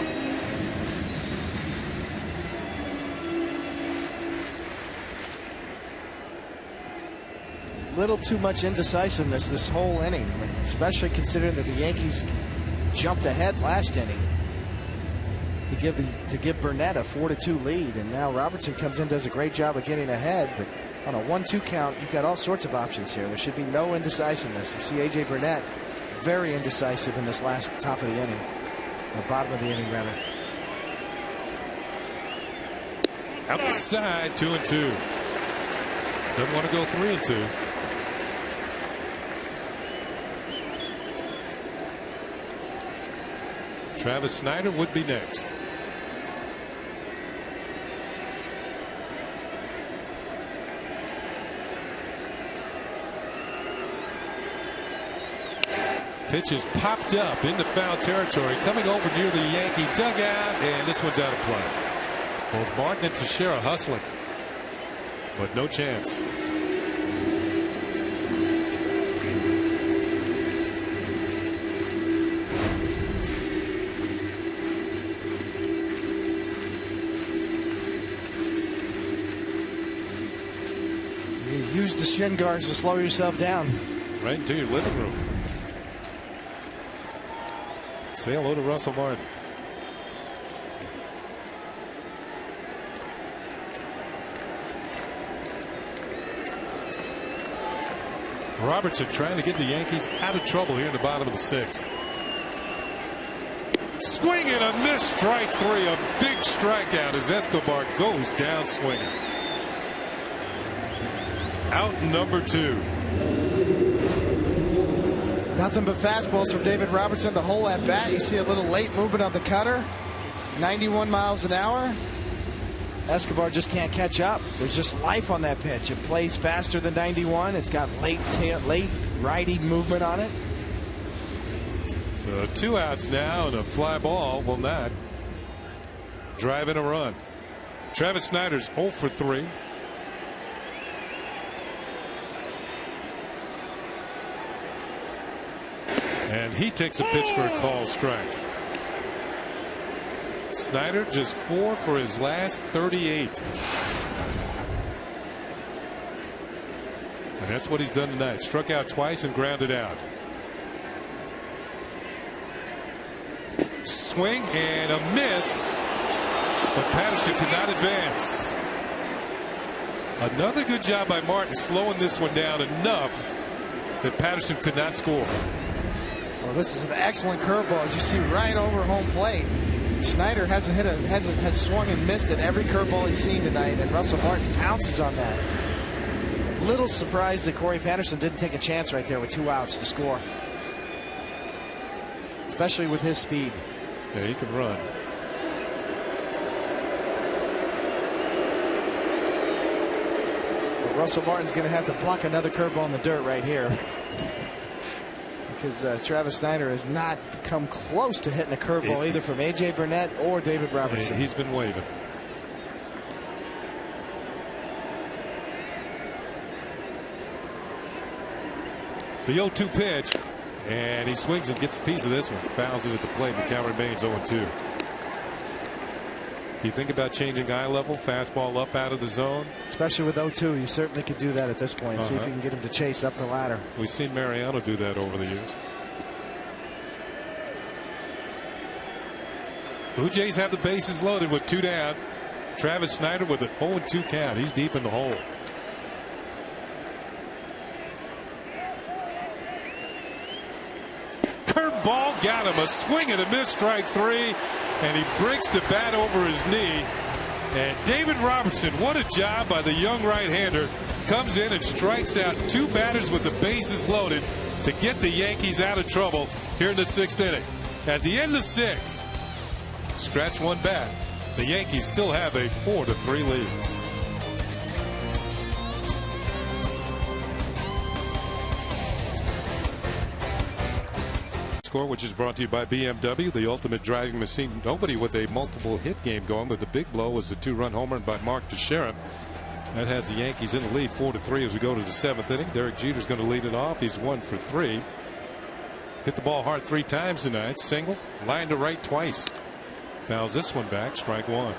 Little too much indecisiveness this whole inning, especially considering that the Yankees jumped ahead last inning to give Burnett a 4-2 lead, and now Robertson comes in, does a great job of getting ahead, but on a 1-2 count, you've got all sorts of options here. There should be no indecisiveness. You see A.J. Burnett very indecisive in this last top of the inning, or bottom of the inning rather. Outside, 2-2. Doesn't want to go 3-2. Travis Snyder would be next. Pitch is popped up into foul territory, coming over near the Yankee dugout, and this one's out of play. Both Martin and Teixeira hustling, but no chance. You use the shin guards to slow yourself down. Right into your living room. Say hello to Russell Martin. Robertson trying to get the Yankees out of trouble here in the bottom of the 6th. Swing and a miss. Strike 3. A big strikeout as Escobar goes down swinging. Out number 2. Nothing but fastballs from David Robertson the whole at bat. You see a little late movement on the cutter. 91 miles an hour. Escobar just can't catch up. There's just life on that pitch. It plays faster than 91. It's got late righty movement on it. So 2 outs now, and a fly ball will not drive in a run. Travis Snyder's 0 for 3. And he takes a pitch for a called strike. Snyder just 4 for his last 38. And that's what he's done tonight. Struck out twice and grounded out. Swing and a miss. But Patterson could not advance. Another good job by Martin slowing this one down enough that Patterson could not score. Well, this is an excellent curveball, as you see right over home plate. Snyder has swung and missed at every curveball he's seen tonight, and Russell Martin pounces on that. Little surprised that Corey Patterson didn't take a chance right there with 2 outs to score, especially with his speed. Yeah, he can run. Russell Martin's going to have to block another curveball in the dirt right here. Because Travis Snider has not come close to hitting a curveball either from A.J. Burnett or David Robertson. He's been waving. The 0-2 pitch, and he swings and gets a piece of this one. Fouls it at the plate, and the count remains 0-2. You think about changing eye level, fastball up out of the zone? Especially with 0-2, you certainly could do that at this point. See if you can get him to chase up the ladder. We've seen Mariano do that over the years. Blue Jays have the bases loaded with 2 down. Travis Snider with an 0-2 count. He's deep in the hole. Curveball got him. A swing and a miss, strike 3. And he breaks the bat over his knee. And David Robertson, what a job by the young right-hander. Comes in and strikes out 2 batters with the bases loaded to get the Yankees out of trouble here in the 6th inning. At the end of 6, scratch 1 bat. The Yankees still have a 4-3 lead. Which is brought to you by BMW, the ultimate driving machine. Nobody with a multiple hit game going, but the big blow was the 2-run homer by Mark Teixeira. That has the Yankees in the lead 4-3 as we go to the 7th inning. Derek Jeter's going to lead it off. He's 1 for 3. Hit the ball hard 3 times tonight. Single, line to right twice. Fouls this one back, strike 1.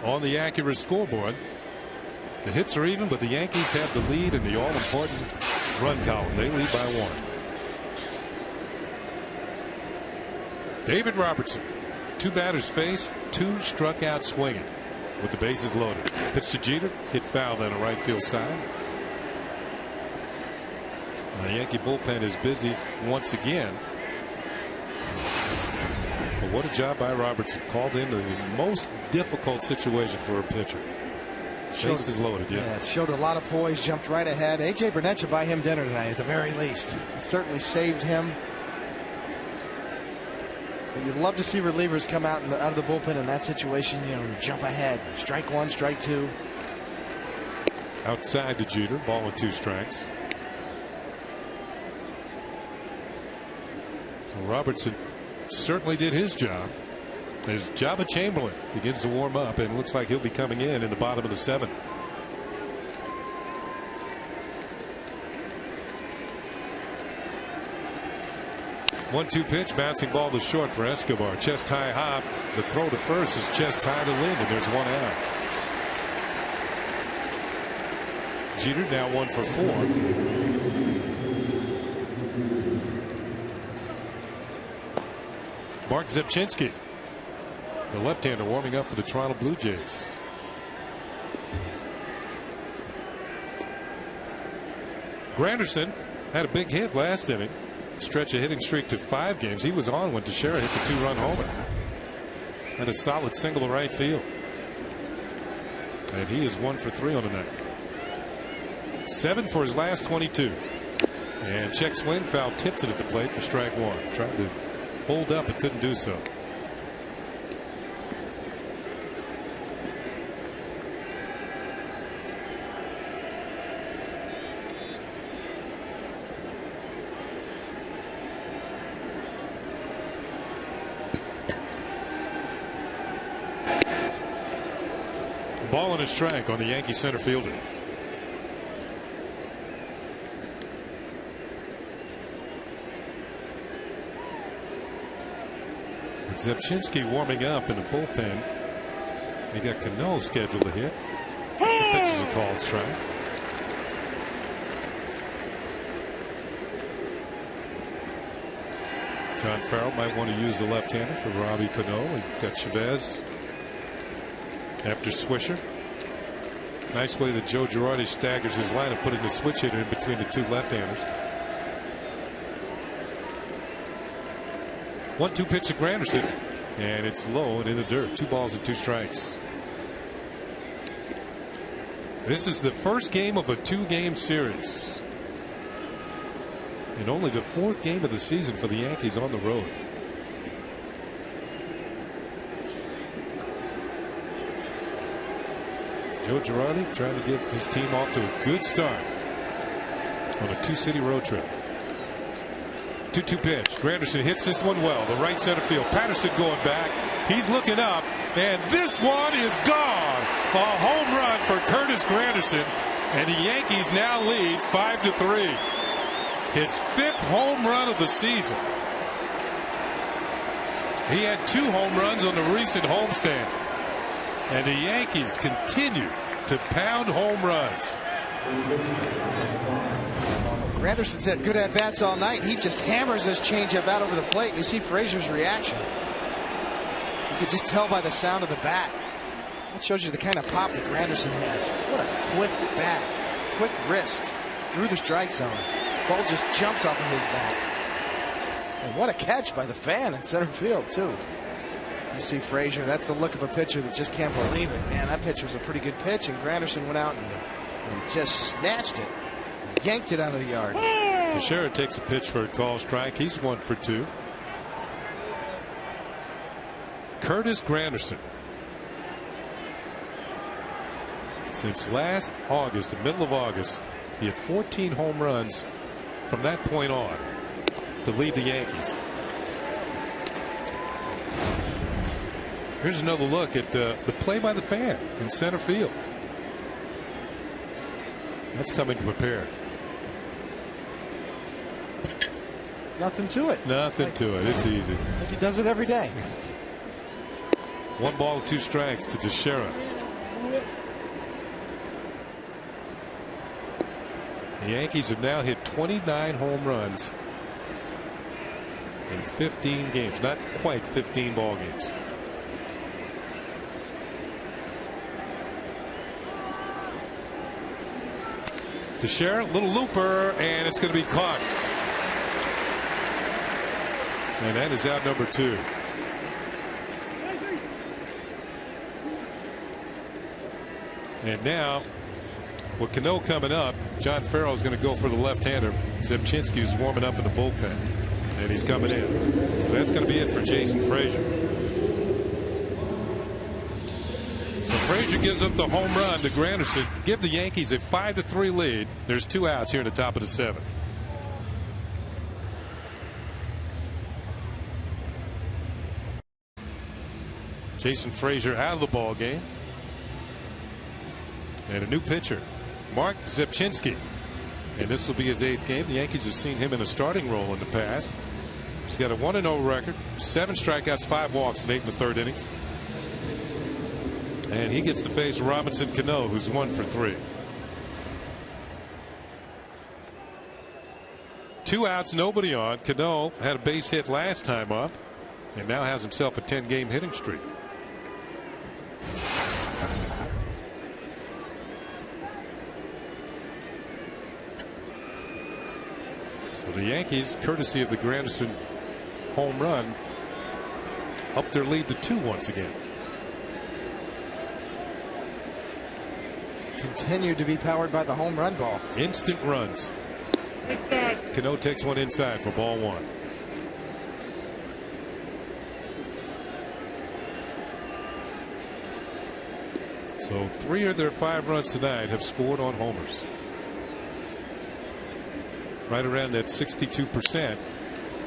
On the Acura scoreboard, the hits are even, but the Yankees have the lead in the all-important run column. They lead by 1. David Robertson, 2 batters face, 2 struck out swinging with the bases loaded. Pitch to Jeter, hit foul down the right field side. The Yankee bullpen is busy once again. But what a job by Robertson. Called into the most difficult situation for a pitcher. Bases loaded, yeah. Showed a lot of poise, jumped right ahead. A.J. Burnett should buy him dinner tonight at the very least. It certainly saved him. But you'd love to see relievers come out out of the bullpen in that situation, and jump ahead. Strike 1, strike 2. Outside to Jeter, ball with 2 strikes. So Robertson certainly did his job. As Jabba Chamberlain begins to warm up, and it looks like he'll be coming in the bottom of the 7th. One-two pitch, bouncing ball to short for Escobar. Chest high hop. The throw to first is chest high to Lind, and there's 1 out. Jeter now 1 for 4. Mark Zepchinski, the left-hander, warming up for the Toronto Blue Jays. Granderson had a big hit last inning. Stretch a hitting streak to 5 games. He was on when Teixeira hit the 2-run homer. And a solid single to right field. And he is 1 for 3 on the night. 7 for his last 22. And check swing, foul, tips it at the plate for strike 1. Tried to hold up, but couldn't do so. Ball and a strike on the Yankee center fielder. With Zepchinski warming up in the bullpen. They got Cano scheduled to hit. The pitch is a called strike. John Farrell might want to use the left-hander for Robbie Cano. We've got Chavez after Swisher. Nice way that Joe Girardi staggers his lineup, putting the switch hitter in between the 2 left-handers. 1-2 pitch to Granderson, and it's low and in the dirt. 2 balls and 2 strikes. This is the first game of a 2-game series, and only the 4th game of the season for the Yankees on the road. Joe Girardi trying to get his team off to a good start on a two-city road trip. 2-2 pitch. Granderson hits this one well. The right center field. Patterson going back. He's looking up, and this one is gone. A home run for Curtis Granderson, and the Yankees now lead 5-3. His 5th home run of the season. He had 2 home runs on the recent homestand, and the Yankees continue to pound home runs. Granderson's had good at-bats all night. He just hammers his changeup out over the plate. You see Frazier's reaction. You could just tell by the sound of the bat. That shows you the kind of pop that Granderson has. What a quick bat, quick wrist through the strike zone. Ball just jumps off of his bat. And what a catch by the fan in center field, too. You see Frazier, that's the look of a pitcher that just can't believe it. Man, that pitch was a pretty good pitch, and Granderson went out and just snatched it, yanked it out of the yard. Teixeira takes a pitch for a call strike. He's 1 for 2. Curtis Granderson. Since last August, the middle of August, he had 14 home runs from that point on to lead the Yankees. Here's another look at the play by the fan in center field. That's coming prepared. Nothing to it. Nothing to it. It's easy. Like he does it every day. 1 ball, 2 strikes to Teixeira. The Yankees have now hit 29 home runs in 15 games. Not quite 15 ball games. Teixeira, little looper, and it's going to be caught. And that is out number 2. And now, with Cano coming up, John Farrell is going to go for the left-hander. Zepchinski is warming up in the bullpen, and he's coming in. So that's going to be it for Jason Frazier. So Frazier gives up the home run to Granderson, give the Yankees a 5-3 lead. There's 2 outs here in the top of the 7th. Jason Frazier out of the ball game. And a new pitcher, Mark Zepchinski. And this will be his 8th game. The Yankees have seen him in a starting role in the past. He's got a 1-0 record, 7 strikeouts, 5 walks in 8 1/3 innings. And he gets to face Robinson Cano, who's 1 for 3. 2 outs, nobody on. Cano had a base hit last time up and now has himself a 10-game hitting streak. So the Yankees, courtesy of the Granderson home run, up their lead to 2 once again. Continue to be powered by the home run ball. Instant runs. Cano takes one inside for ball 1. So 3 of their 5 runs tonight have scored on homers. Right around that 62%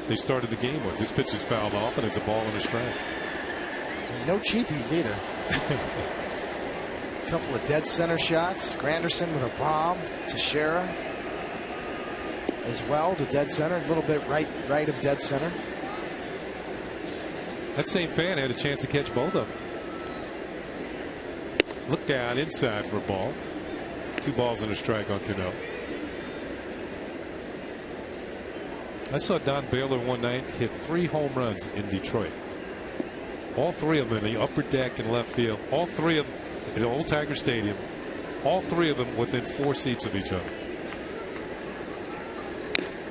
they started the game with. This pitch is fouled off, and it's a ball and a strike. And no cheapies either. A couple of dead center shots. Granderson with a bomb. Teixeira as well to dead center. A little bit right of dead center. That same fan had a chance to catch both of them. Look down inside for a ball. 2 balls and a strike on Cano. I saw Don Baylor one night hit 3 home runs in Detroit. All 3 of them in the upper deck in left field. All 3 of them in Old Tiger Stadium. All 3 of them within 4 seats of each other.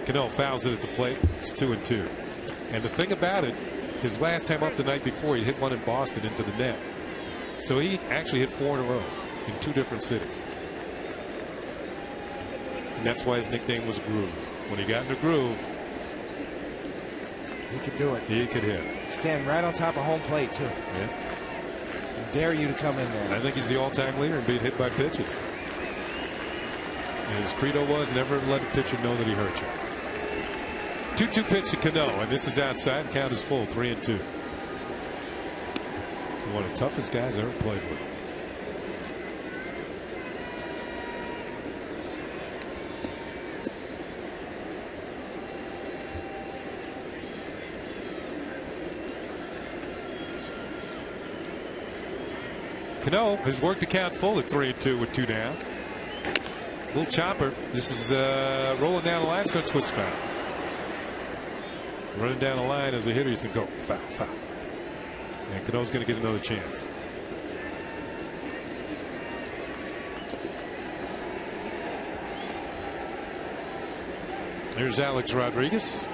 Cano fouls it at the plate. It's 2-2. And the thing about it, his last time up the night before, he hit one in Boston into the net. So he actually hit 4 in a row in 2 different cities. And that's why his nickname was Groove. When he got in the groove, he could do it. He could hit. Stand right on top of home plate, too. Yeah. I dare you to come in there. I think he's the all-time leader in being hit by pitches. And his credo was never let a pitcher know that he hurt you. 2-2 pitch to Cano, and this is outside. Count is full, 3-2. One of the toughest guys I ever played with. Cano has worked the count full at 3-2 with 2 down. Little chopper. This is rolling down the line. It's going to twist foul. Running down the line as a hitter, he's going to go foul, foul. And Cano's going to get another chance. Here's Alex Rodriguez,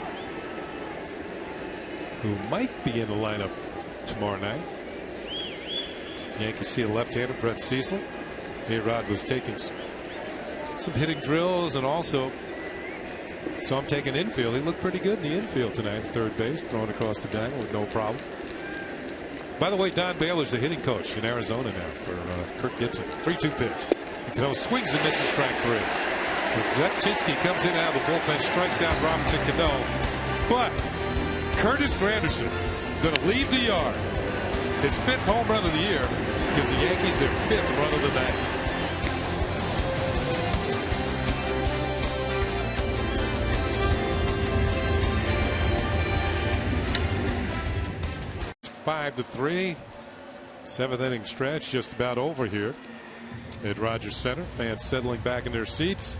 who might be in the lineup tomorrow night. Yankees see a left-hander, Brett Cecil. A-Rod was taking some hitting drills, and also saw him taking infield. He looked pretty good in the infield tonight at third base, throwing across the diamond with no problem. By the way, Don Baylor's the hitting coach in Arizona now for Kirk Gibson. 3-2 pitch. And Cano swings and misses strike 3. So Zepchinski comes in out of the bullpen, strikes out Robinson Cano. But Curtis Granderson going to leave the yard. His 5th home run of the year gives the Yankees their 5th run of the night. It's 5-3. 7th inning stretch just about over here at Rogers Center. Fans settling back in their seats.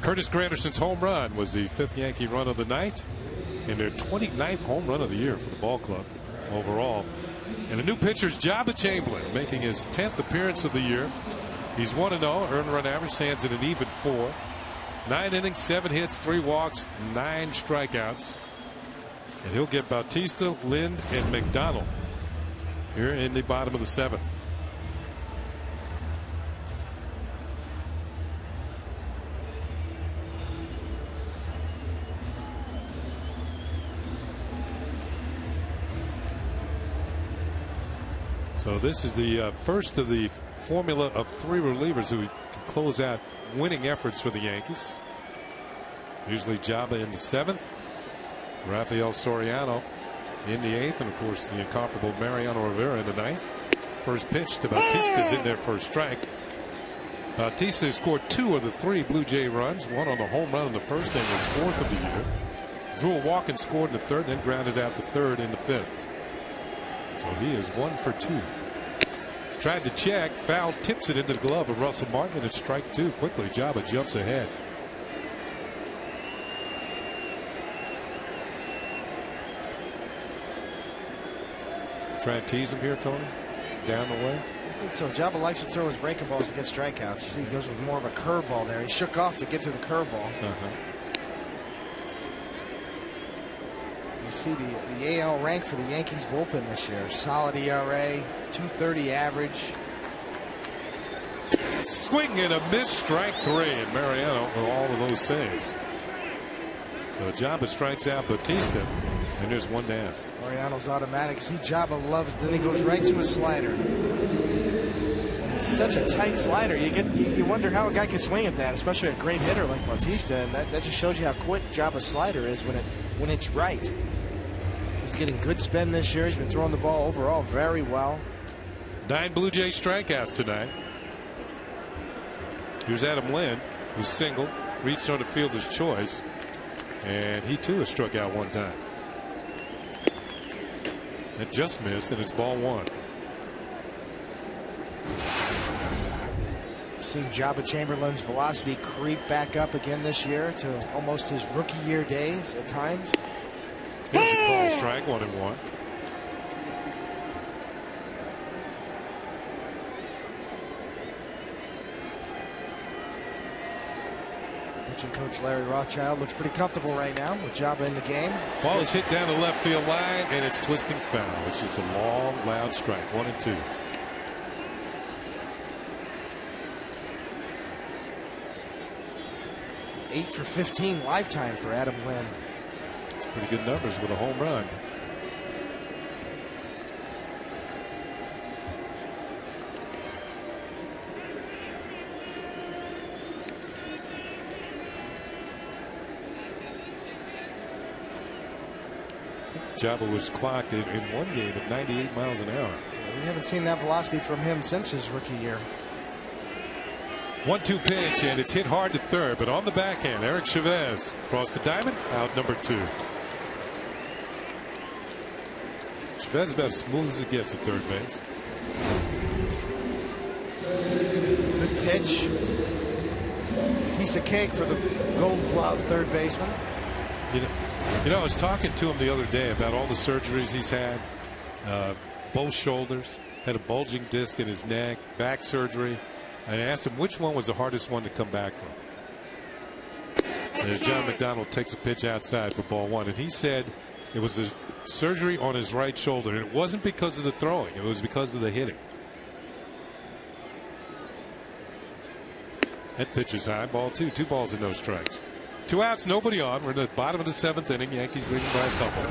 Curtis Granderson's home run was the 5th Yankee run of the night and their 29th home run of the year for the ball club overall. And the new pitcher's Jabba Chamberlain making his 10th appearance of the year. He's 1-0. Earned run average stands at an even 4. 9 innings, 7 hits, 3 walks, 9 strikeouts. And he'll get Bautista, Lind, and McDonald here in the bottom of the 7th. So this is the first of the formula of 3 relievers who can close out winning efforts for the Yankees. Usually Jabba in the 7th, Rafael Soriano in the 8th, and of course the incomparable Mariano Rivera in the 9th. First pitch to Bautista's in there for a strike. Bautista scored 2 of the 3 Blue Jay runs, 1 on the home run in the 1st and his 4th of the year. Drew a walk and scored in the 3rd, then grounded out the 3rd in the 5th. So he is 1 for 2. Tried to check, foul, tips it into the glove of Russell Martin, and it's strike 2. Quickly, Jabba jumps ahead. Try and tease him here, Tony, down the way. I think so. Jabba likes to throw his breaking balls to get strikeouts. You see, he goes with more of a curveball there. He shook off to get to the curveball. You see the AL rank for the Yankees bullpen this year. Solid ERA, 2.30 average. Swing and a miss, strike 3, and Mariano with all of those saves. So Jabba strikes out Bautista, and there's 1 down. Mariano's automatic. See, Jabba loves it. Then he goes right to his slider. And it's such a tight slider. You wonder how a guy can swing at that, especially a great hitter like Bautista. And that just shows you how quick Jabba's slider is when it's right. He's getting good spin this year. He's been throwing the ball overall very well. 9 Blue Jay strikeouts tonight. Here's Adam Lind, who's single, reached on the fielder's choice, and he too has struck out 1 time. It just missed, and it's ball 1. Seeing Jabba Chamberlain's velocity creep back up again this year to almost his rookie year days at times. Here's a call strike, 1-1. Pitching coach Larry Rothschild looks pretty comfortable right now with Jabba in the game. Ball is hit down the left field line, and it's twisting foul. It's just a long, loud strike. 1-2. Eight for 15 lifetime for Adam Lind. It's pretty good numbers with a home run. Jabba was clocked in one game at 98 miles an hour. We haven't seen that velocity from him since his rookie year. 1-2 pitch, and it's hit hard to third, but on the backhand, Eric Chavez across the diamond, out number 2. Chavez is about as smooth as it gets at third base. Good pitch. Piece of cake for the Gold Glove third baseman. You know, I was talking to him the other day about all the surgeries he's had. Both shoulders, had a bulging disc in his neck, back surgery. I asked him which one was the hardest one to come back from. And John McDonald takes a pitch outside for ball 1, and he said it was the surgery on his right shoulder, and it wasn't because of the throwing, it was because of the hitting. That pitch is high, ball 2, 2 balls and no strikes. 2 outs, nobody on. We're in the bottom of the 7th inning. Yankees leading by a couple.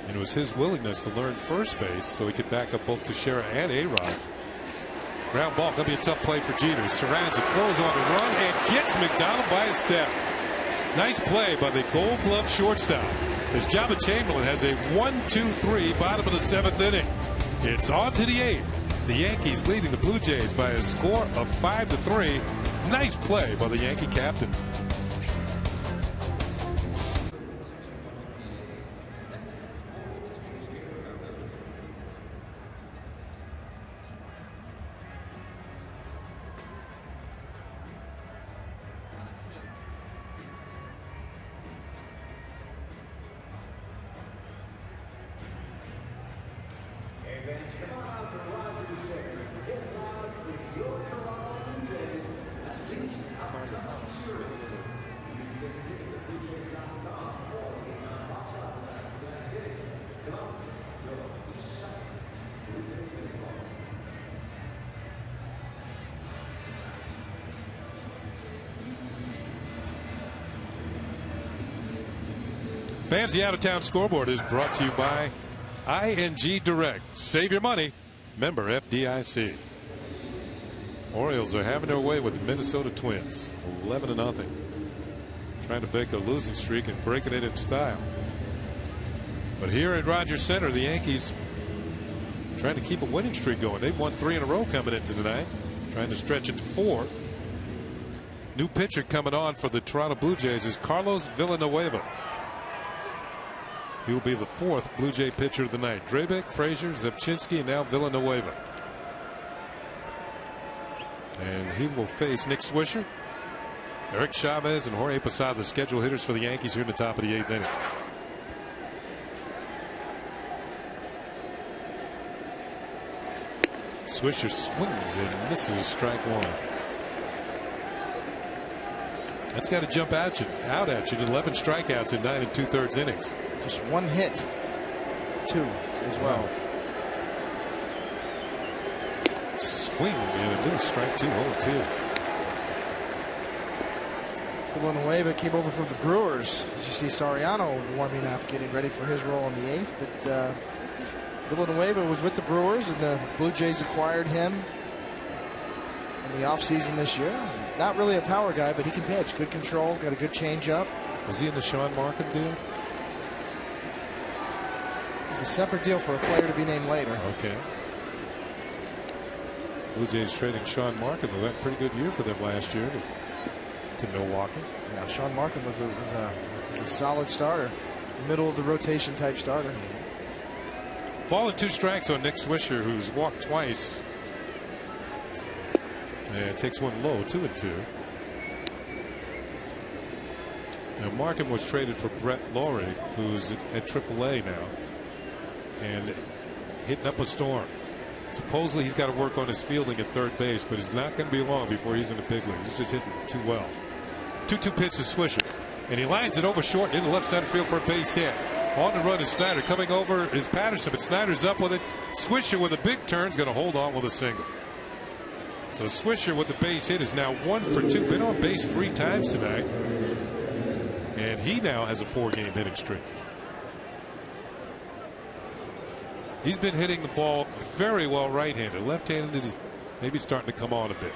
And it was his willingness to learn first base so he could back up both Teixeira and A-Rod. Ground ball, going to be a tough play for Jeter. Surrounds it, throws on a run, and gets McDonald by a step. Nice play by the Gold Glove shortstop, as Jabba Chamberlain has a 1-2-3 bottom of the 7th inning. It's on to the 8th. The Yankees leading the Blue Jays by a score of 5-3. Nice play by the Yankee captain. Fans, the out-of-town scoreboard is brought to you by ING Direct. Save your money. Member FDIC. Orioles are having their way with the Minnesota Twins. 11-0. Trying to break a losing streak and breaking it in style. But here at Rogers Center, the Yankees trying to keep a winning streak going. They've won 3 in a row coming into tonight. Trying to stretch it to 4. New pitcher coming on for the Toronto Blue Jays is Carlos Villanueva. He will be the 4th Blue Jay pitcher of the night. Drabek, Frazier, Zepchinski, and now Villanueva. And he will face Nick Swisher, Eric Chavez, and Jorge Posada, the scheduled hitters for the Yankees here in the top of the 8th inning. Swisher swings and misses strike 1. That's got to jump out at you. 11 strikeouts in 9 2/3 innings. Just 1 hit. 2 as well. Swing and a miss. Strike 2, 0-2. Villanueva came over from the Brewers. As you see Soriano warming up, getting ready for his role in the 8th. But Villanueva was with the Brewers, and the Blue Jays acquired him in the offseason this year. Not really a power guy, but he can pitch. Good control, got a good changeup. Was he in the Sean Markham deal? It's a separate deal for a player to be named later. Okay. Blue Jays trading Sean Markham. It went a pretty good year for them last year to Milwaukee. Yeah, Sean Markham was a solid starter, middle of the rotation type starter. Ball and 2 strikes on Nick Swisher, who's walked twice. And takes one low, 2-2. Now Markham was traded for Brett Lawrie, who's at AAA now, and hitting up a storm. Supposedly he's got to work on his fielding at third base, but it's not going to be long before he's in the big leagues. He's just hitting too well. 2-2 pitch to Swisher, and he lines it over short into left center field for a base hit. On the run is Snyder. Coming over is Patterson, but Snyder's up with it. Swisher with a big turn is going to hold on with a single. So Swisher with the base hit is now 1 for 2. Been on base 3 times tonight. And he now has a 4-game hitting streak. He's been hitting the ball very well right-handed. Left-handed is maybe starting to come on a bit.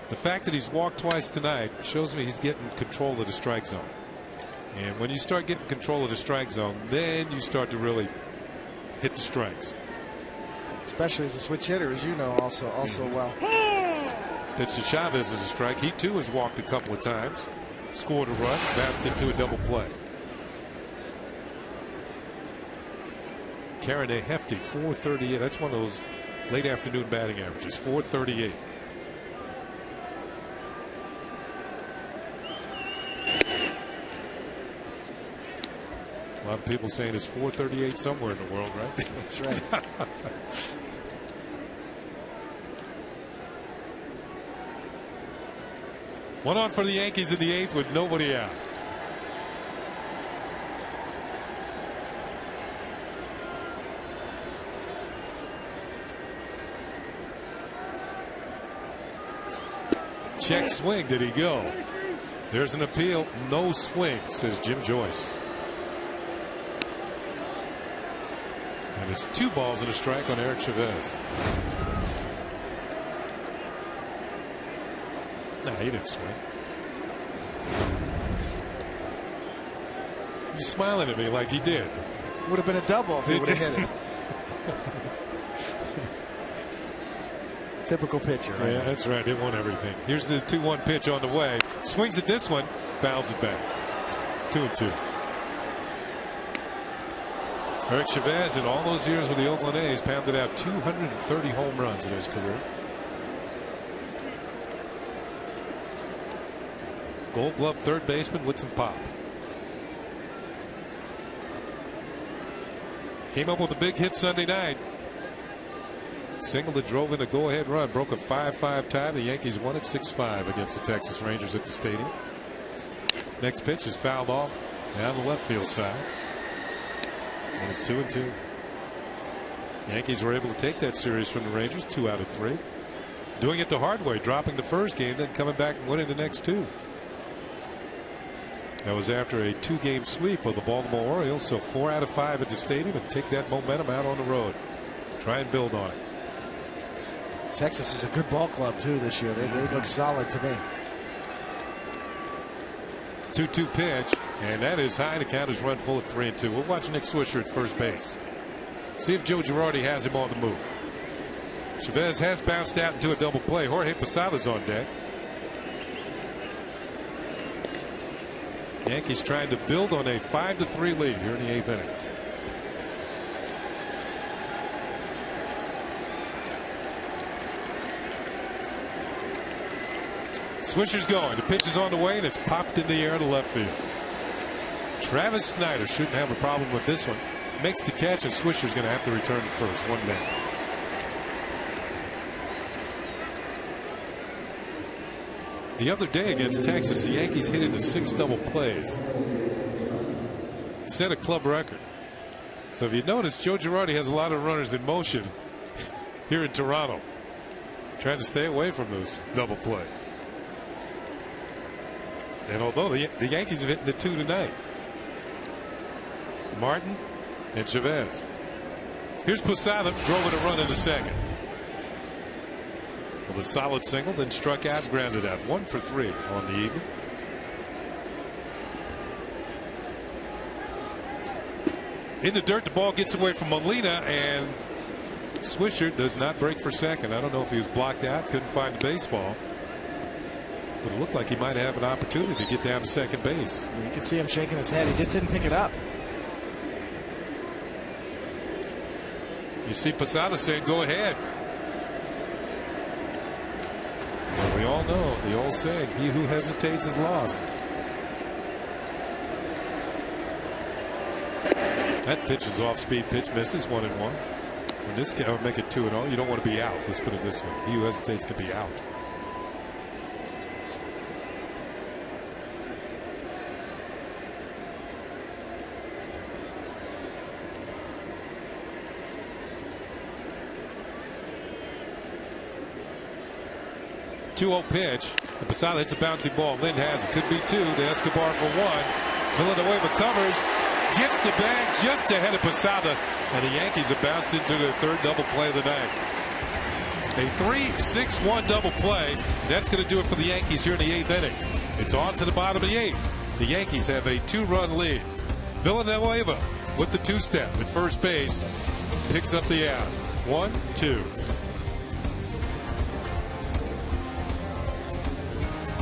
The fact that he's walked twice tonight shows me he's getting control of the strike zone. And when you start getting control of the strike zone, then you start to really hit the strikes. Especially as a switch hitter, as you know, also well. Pitch to Chavez is a strike. He too has walked a couple of times. Scored a run, bounced into a double play. Carrying a hefty 438. That's one of those late afternoon batting averages. 438. A lot of people saying it's 438 somewhere in the world, right? That's right. One on for the Yankees in the 8th with nobody out. Check swing. Did he go? There's an appeal. No swing, says Jim Joyce. And it's 2 balls and a strike on Eric Chavez. Nah, he didn't swing. He's smiling at me like he did. Would have been a double if he would have hit it. Typical pitcher. Right? Yeah, that's right. They want everything. Here's the 2-1 pitch on the way. Swings at this one, fouls it back. 2-2. Eric Chavez, in all those years with the Oakland A's, pounded out 230 home runs in his career. Gold Glove third baseman with some pop. Came up with a big hit Sunday night. Single that drove in a go-ahead run, broke a 5-5 tie. The Yankees won it 6-5 against the Texas Rangers at the stadium. Next pitch is fouled off down the left field side. And it's 2-2. Yankees were able to take that series from the Rangers 2 out of 3. Doing it the hard way, dropping the first game, then coming back and winning the next 2. That was after a 2-game sweep of the Baltimore Orioles. So 4 out of 5 at the stadium and take that momentum out on the road. Try and build on it. Texas is a good ball club too this year. They look solid to me. 2-2 pitch, and that is high. The count is run full at 3-2. We'll watch Nick Swisher at first base. See if Joe Girardi has him on the move. Chavez has bounced out into a double play. Jorge Posada's on deck. Yankees trying to build on a 5-3 lead here in the 8th inning. Swisher's going. The pitch is on the way, and it's popped in the air to left field. Travis Snyder shouldn't have a problem with this one. Makes the catch, and Swisher's going to have to return to first. 1 down. The other day against Texas, the Yankees hit into 6 double plays. Set a club record. So if you notice, Joe Girardi has a lot of runners in motion here in Toronto. Trying to stay away from those double plays. And although the Yankees have hit the 2 tonight. Martin and Chavez. Here's Posada, drove in a run in the second. With a solid single, then struck out and grounded out. 1 for 3 on the evening. In the dirt, the ball gets away from Molina, and Swisher does not break for second. I don't know if he was blocked out, couldn't find the baseball. But it looked like he might have an opportunity to get down to second base. You can see him shaking his head. He just didn't pick it up. You see Posada saying, go ahead. Well, we all know the old saying, he who hesitates is lost. That pitch is off speed pitch, misses. 1-1. When this guy would make it 2-0, you don't want to be out. Let's put it this way. He who hesitates can be out. .2-0 pitch. And Posada hits a bouncy ball. Lind has it. Could be 2 to Escobar for 1. Villanueva covers. Gets the bag just ahead of Posada. And the Yankees have bounced into their 3rd double play of the night. A 3-6-1 double play. That's going to do it for the Yankees here in the 8th inning. It's on to the bottom of the 8th. The Yankees have a 2-run lead. Villanueva with the two-step at first base. Picks up the out. 1-2.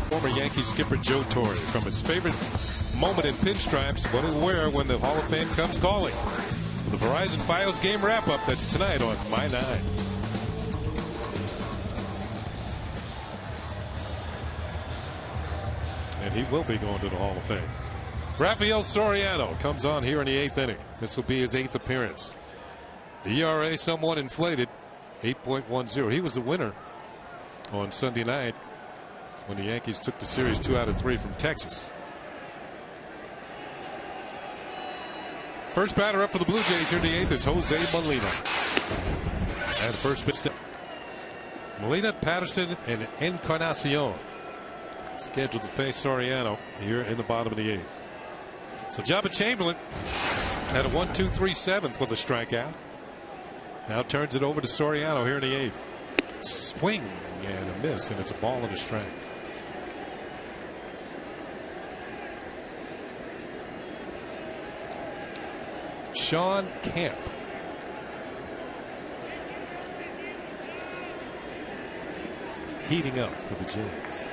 Former Yankee skipper Joe Torre, from his favorite moment in pinstripes, what he'll wear when the Hall of Fame comes calling. The Verizon Files game wrap-up, that's tonight on My 9. And he will be going to the Hall of Fame. Rafael Soriano comes on here in the 8th inning. This will be his 8th appearance. The ERA somewhat inflated, 8.10. He was the winner on Sunday night when the Yankees took the series 2 out of 3 from Texas. First batter up for the Blue Jays here in the 8th is Jose Molina. And first pitch to Molina, Patterson, and Encarnacion scheduled to face Soriano here in the bottom of the 8th. So Jabba Chamberlain had a 1-2-3 7th with a strikeout. Now turns it over to Soriano here in the 8th. Swing and a miss, and it's a ball and a strike. Sean Camp. Heating up for the Jays.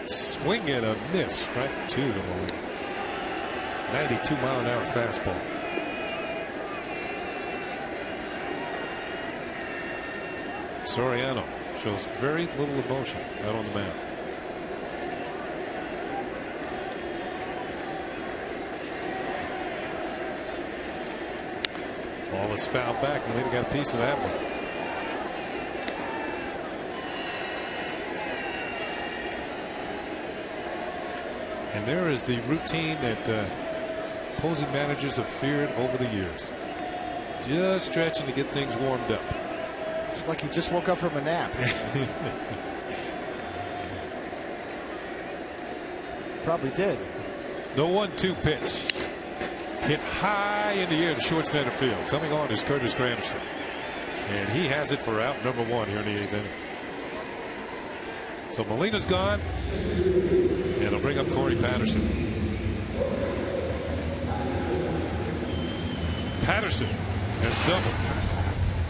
Swing and a miss. Strike 2 to Molina. 92-mile-an-hour fastball. Soriano shows very little emotion out on the mound. Ball is fouled back. Molina got a piece of that one. And there is the routine that opposing managers have feared over the years. Just stretching to get things warmed up. It's like he just woke up from a nap. Probably did. The 1-2 pitch. Hit high in the air to short center field. Coming on is Curtis Granderson. And he has it for out number 1 here in the 8th inning. So Molina's gone. And it'll bring up Corey Patterson. Patterson has doubled.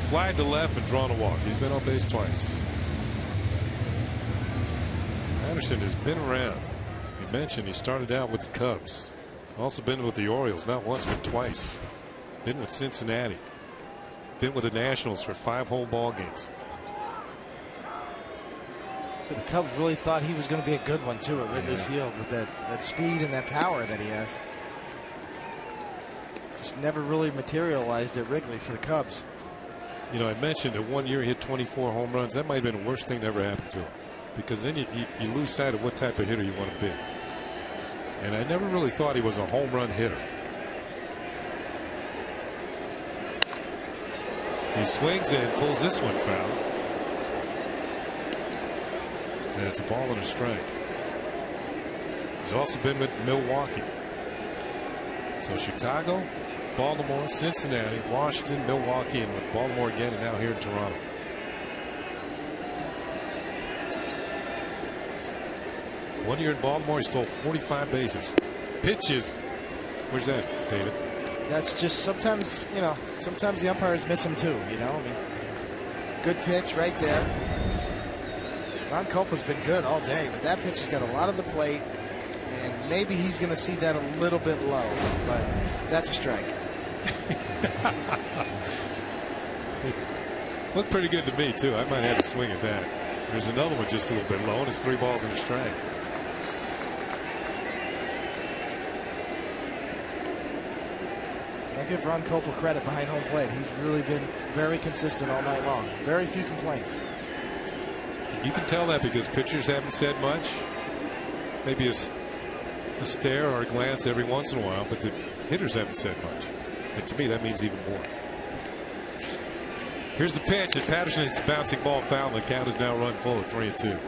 Flied to left and drawn a walk. He's been on base twice. Patterson has been around. You mentioned he started out with the Cubs. Also been with the Orioles, not once but twice. Been with Cincinnati. Been with the Nationals for 5 whole ball games. The Cubs really thought he was going to be a good one too at Wrigley Field with that speed and that power that he has. Just never really materialized at Wrigley for the Cubs. You know, I mentioned that one year he hit 24 home runs. That might have been the worst thing that ever happened to him, because then you lose sight of what type of hitter you want to be. And I never really thought he was a home run hitter. He swings and pulls this one foul. And it's a ball and a strike. He's also been with Milwaukee. So Chicago, Baltimore, Cincinnati, Washington, Milwaukee, and with Baltimore again, and now here in Toronto. One year in Baltimore, he stole 45 bases. Pitches. Where's that, David? That's just sometimes, you know, sometimes the umpires miss him too, you know. I mean, good pitch right there. Ron Copa's been good all day, but that pitch has got a lot of the plate, and maybe he's going to see that a little bit low, but that's a strike. Looked pretty good to me, too. I might have a swing at that. There's another one just a little bit low, and it's 3 balls and a strike. I give Ron Copa credit behind home plate. He's really been very consistent all night long. Very few complaints. You can tell that because pitchers haven't said much. Maybe a stare or a glance every once in a while, but the hitters haven't said much. And to me, that means even more. Here's the pitch, and Patterson hits a bouncing ball foul, and the count is now run full at 3-2.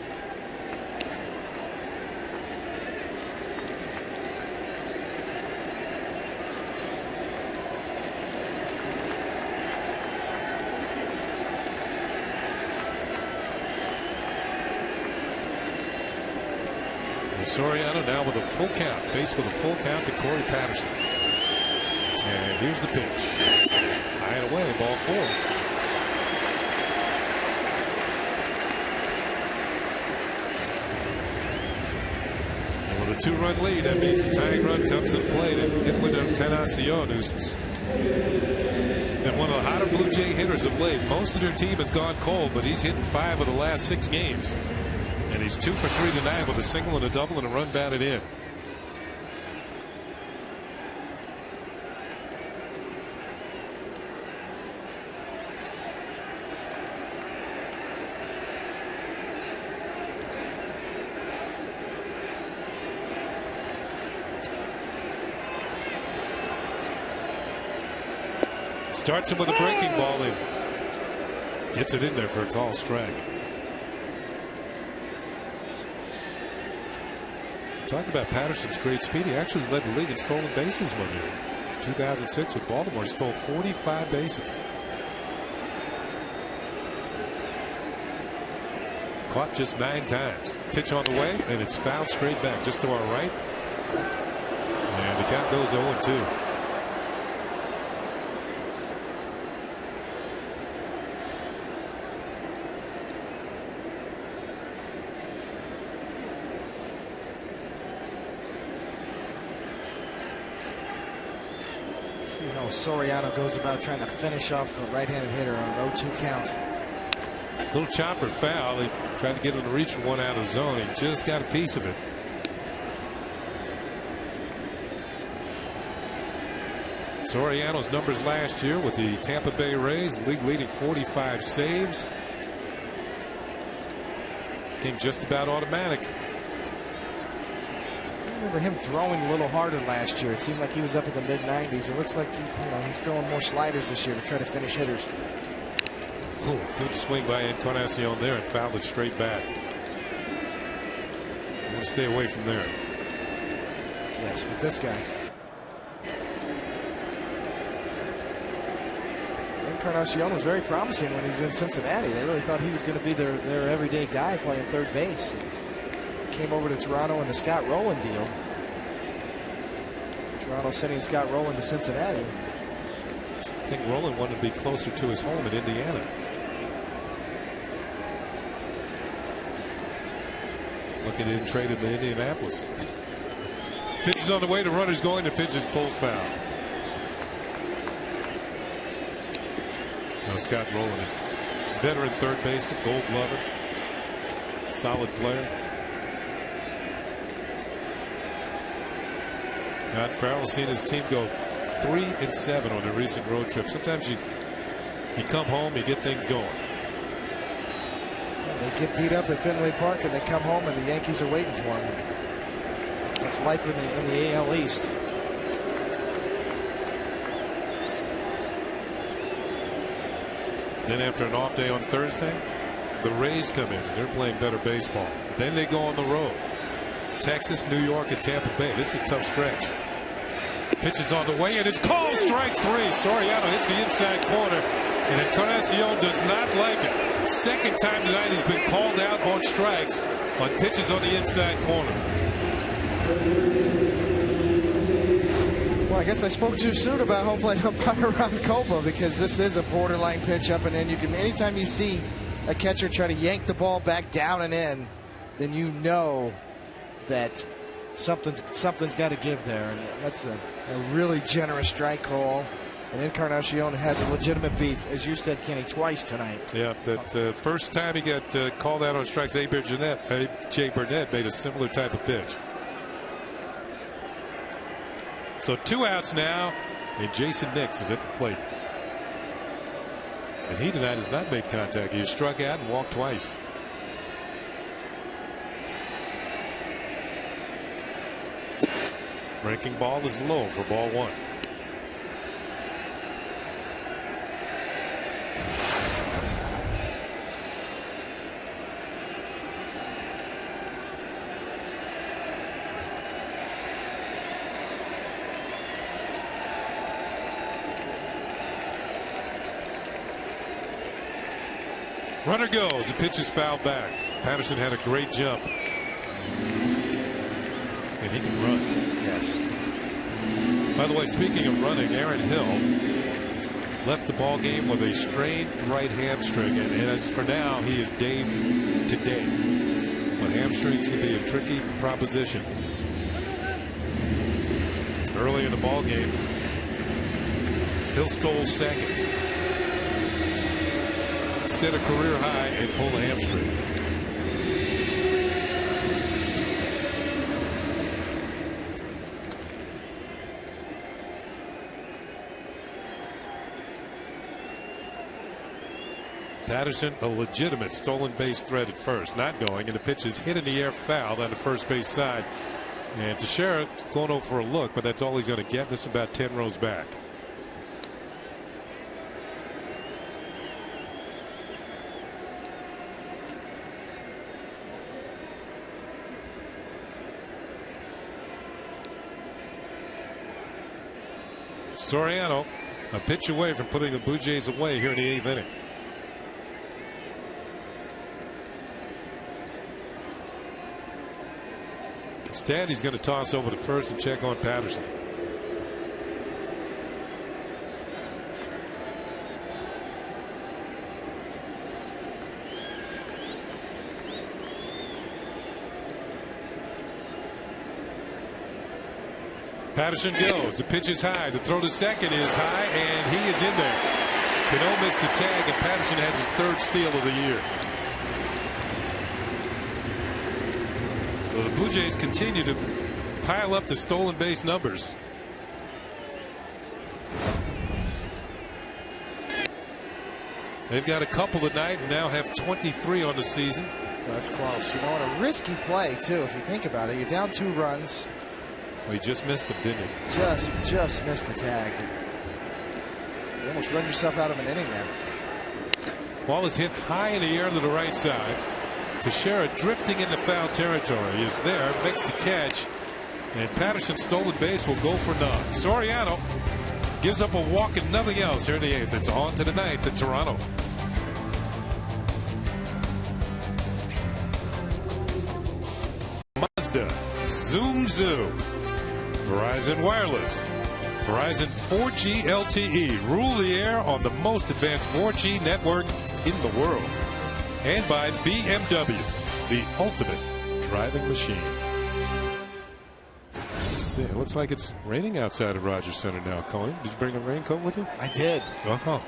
Soriano now with a full count, faced with a full count to Corey Patterson. And here's the pitch. High and away, ball 4. And with a 2-run lead, that means the tying run comes in play and Encarnacion, who's been one of the hotter Blue Jay hitters of late. Most of their team has gone cold, but he's hitting 5 of the last 6 games. And he's 2 for 3 tonight with a single and a double and a run batted in. Starts him with a breaking ball in. Gets it in there for a call strike. Talking about Patterson's great speed, he actually led the league in stolen bases one year. 2006 with Baltimore, he stole 45 bases. Caught just 9 times. Pitch on the way, and it's fouled straight back just to our right. And the count goes 0-2. See how Soriano goes about trying to finish off a right-handed hitter on an 0-2 count. Little chopper foul. He tried to get him to reach for one out of zone. He just got a piece of it. Soriano's numbers last year with the Tampa Bay Rays, league leading 45 saves. Came just about automatic. I remember him throwing a little harder last year. It seemed like he was up in the mid-90s. It looks like he's throwing more sliders this year to try to finish hitters. Ooh, good swing by Encarnacion there and fouled it straight back. I want to stay away from there. Yes, with this guy. Encarnacion was very promising when he was in Cincinnati. They really thought he was going to be their everyday guy playing third base. Came over to Toronto in the Scott Rowland deal. Toronto sending Scott Rowland to Cincinnati. I think Rowland wanted to be closer to his home in Indiana. Look at him traded to Indianapolis. Pitches on the way to runners going, the pitch is pulled foul. Now Scott Rowland, veteran third baseman, Gold Glover, solid player. Matt Farrell has seen his team go 3-7 on a recent road trip. Sometimes you come home, you get things going. They get beat up at Fenway Park and they come home and the Yankees are waiting for them. That's life in the AL East. Then after an off day on Thursday, the Rays come in and they're playing better baseball. Then they go on the road. Texas, New York, and Tampa Bay. This is a tough stretch. Pitch is on the way, and it's called strike 3. Soriano hits the inside corner, and Encarnacion does not like it. Second time tonight he's been called out on strikes on pitches on the inside corner. Well, I guess I spoke too soon about home plate umpire Ron Copa, because this is a borderline pitch up and in. You can, anytime you see a catcher try to yank the ball back down and in, then you know that something's got to give there, and that's a really generous strike call. And Encarnacion has a legitimate beef, as you said, Kenny, twice tonight. Yeah, that first time he got called out on strikes, Jay Burnett made a similar type of pitch. So 2 outs now, and Jason Nix is at the plate. And he tonight has not made contact. He struck out and walked twice. Breaking ball is low for ball 1. Runner goes. The pitch is fouled back. Patterson had a great jump. And he can run. Yes. By the way, speaking of running, Aaron Hill left the ball game with a strained right hamstring, and as for now, he is day to day. But hamstrings can be a tricky proposition. Early in the ball game, Hill stole second, set a career high, and pulled a hamstring. Patterson, a legitimate stolen base threat at first, not going, and the pitch is hit in the air, fouled on the first base side. And Teixeira going over for a look, but that's all he's going to get. This is about 10 rows back. Soriano, a pitch away from putting the Blue Jays away here in the 8th inning. Instead, he's going to toss over to first and check on Patterson. Patterson goes. The pitch is high. The throw to second is high, and he is in there. Cano missed the tag, and Patterson has his 3rd steal of the year. Well, the Blue Jays continue to pile up the stolen base numbers. They've got a couple tonight and now have 23 on the season. Well, that's close. You know what? A risky play, too, if you think about it. You're down 2 runs. Well, he just missed them, didn't he? Just missed the tag. You almost run yourself out of an inning there. Ball is hit high in the air to the right side. Teixeira drifting into foul territory. He is there, makes the catch, and Patterson's stolen base will go for none. Soriano gives up a walk and nothing else here in the 8th. It's on to the 9th in Toronto. Mazda, Zoom Zoom, Verizon Wireless, Verizon 4G LTE. Rule the air on the most advanced 4G network in the world. And by BMW, the ultimate driving machine. Let's see. It looks like it's raining outside of Rogers Center now, Coney. Did you bring a raincoat with you? I did. Uh-huh.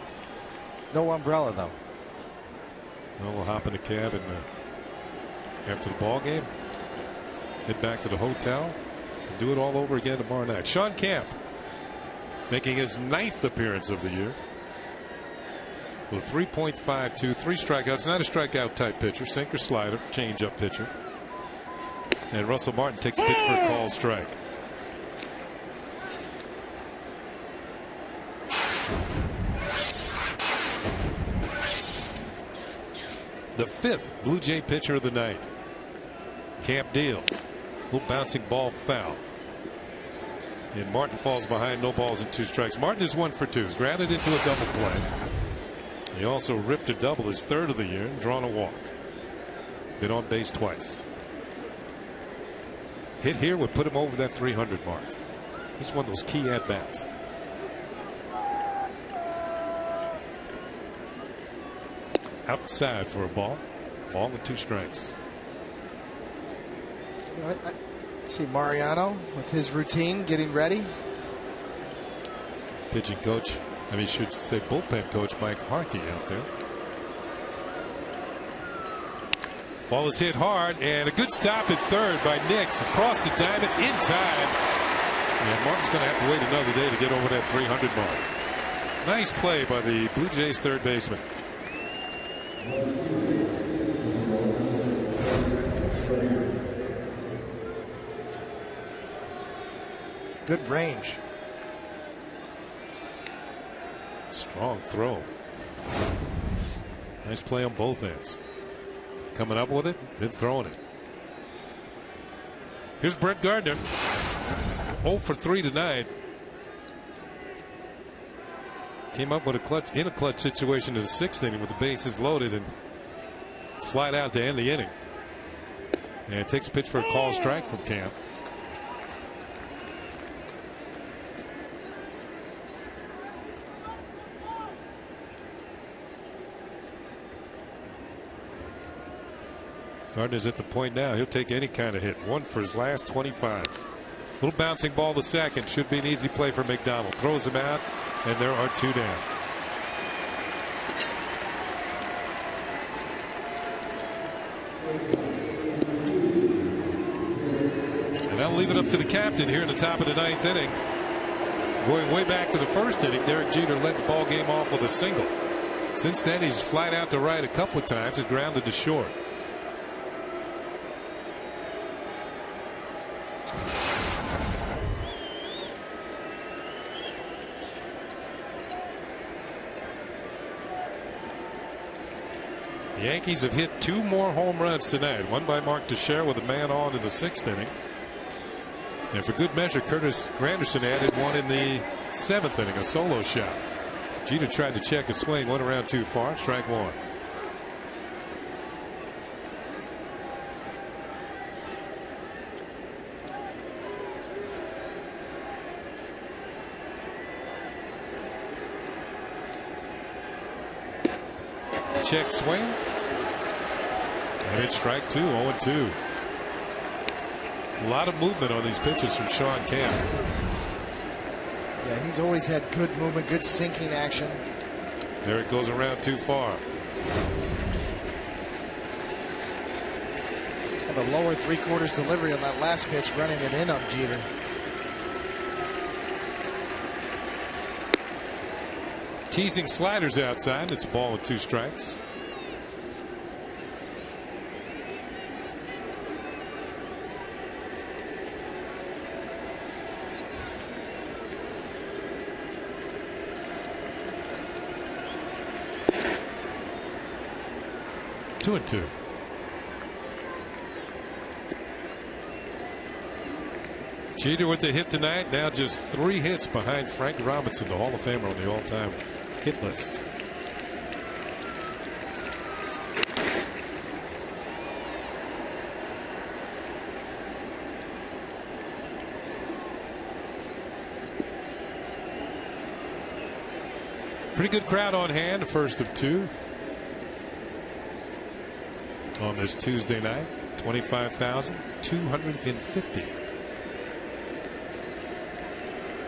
No umbrella, though. Well, we'll hop in the cab and after the ball game, head back to the hotel and do it all over again tomorrow night. Sean Camp making his 9th appearance of the year. With 3.52, 3 strikeouts. Not a strikeout type pitcher. Sinker, slider, change-up pitcher. And Russell Martin takes a pitch for a called strike. The 5th Blue Jay pitcher of the night. Camp deals. Little bouncing ball foul. And Martin falls behind. No balls and 2 strikes. Martin is 1 for 2. He's grounded into a double play. He also ripped a double, his 3rd of the year, and drawn a walk. Been on base twice. Hit here would put him over that 300 mark. This is one of those key at-bats. Outside for a ball. Ball with 2 strikes. I see Mariano with his routine, getting ready. Pitching coach, I should say bullpen coach Mike Harkey out there. Ball is hit hard, and a good stop at 3rd by Nix across the diamond in time. And Martin's going to have to wait another day to get over that 300 mark. Nice play by the Blue Jays 3rd baseman. Good range. Strong throw. Nice play on both ends. Coming up with it, then throwing it. Here's Brett Gardner. 0 for 3 tonight. Came up with in a clutch situation in the 6th inning with the bases loaded and flied out to end the inning. And takes a pitch for a call strike from Camp. Gardner's at the point now. He'll take any kind of hit. One for his last 25. Little bouncing ball to second. Should be an easy play for McDonald. Throws him out, and there are 2 down. And I'll leave it up to the captain here in the top of the 9th inning. Going way back to the 1st inning, Derek Jeter led the ball game off with a single. Since then, he's flied out to right a couple of times and grounded to short. The Yankees have hit 2 more home runs tonight. One by Mark Teixeira with a man on in the 6th inning. And for good measure, Curtis Granderson added one in the 7th inning, a solo shot. Jeter tried to check a swing, went around too far, strike 1. Check swing. And it's strike 2, 0-2. A lot of movement on these pitches from Sean Kemp. Yeah, he's always had good movement, good sinking action. There it goes around too far. And a lower 3/4 delivery on that last pitch, running it in on Jeter. Teasing sliders outside. It's a ball with 2 strikes. Two and 2. Jeter with the hit tonight. Now just 3 hits behind Frank Robinson, the Hall of Famer on the all-time hit list. Pretty good crowd on hand. The first of 2. On this Tuesday night, 25,250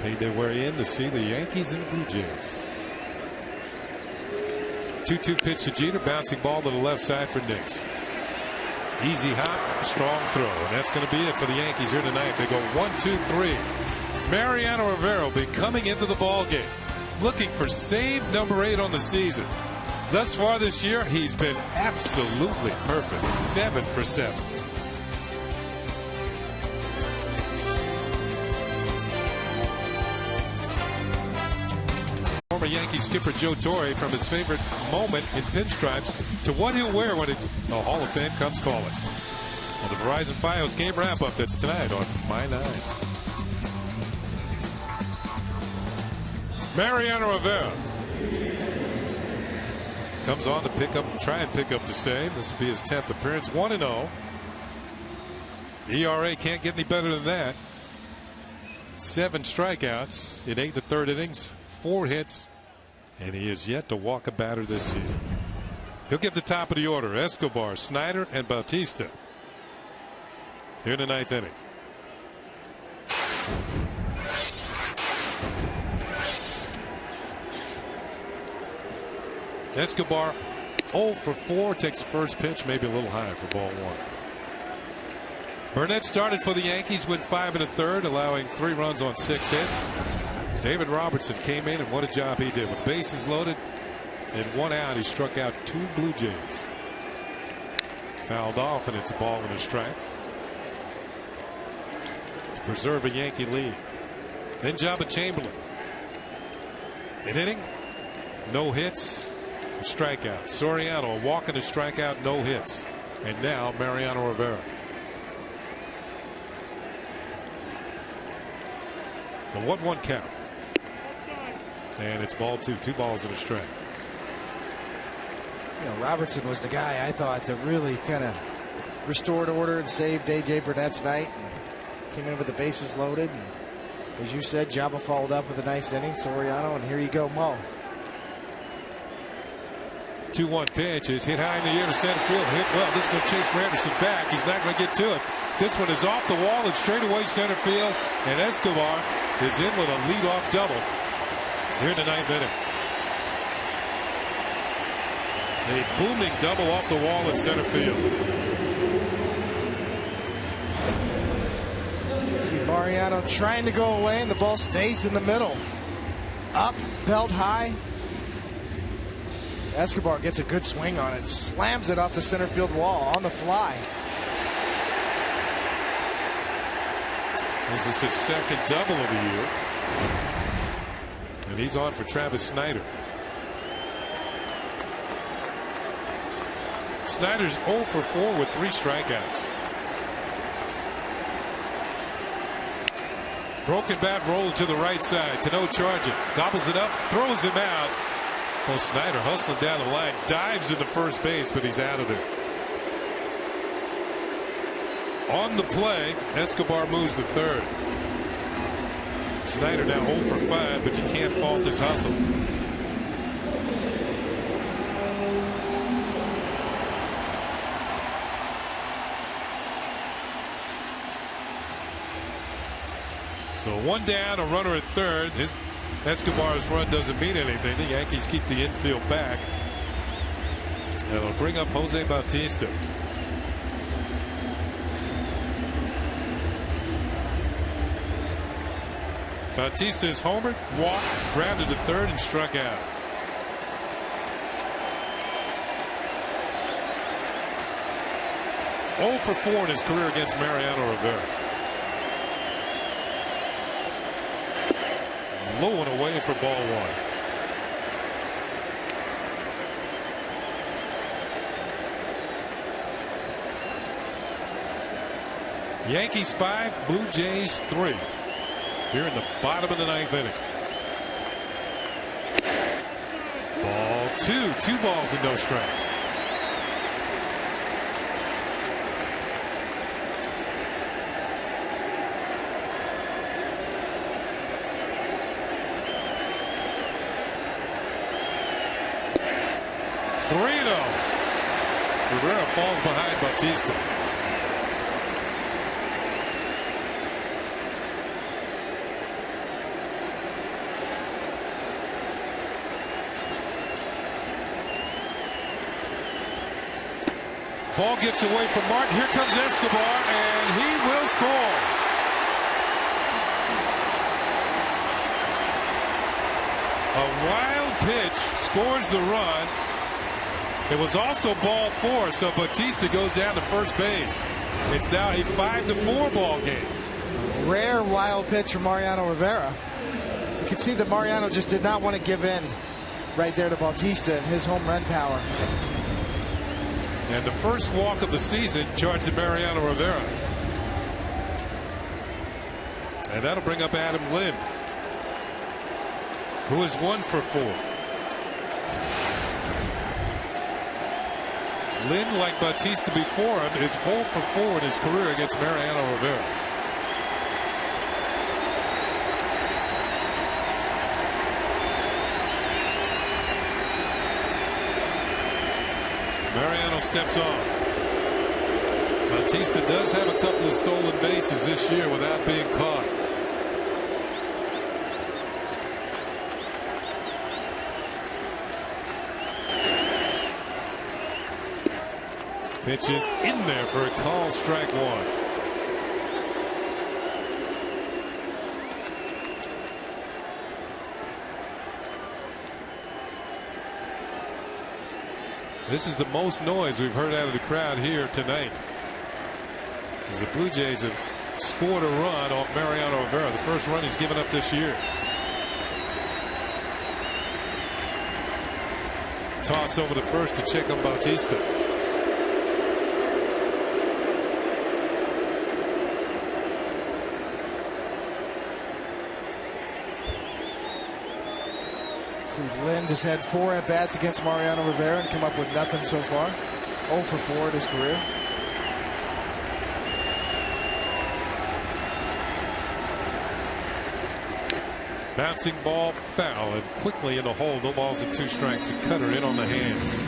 paid their way in to see the Yankees and the Blue Jays. 2-2 pitch to Jeter, bouncing ball to the left side for Nix. Easy hop, strong throw, and that's going to be it for the Yankees here tonight. They go 1-2-3. Mariano Rivera will be coming into the ball game, looking for save number 8 on the season. Thus far this year, he's been absolutely perfect. 7 for 7. Former Yankee skipper Joe Torre, from his favorite moment in pinstripes to what he'll wear when the Hall of Fame comes calling. On the Verizon Fios game wrap-up, that's tonight on My 9. Mariano Rivera comes on to try and pick up the save. This will be his 10th appearance. 1-0. ERA can't get any better than that. 7 strikeouts in 8 1/3 innings, 4 hits, and he is yet to walk a batter this season. He'll get the top of the order. Escobar, Snyder, and Bautista here in the 9th inning. Escobar 0 for 4, takes the first pitch, maybe a little high for ball 1. Burnett started for the Yankees, went 5 1/3, allowing 3 runs on 6 hits. David Robertson came in, and what a job he did. With bases loaded and 1 out, he struck out 2 Blue Jays. Fouled off, and it's a ball and a strike to preserve a Yankee lead. Then Jabba Chamberlain. An inning, no hits, a strikeout. Soriano, a walk and a strikeout, no hits. And now Mariano Rivera. The 1-1 count. And it's ball 2. 2 balls and a strike. You know, Robertson was the guy I thought that really kind of restored order and saved A.J. Burnett's night. And came in with the bases loaded. And as you said, Jabba followed up with a nice inning. Soriano, and here you go, Mo. 2-1 pitch is hit high in the air to center field. Hit well. This is going to chase Granderson back. He's not going to get to it. This one is off the wall and straight away center field. And Escobar is in with a leadoff double here in the 9th inning. A booming double off the wall in center field. See Mariano trying to go away, and the ball stays in the middle. Up, belt high. Escobar gets a good swing on it, slams it off the center field wall on the fly. This is his second double of the year. And he's on for Travis Snyder. Snyder's 0 for 4 with 3 strikeouts. Broken bat rolled to the right side. Cano charging. Gobbles it up. Throws him out. Well, Snyder hustling down the line. Dives into first base, but he's out of there. On the play, Escobar moves to third. Snyder now 0 for 5, but you can't fault his hustle. So 1 down, a runner at third. Escobar's run doesn't mean anything. The Yankees keep the infield back. That'll bring up Jose Bautista. Bautista is homered, walked, grounded to third, and struck out. Oh for 4 in his career against Mariano Rivera. Low and away for ball 1. Yankees 5, Blue Jays 3. Here in the bottom of the 9th inning. Ball 2. 2 balls and no strikes. Rivera falls behind Bautista. Ball gets away from Martin. Here comes Escobar, and he will score. A wild pitch scores the run. It was also ball 4, so Bautista goes down to first base. It's now a 5-4 ball game. Rare wild pitch from Mariano Rivera. You can see that Mariano just did not want to give in right there to Bautista and his home run power. And the first walk of the season charged to Mariano Rivera. And that'll bring up Adam Lind, who is 1 for 4. Lind, like Bautista before him, is 0 for 4 in his career against Mariano Rivera. Mariano steps off. Bautista does have a couple of stolen bases this year without being caught. Pitch is in there for a call, strike 1. This is the most noise we've heard out of the crowd here tonight, as the Blue Jays have scored a run off Mariano Rivera, the first run he's given up this year. Toss over to first to check on Bautista. See, Lind has had 4 at-bats against Mariano Rivera and come up with nothing so far. 0 for 4 in his career. Bouncing ball foul and quickly in the hole. No balls and 2 strikes. A cutter in on the hands.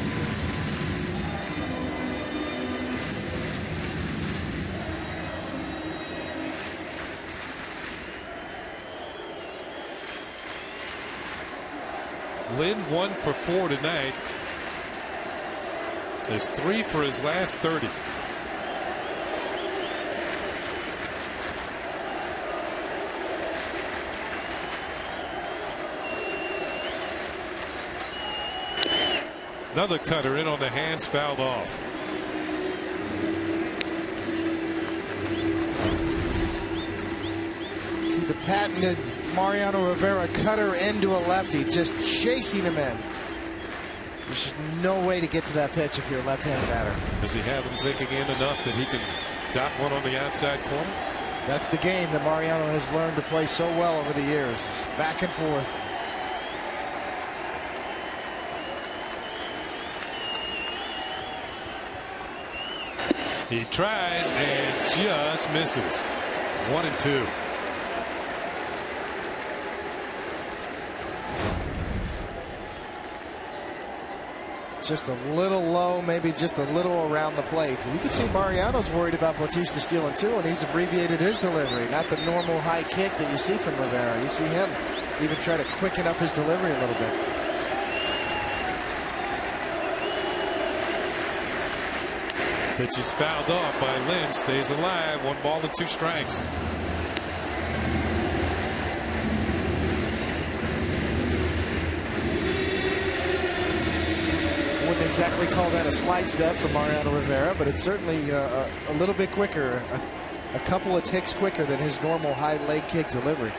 Lynn 1 for 4 tonight. There's 3 for his last 30. Another cutter in on the hands, fouled off. See the patented Mariano Rivera cutter into a lefty, just chasing him in. There's just no way to get to that pitch if you're a left-handed batter. Does he have him thinking in enough that he can dot one on the outside corner? That's the game that Mariano has learned to play so well over the years. Back and forth. He tries and just misses. 1 and 2. Just a little low, maybe just a little around the plate. You can see Mariano's worried about Bautista stealing too, and he's abbreviated his delivery. Not the normal high kick that you see from Rivera. You see him even try to quicken up his delivery a little bit. Pitch is fouled off by Lynn. Stays alive. 1 ball and 2 strikes. Wouldn't exactly call that a slide step for Mariano Rivera, but it's certainly a little bit quicker, a couple of ticks quicker than his normal high leg kick delivery.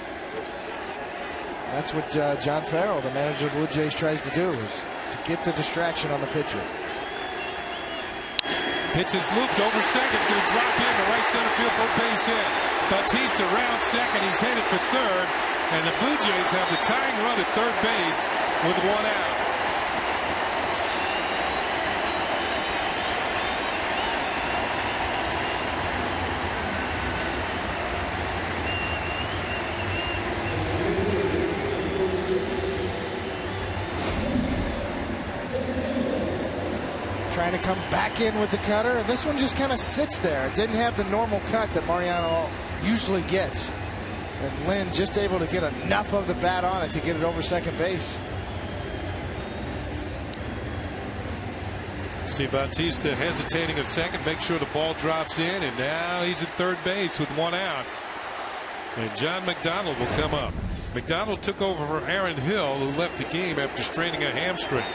That's what John Farrell, the manager of the Blue Jays, tries to do, is to get the distraction on the pitcher. Pitch is looped over second. It's going to drop in the right center field for a base hit. Bautista round second. He's headed for third. And the Blue Jays have the tying run at third base with 1 out. Trying to come back in with the cutter, and this one just kind of sits there. It didn't have the normal cut that Mariano usually gets. And Lynn just able to get enough of the bat on it to get it over second base. See Bautista hesitating a second, make sure the ball drops in, and now he's at third base with 1 out. And John McDonald will come up. McDonald took over for Aaron Hill, who left the game after straining a hamstring.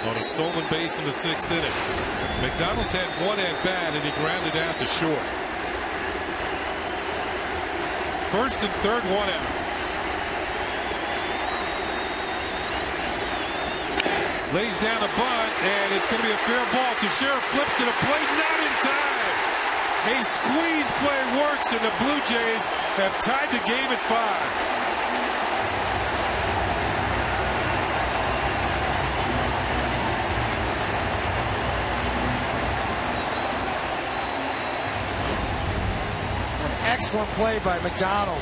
On a stolen base in the 6th inning. McDonald's had 1 at bat and he grounded out to short. First and third, 1 out. Lays down a bunt and it's going to be a fair ball. Teixeira flips to the plate, not in time. A squeeze play works and the Blue Jays have tied the game at 5. Excellent play by McDonald.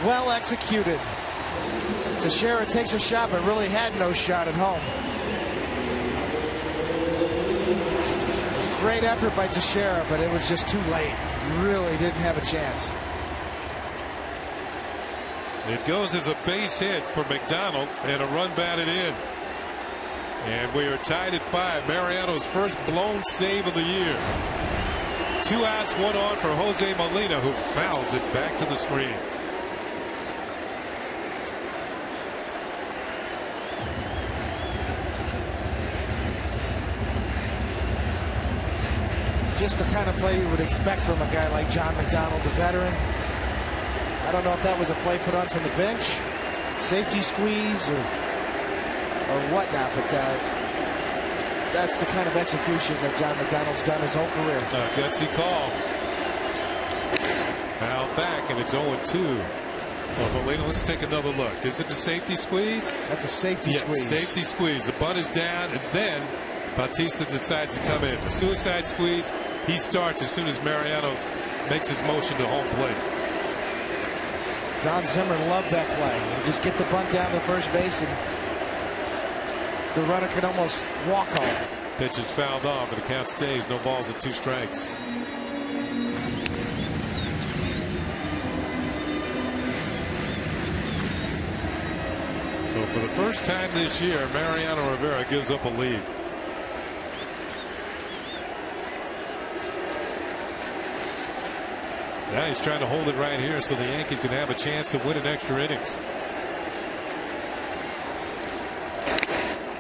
Well executed. Teixeira takes a shot, but really had no shot at home. Great effort by Teixeira, but it was just too late. Really didn't have a chance. It goes as a base hit for McDonald and a run batted in. And we are tied at 5. Mariano's first blown save of the year. 2 outs, 1 on for Jose Molina, who fouls it back to the screen. Just the kind of play you would expect from a guy like John McDonald, the veteran. I don't know if that was a play put on from the bench, safety squeeze, or whatnot, but that's the kind of execution that John McDonald's done his whole career. Gutsy call. Foul back, and it's 0-2. Well, Molina, let's take another look. Is it a safety squeeze? That's a safety squeeze. Safety squeeze. The bunt is down, and then Bautista decides to come in. A suicide squeeze. He starts as soon as Mariano makes his motion to home plate. Don Zimmer loved that play. You just get the bunt down to first base, and the runner can almost walk home. Pitch is fouled off, and the count stays. No balls and 2 strikes. So for the first time this year, Mariano Rivera gives up a lead. Now he's trying to hold it right here so the Yankees can have a chance to win in extra innings.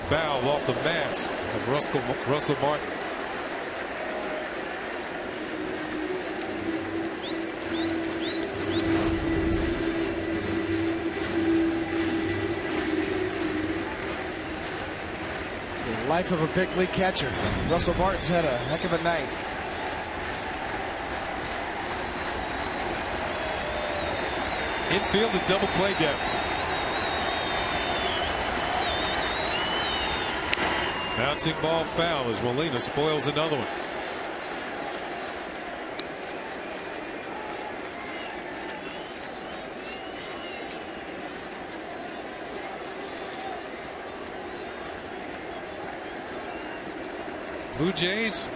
Foul off the mask of Russell Martin. The life of a big league catcher. Russell Martin's had a heck of a night. Infield and double play depth. Bouncing ball foul as Molina spoils another one. Blue Jays,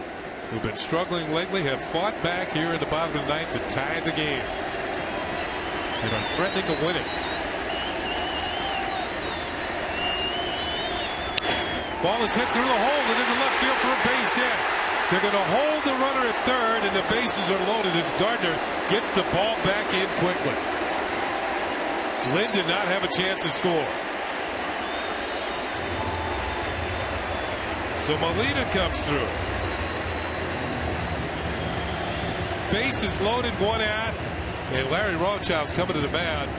who've been struggling lately, have fought back here in the bottom of the ninth to tie the game and are threatening to win it. Ball is hit through the hole and into left field for a base hit. They're going to hold the runner at third, and the bases are loaded as Gardner gets the ball back in quickly. Lynn did not have a chance to score. So Molina comes through. Bases loaded, one out, and Larry Rothschild's coming to the mound.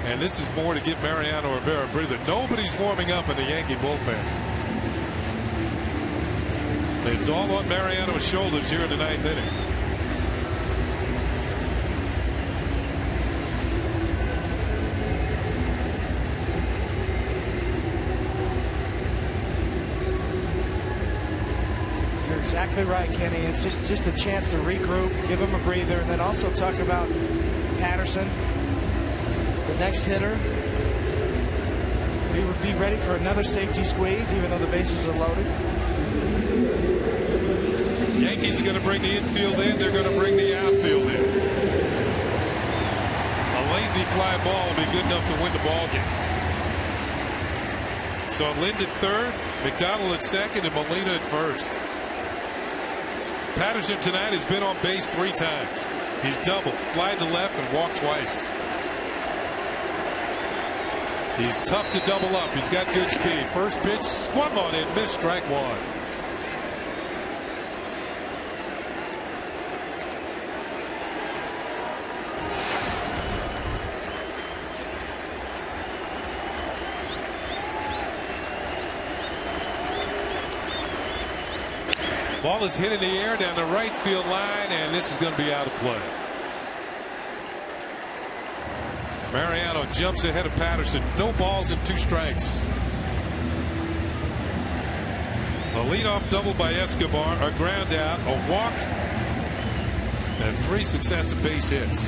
And this is more to give Mariano Rivera a breather. Nobody's warming up in the Yankee bullpen. It's all on Mariano's shoulders here in the ninth inning. You're exactly right, Kenny. It's just a chance to regroup, give him a breather, and then also talk about Patterson, the next hitter. We would be ready for another safety squeeze, even though the bases are loaded. Yankees are going to bring the infield in. They're going to bring the outfield in. A lengthy fly ball will be good enough to win the ball game. So Lind at third, McDonald at second, and Molina at first. Patterson tonight has been on base 3 times. He's doubled, flied to left, and walked twice. He's tough to double up. He's got good speed. First pitch, swung on it, missed, strike one. Ball is hit in the air down the right field line, and this is going to be out of play. Mariano jumps ahead of Patterson. No balls and 2 strikes. A leadoff double by Escobar, a ground out, a walk, and 3 successive base hits.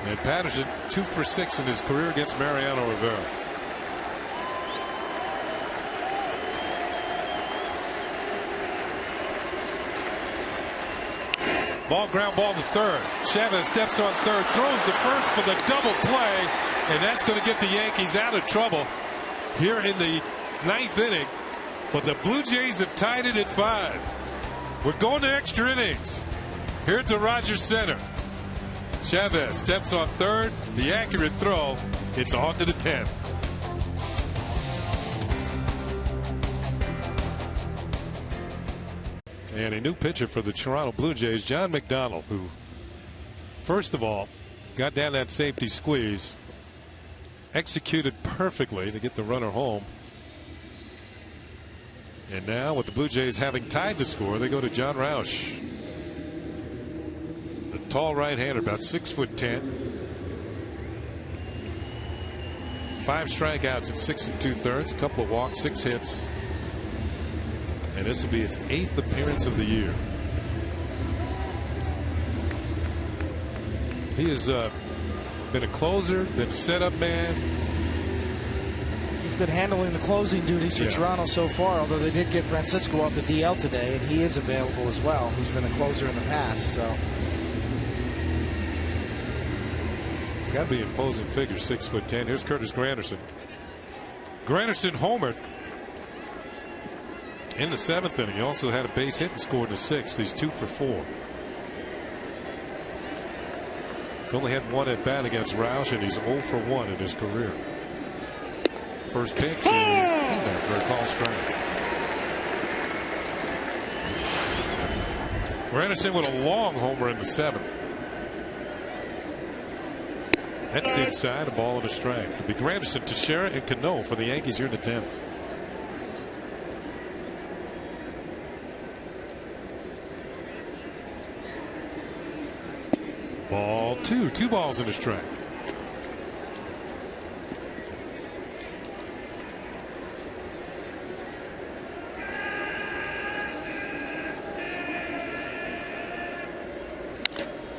And Patterson 2 for 6 in his career against Mariano Rivera. Ball, ground ball to third. Chavez steps on third, throws the first for the double play, and that's going to get the Yankees out of trouble here in the 9th inning. But the Blue Jays have tied it at 5. We're going to extra innings here at the Rogers Center. Chavez steps on third, the accurate throw. It's on to the 10th. And a new pitcher for the Toronto Blue Jays, John McDonald, who, first of all, got down that safety squeeze, executed perfectly to get the runner home. And now, with the Blue Jays having tied the score, they go to John Roush. The tall right-hander, about 6'10". 5 strikeouts in 6 2/3, a couple of walks, 6 hits. And this will be his 8th appearance of the year. He has been a closer, been a setup man. He's been handling the closing duties for Toronto so far, although they did get Francisco off the DL today, and he is available as well, who's been a closer in the past. So got to be imposing figure, 6'10". Here's Curtis Granderson. Granderson homered in the 7th inning. He also had a base hit and scored in the 6th. He's 2 for 4. He's only had 1 at bat against Roush, and he's 0 for 1 in his career. First pitch is in there for a call strike. Granderson with a long homer in the 7th. That's inside, a ball and a strike. It'll be Granderson, Teixeira, and Cano for the Yankees here in the 10th. Ball 2. 2 balls and a strike.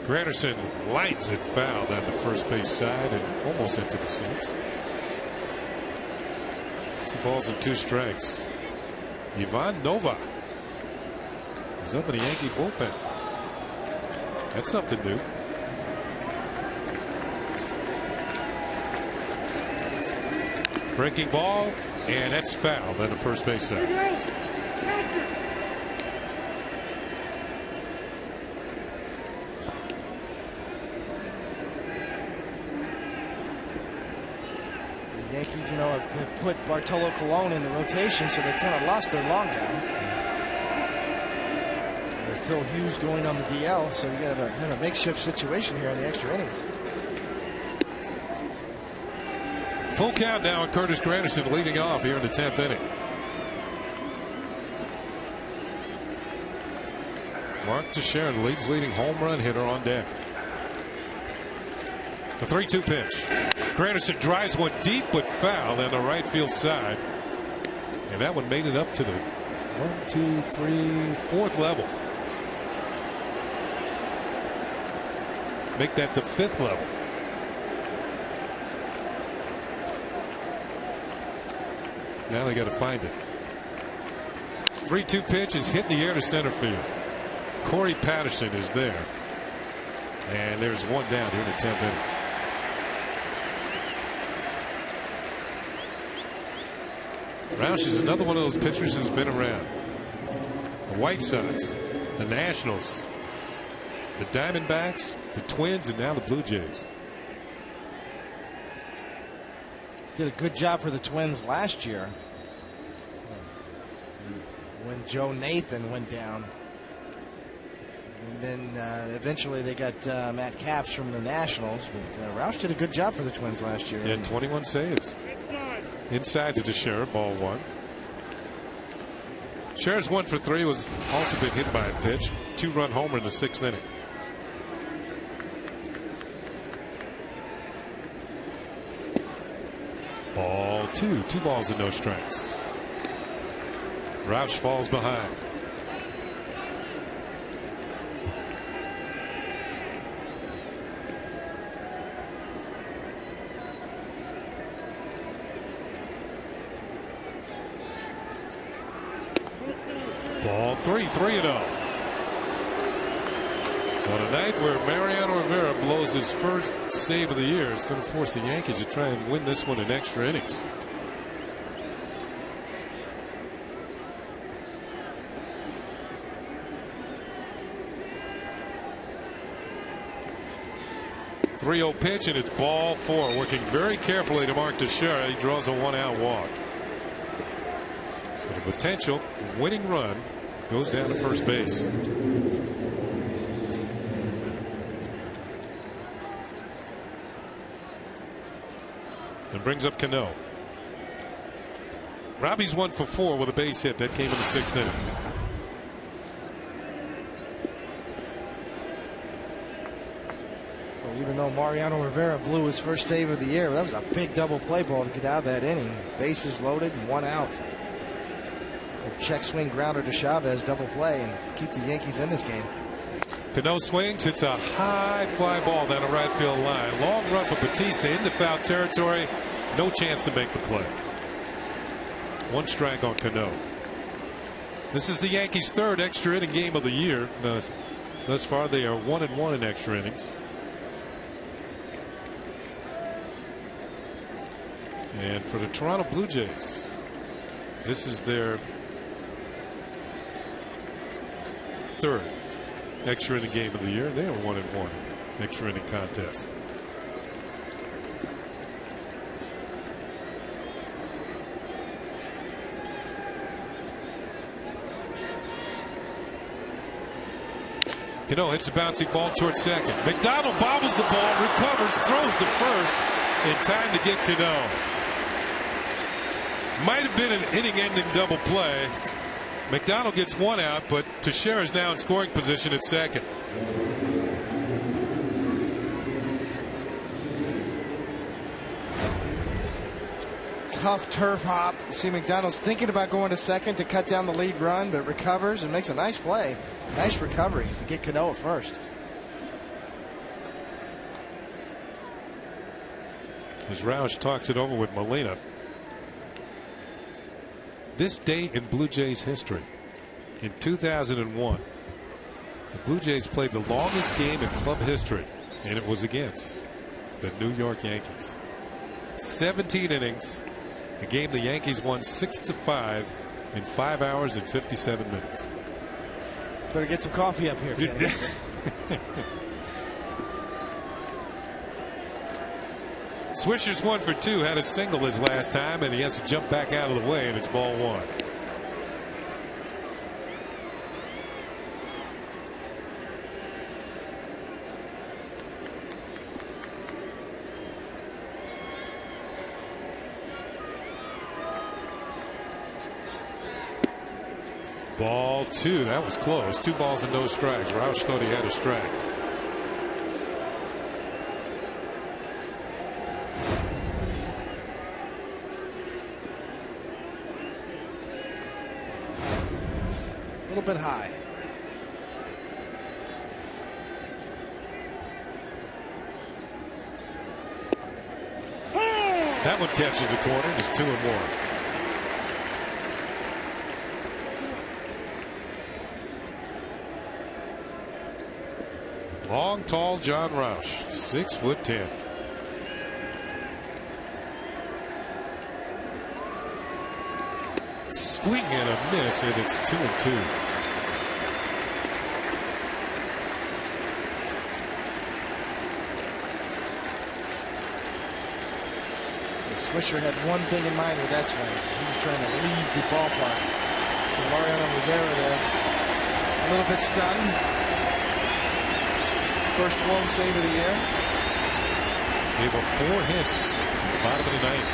Granderson lights it foul down the first base side and almost into the seats. 2 balls and 2 strikes. Ivan Nova is up in the Yankee bullpen. That's something new. Breaking ball, and that's foul down the first base side. Yankees, you know, have put Bartolo Colon in the rotation, so they've kind of lost their long guy. With Phil Hughes going on the DL, so you got to have a makeshift situation here in the extra innings. Full count now, and Curtis Granderson leading off here in the 10th inning. Mark Teixeira, the leading home run hitter, on deck. The 3-2 pitch. Granderson drives one deep but foul on the right field side, and that one made it up to the 1, 2, 3, 4th level. Make that the 5th level. Now they got to find it. 3-2 pitch is hit in the air to center field. Corey Patterson is there, and there's one down here in the 10th inning. Roush is another one of those pitchers who's been around. The White Sox, the Nationals, the Diamondbacks, the Twins, and now the Blue Jays. Did a good job for the Twins last year when Joe Nathan went down. And then eventually they got Matt Capps from the Nationals. But Roush did a good job for the Twins last year. He had 21 saves. Inside to Teixeira, ball 1. Teixeira's 1 for 3, was also been hit by a pitch. 2-run homer in the 6th inning. Ball 2. 2 balls and no strikes. Roush falls behind. Ball 3, 3-0. On a night where Mariano Rivera blows his first save of the year, it's going to force the Yankees to try and win this one in extra innings. The 3-0 pitch, and it's ball 4. Working very carefully to Mark Teixeira. He draws a 1-out walk. So the potential winning run goes down to first base. And brings up Cano. Robbie's 1 for 4 with a base hit that came in the 6th inning. Well, even though Mariano Rivera blew his first save of the year, that was a big double play ball to get out of that inning. Bases loaded and 1 out. Check swing grounder to Chavez, double play, and keep the Yankees in this game. Cano swings, hits a high fly ball down the right field line. Long run for Batista into foul territory. No chance to make the play. 1 strike on Cano. This is the Yankees' 3rd extra inning game of the year. Thus far, they are 1-1 in extra innings. And for the Toronto Blue Jays, this is their third extra inning game of the year. They are 1-1 extra inning contest. Cano hits a bouncing ball towards second. McDonald bobbles the ball, recovers, throws to first in time to get Cano. Might have been an inning-ending double play. McDonald gets one out, but Teixeira is now in scoring position at second. Tough turf hop. You see McDonald's thinking about going to second to cut down the lead run, but recovers and makes a nice play. Nice recovery to get Cano at first. As Roush talks it over with Molina. This day in Blue Jays history. In 2001, the Blue Jays played the longest game in club history, and it was against the New York Yankees. 17 innings, a game the Yankees won 6-5 in 5 hours and 57 minutes. Better get some coffee up here, Kenny. Swisher's 1 for 2, had a single his last time, and he has to jump back out of the way, and it's ball 1. Ball 2, that was close. 2 balls and no strikes. Roush thought he had a strike. A little bit high. That one catches the corner. It's 2-1. Long, tall John Roush, 6'10". Swing and a miss, and it's 2-2. Swisher had one thing in mind with that swing. He was trying to leave the ballpark. So Mariano Rivera there, a little bit stunned. First blown save of the year. Gave up 4 hits at the bottom of the ninth.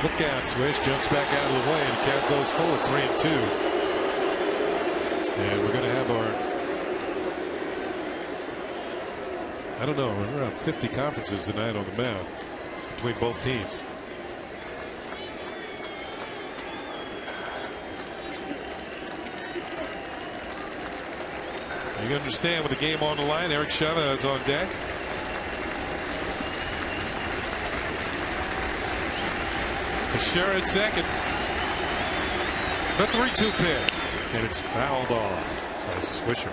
Look out, Swish jumps back out of the way, and the count goes full at 3-2. And we're going to have our, I don't know, we're around 50 conferences tonight on the mound between both teams. You understand, with the game on the line, Eric Chavez on deck. Teixeira at second. The 3-2 pitch, and it's fouled off by Swisher.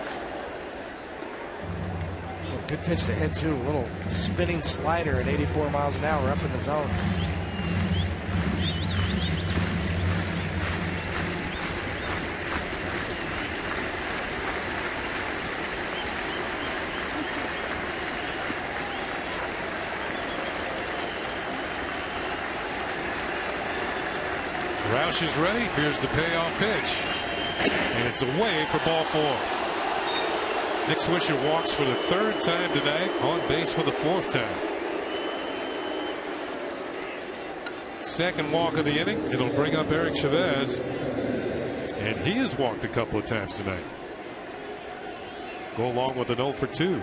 Oh, good pitch to hit too. A little spinning slider at 84 miles an hour up in the zone. Roush is ready. Here's the payoff pitch, and it's away for ball 4. Nick Swisher walks for the 3rd time tonight, on base for the 4th time. Second walk of the inning. It'll bring up Eric Chavez, and he has walked a couple of times tonight. Go along with an 0 for 2.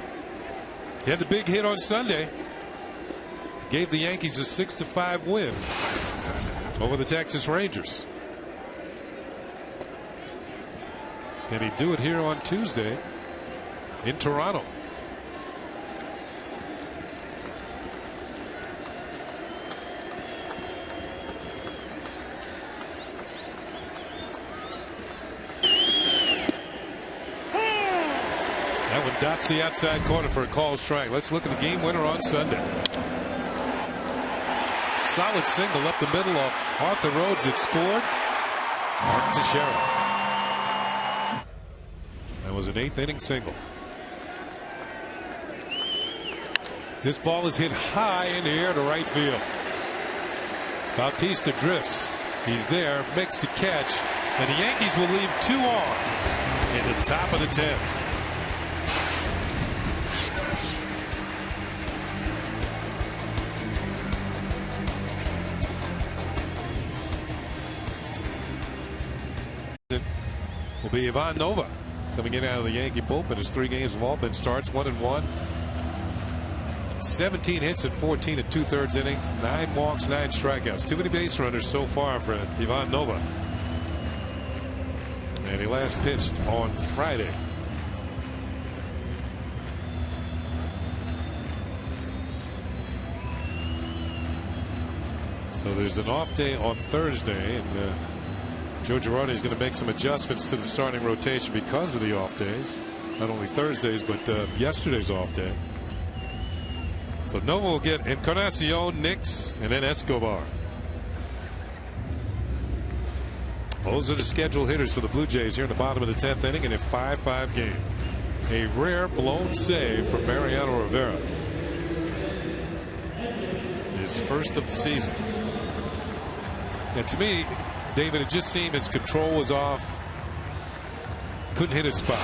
He had the big hit on Sunday. Gave the Yankees a 6-5 win over the Texas Rangers. Can he do it here on Tuesday in Toronto? That one Dots the outside corner for a call strike. Let's look at the game winner on Sunday. Solid single up the middle off Arthur Rhodes. It scored. Mark Teixeira. That was an 8th inning single. This ball is hit high in the air to right field. Bautista drifts. He's there, makes the catch, and the Yankees will leave 2 on in the top of the 10th. Will be Ivan Nova coming in out of the Yankee bullpen. His 3 games have all been starts, 1-1. 17 hits in 14 2/3 innings, 9 walks, 9 strikeouts. Too many base runners so far for Ivan Nova. And he last pitched on Friday. So there's an off day on Thursday, and Joe Girardi is going to make some adjustments to the starting rotation because of the off days. Not only Thursdays, but yesterday's off day. So Nova will get Encarnacion, Nix, and then Escobar. Those are the scheduled hitters for the Blue Jays here in the bottom of the 10th inning in a 5-5 game. A rare blown save from Mariano Rivera. His first of the season. And to me, David, it just seemed his control was off. Couldn't hit his spot.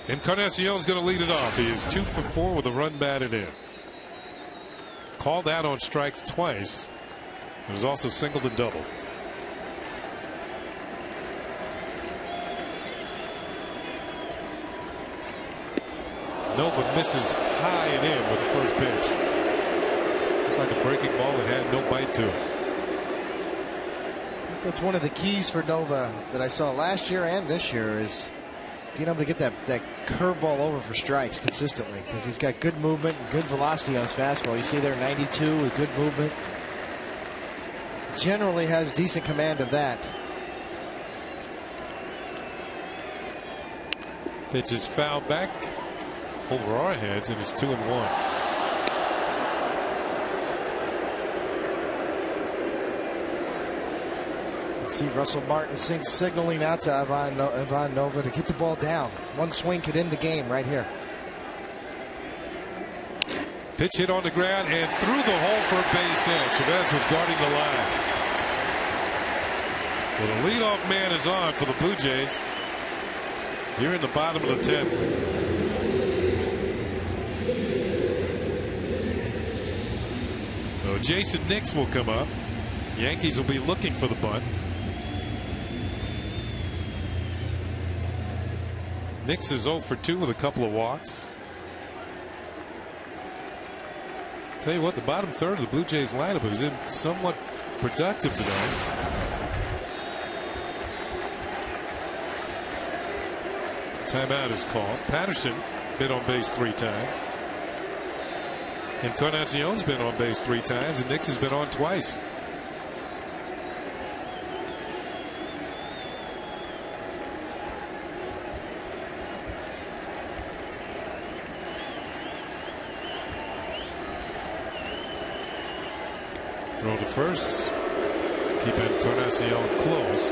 Encarnacion's going to lead it off. He is 2 for 4 with a run batted in. Called out on strikes twice. There was also singled and doubled. Nova misses high and in with the first pitch. Looked like a breaking ball that had no bite to it. That's one of the keys for Nova that I saw last year and this year is being able to get that curveball over for strikes consistently, because he's got good movement and good velocity on his fastball. You see there 92 with good movement. Generally has decent command of that. Pitch is fouled back over our heads, and it's 2-1. See Russell Martin signaling out to Ivan Nova to get the ball down. One swing could end the game right here. Pitch hit on the ground and through the hole for a base hit. Chavez was guarding the line. Well, the leadoff man is on for the Blue Jays here in the bottom of the 10th. So Jason Nix will come up. Yankees will be looking for the bunt. Nix is 0 for 2 with a couple of walks. Tell you what, the bottom third of the Blue Jays lineup has been somewhat productive tonight. Timeout is called. Patterson been on base 3 times. Encarnacion's been on base 3 times, and Nix has been on twice. Throw to first. Keep Encarnacion close.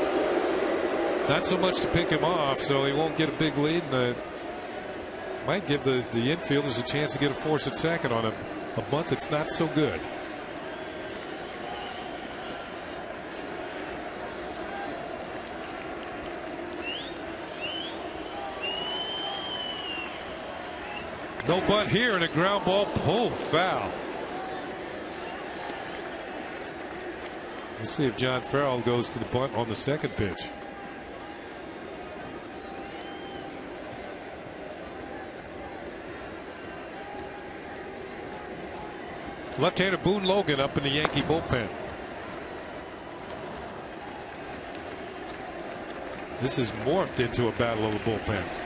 Not so much to pick him off, so he won't get a big lead, and might give the infielders a chance to get a force at second on a bunt that's not so good. No bunt here, and a ground ball pulled foul. Let's see if John Farrell goes to the bunt on the second pitch. Left-hander Boone Logan up in the Yankee bullpen. This has morphed into a battle of the bullpens.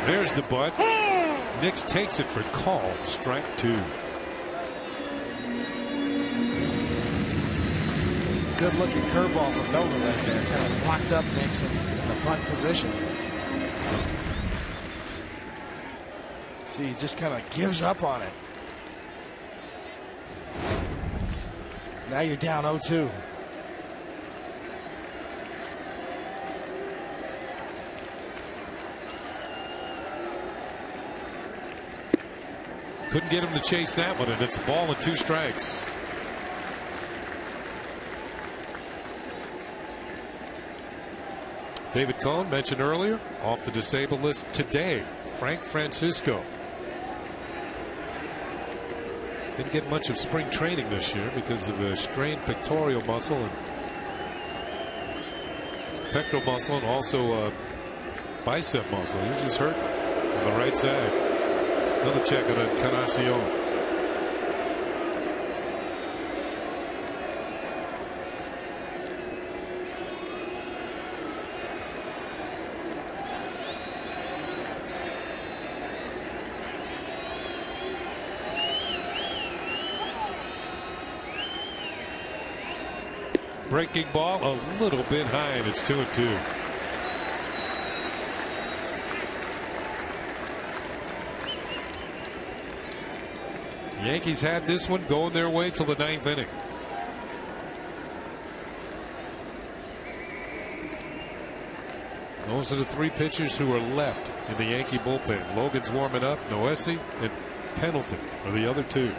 There's the bunt. Nix takes it for call. Strike 2. good looking curveball from Nova right there. Kind of locked up Nixon in the bunt position. See, he just kind of gives up on it. Now you're down 0-2. Couldn't get him to chase that one, and it's a ball and 2 strikes. David Cohn, mentioned earlier, off the disabled list today. Frank Francisco. Didn't get much of spring training this year because of a strained pectoral muscle and pectoral muscle, and also a bicep muscle. He was just hurt on the right side. Another check on Encarnacion. Breaking ball a little bit high, and it's 2-2. Yankees had this one going their way till the 9th inning. Those are the 3 pitchers who are left in the Yankee bullpen. Logan's warming up. Noesi and Pendleton are the other 2.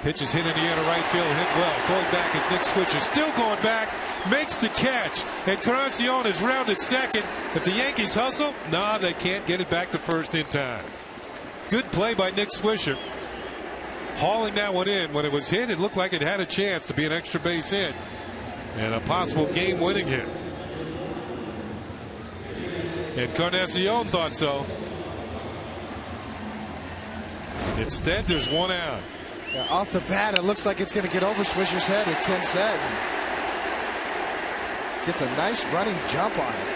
Pitch is hit in the air to right field, hit well. Going back is Nick Swisher, still going back, makes the catch. Encarnacion is rounded second. If the Yankees hustle, they can't get it back to first in time. Good play by Nick Swisher, hauling that one in. When it was hit, it looked like it had a chance to be an extra base hit and a possible game-winning hit. Encarnacion thought so. Instead, there's 1 out. Yeah, off the bat, it looks like it's going to get over Swisher's head, as Ken said. Gets a nice running jump on it.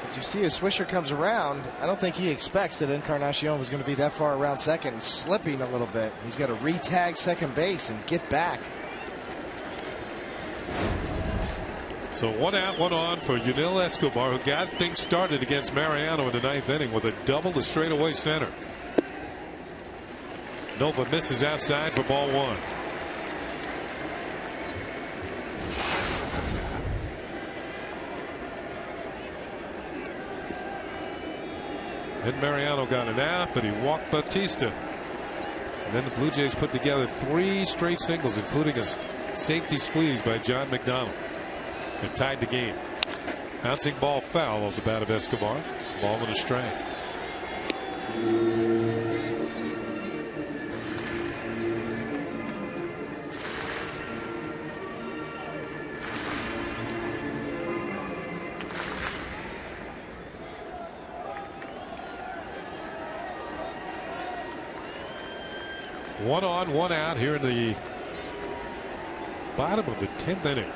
But you see, as Swisher comes around, I don't think he expects that Encarnacion was going to be that far around second, slipping a little bit. He's got to re-tag second base and get back. So 1 out, 1 on for Yunel Escobar, who got things started against Mariano in the 9th inning with a double to straightaway center. Nova misses outside for ball 1. Then Mariano got an out, but he walked Bautista. And then the Blue Jays put together 3 straight singles, including a safety squeeze by John McDonald, and tied the game. Bouncing ball foul off the bat of Escobar. Ball and a strike. One on, 1 out here in the bottom of the 10th inning.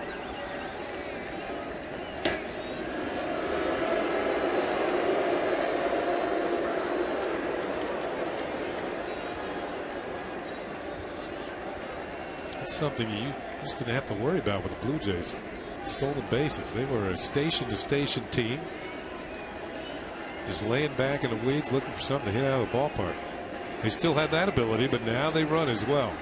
That's something you just didn't have to worry about with the Blue Jays. Stolen bases. They were a station-to-station team, just laying back in the weeds looking for something to hit out of the ballpark. They still have that ability, but now they run as well.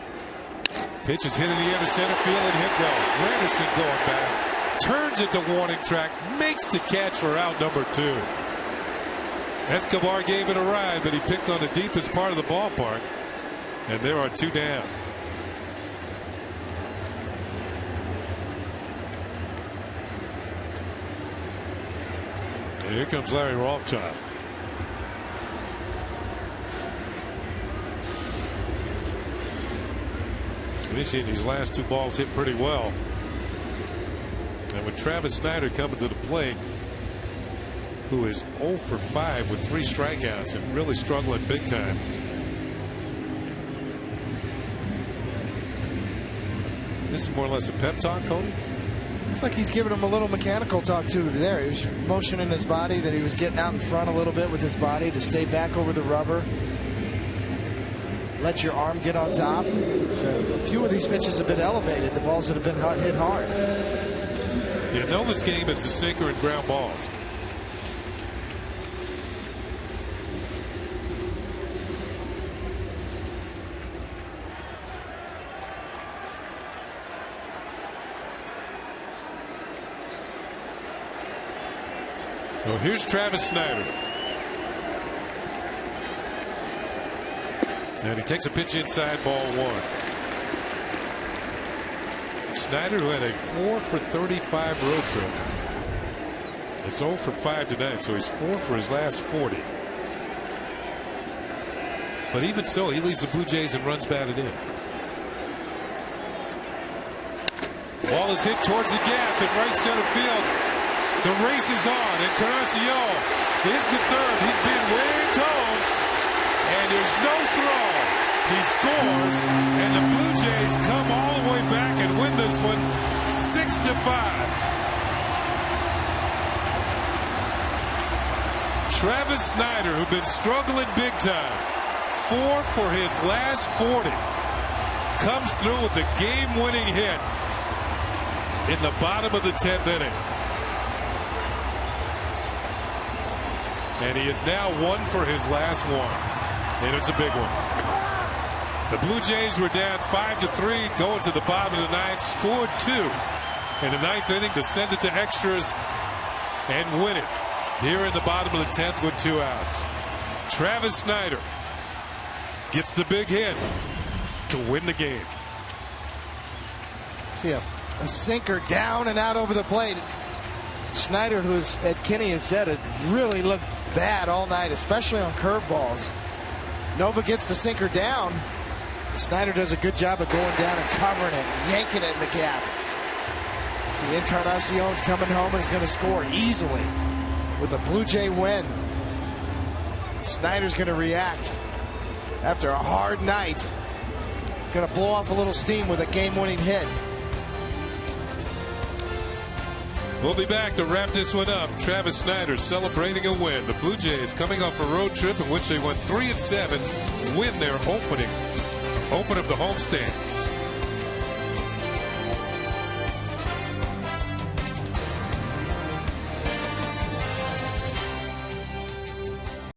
Pitch is hit in the air to center field and hit well. Granderson going back, turns it to warning track, makes the catch for out number 2. Escobar gave it a ride, but he picked on the deepest part of the ballpark, and there are 2 down. And here comes Larry Rothschild. We've seen these last 2 balls hit pretty well. And with Travis Snyder coming to the plate, who is 0 for 5 with 3 strikeouts and really struggling big time. This is more or less a pep talk, Cody? Looks like he's giving him a little mechanical talk too there. He was motioning his body that he was getting out in front a little bit with his body to stay back over the rubber. let your arm get on top. So a few of these pitches have been elevated, the balls that have been hit hard. Yeah, Nova's game is the sinker and ground balls. So here's Travis Snyder. And he takes a pitch inside, ball 1. Snyder, who had a 4 for 35 road trip, is 0 for 5 tonight, so he's 4 for his last 40. But even so, he leads the Blue Jays in runs batted in. Ball is hit towards the gap in right center field. The race is on, and Encarnacion is the third. He's been waved home, and there's no throw. He scores, and the Blue Jays come all the way back and win this one 6-5. Travis Snyder, who'd been struggling big time, 4 for his last 40, comes through with the game-winning hit in the bottom of the 10th inning. And he is now 1 for his last 1. And it's a big one. The Blue Jays were down 5-3 going to the bottom of the 9th. Scored 2 in the 9th inning to send it to extras and win it here in the bottom of the 10th with 2 outs. Travis Snyder gets the big hit to win the game. See a sinker down and out over the plate. Snyder, who's at Kenny had said, it really looked bad all night, especially on curveballs. Nova gets the sinker down. Snyder does a good job of going down and covering it, yanking it in the gap. The Encarnacion's coming home and is going to score easily with a Blue Jay win. Snyder's going to react after a hard night. Going to blow off a little steam with a game-winning hit. We'll be back to wrap this one up. Travis Snyder celebrating a win. The Blue Jays, coming off a road trip in which they went 3-7, win their open of the homestand.